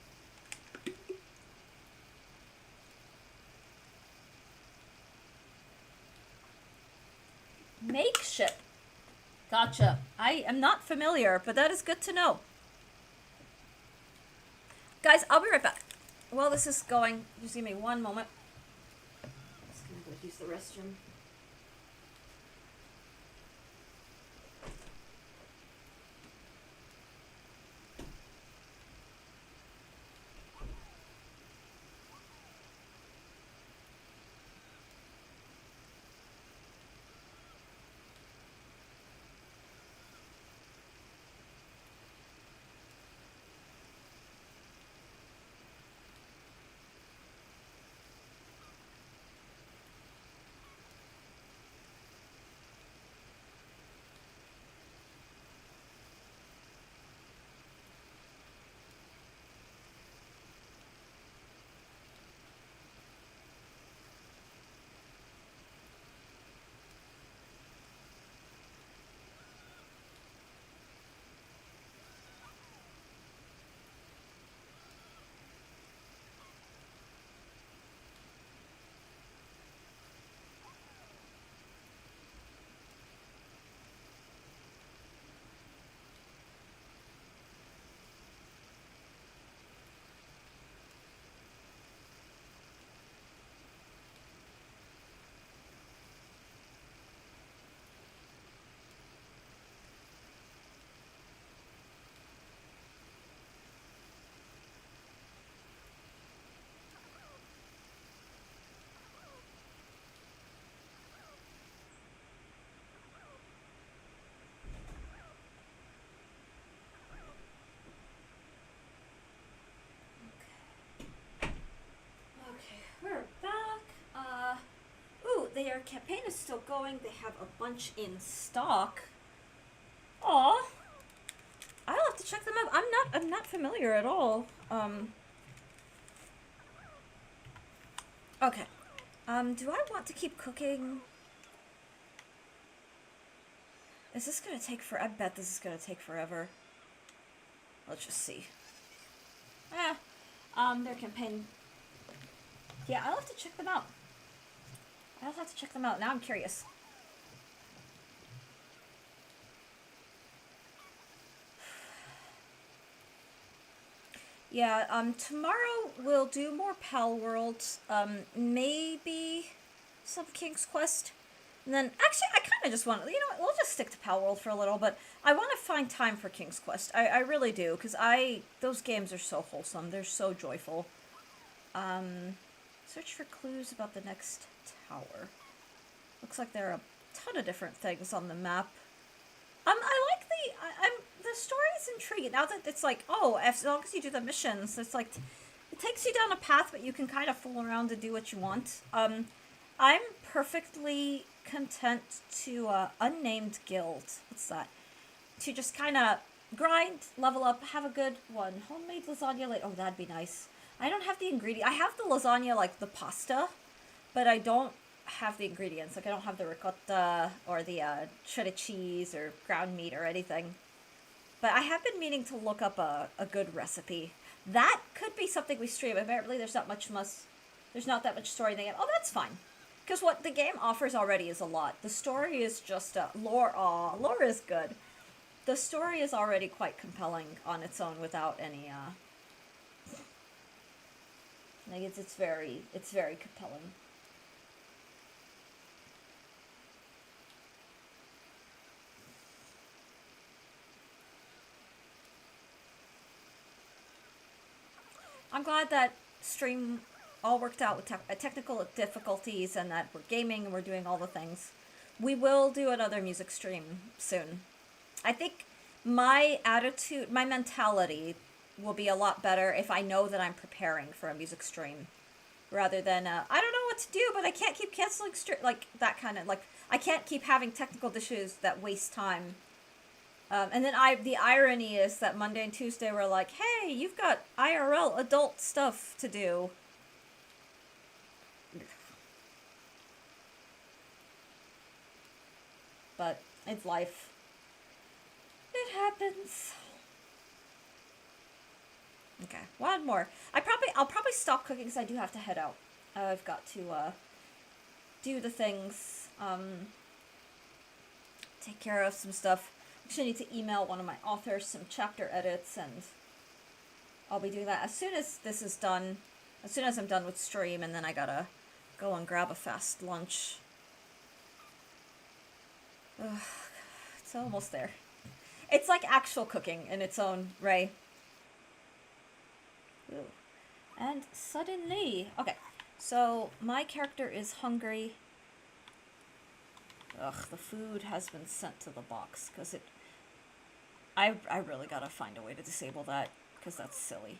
Makeship. Gotcha. I am not familiar, but that is good to know. Guys, I'll be right back. While this is going, just give me one moment. I'm just gonna go use the restroom. We're back. Ooh, their campaign is still going. They have a bunch in stock. Aw. I'll have to check them out. I'm not familiar at all. Okay. Do I want to keep cooking? Is this gonna take I bet this is gonna take forever. Let's just see. Their campaign. Yeah, I'll have to check them out. I'll have to check them out. Now I'm curious. Yeah, tomorrow we'll do more Palworld. Maybe some King's Quest. And then, actually, I kind of just want to, we'll just stick to Palworld for a little, but I want to find time for King's Quest. I really do, because those games are so wholesome. They're so joyful. Search for clues about the next tower. Looks like there are a ton of different things on the map. I like the story is intriguing. Now that it's like, oh, as long as you do the missions, it's like, it takes you down a path, but you can kind of fool around and do what you want. I'm perfectly content to, unnamed guild. What's that? To just kind of grind, level up, have a good one. Homemade lasagna, like, oh, that'd be nice. I don't have the ingredient. I have the lasagna, like, the pasta, but I don't have the ingredients. Like, I don't have the ricotta or the shredded cheese or ground meat or anything. But I have been meaning to look up a good recipe. That could be something we stream. Apparently there's not that much story in the game. Oh, that's fine. Because what the game offers already is a lot. The story is just lore. Aw, lore is good. The story is already quite compelling on its own without any like it's very compelling. I'm glad that stream all worked out with technical difficulties and that we're gaming and we're doing all the things. We will do another music stream soon. I think my attitude, my mentality will be a lot better if I know that I'm preparing for a music stream rather than, I don't know what to do, but I can't keep canceling like that kind of like I can't keep having technical issues that waste time. And then the irony is that Monday and Tuesday were like, hey, you've got IRL adult stuff to do. But it's life. It happens. Okay, one more. I'll probably stop cooking because I do have to head out. I've got to do the things, take care of some stuff. Actually, need to email one of my authors some chapter edits, and I'll be doing that as soon as this is done. As soon as I'm done with stream, and then I gotta go and grab a fast lunch. Ugh, it's almost there. It's like actual cooking in its own way. Ooh. And suddenly, okay, so my character is hungry. Ugh, the food has been sent to the box because I really gotta find a way to disable that because that's silly.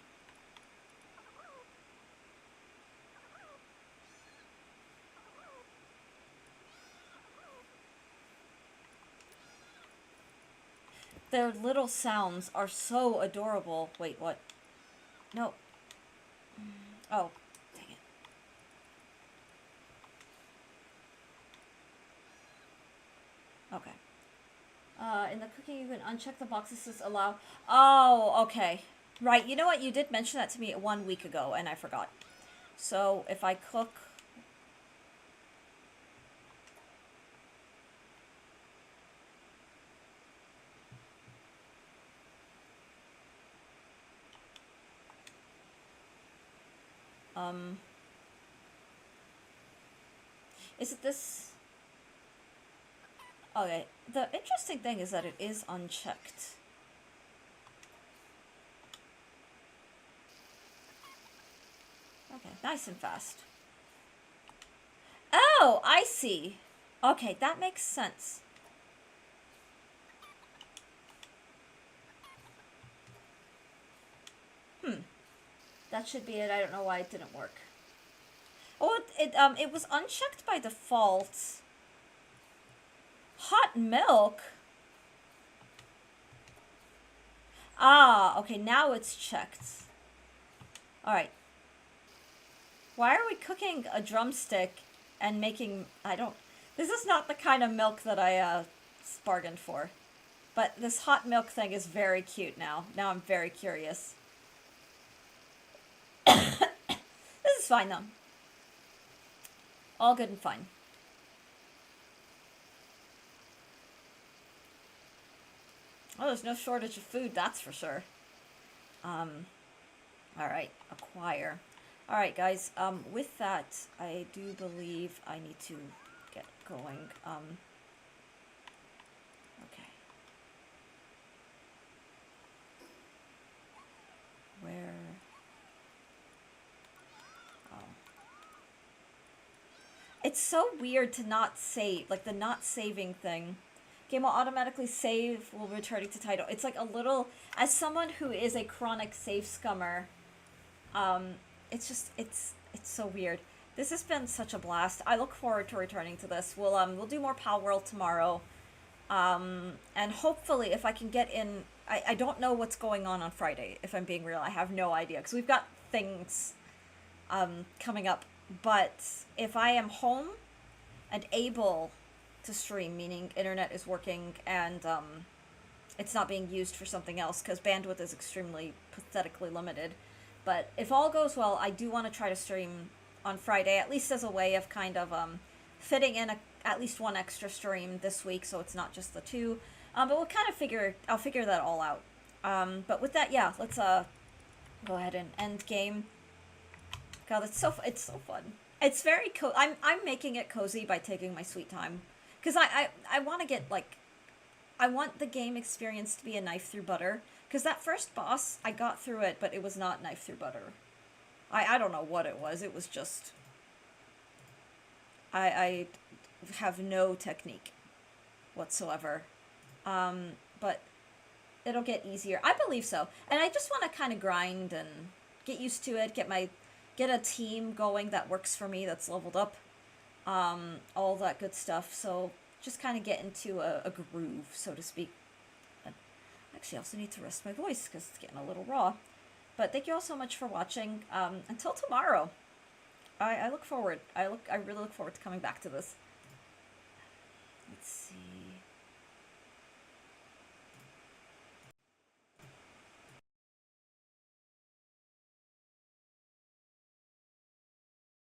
Their little sounds are so adorable. Wait, what? No. Oh, dang it. Okay. In the cooking, you can uncheck the boxes to allow... Oh, okay. Right, you know what? You did mention that to me 1 week ago, and I forgot. So, if I cook... Is it this? Okay, the interesting thing is that it is unchecked. Okay, nice and fast. Oh, I see. Okay, that makes sense. That should be it. I don't know why it didn't work. Oh, it was unchecked by default. Hot milk? Ah, okay, now it's checked. Alright. Why are we cooking a drumstick and making... This is not the kind of milk that I bargained for. But this hot milk thing is very cute now. Now I'm very curious. This is fine, though. All good and fine. Oh, there's no shortage of food, that's for sure. Alright, acquire. Alright, guys, with that, I do believe I need to get going. Okay. Where... It's so weird to not save, like the not saving thing. Game will automatically save while returning to title. It's like a little, as someone who is a chronic save scummer, it's just, it's so weird. This has been such a blast. I look forward to returning to this. We'll do more Palworld tomorrow. And hopefully if I can get in, I don't know what's going on Friday, if I'm being real. I have no idea, because we've got things, coming up. But if I am home and able to stream, meaning internet is working and it's not being used for something else because bandwidth is extremely pathetically limited. But if all goes well, I do want to try to stream on Friday, at least as a way of kind of fitting in at least one extra stream this week, so it's not just the two. But we'll kind of I'll figure that all out. But with that, yeah, let's go ahead and end game. God, it's so fun. It's very I'm making it cozy by taking my sweet time. Because I want to get, like... I want the game experience to be a knife through butter. Because that first boss, I got through it, but it was not knife through butter. I don't know what it was. It was just... I have no technique whatsoever. But it'll get easier. I believe so. And I just want to kind of grind and get used to it, get my get a team going that works for me, that's leveled up, all that good stuff. So just kind of get into a groove, so to speak. Actually, I also need to rest my voice because it's getting a little raw. But thank you all so much for watching. Until tomorrow, I look forward. I really look forward to coming back to this. Let's see.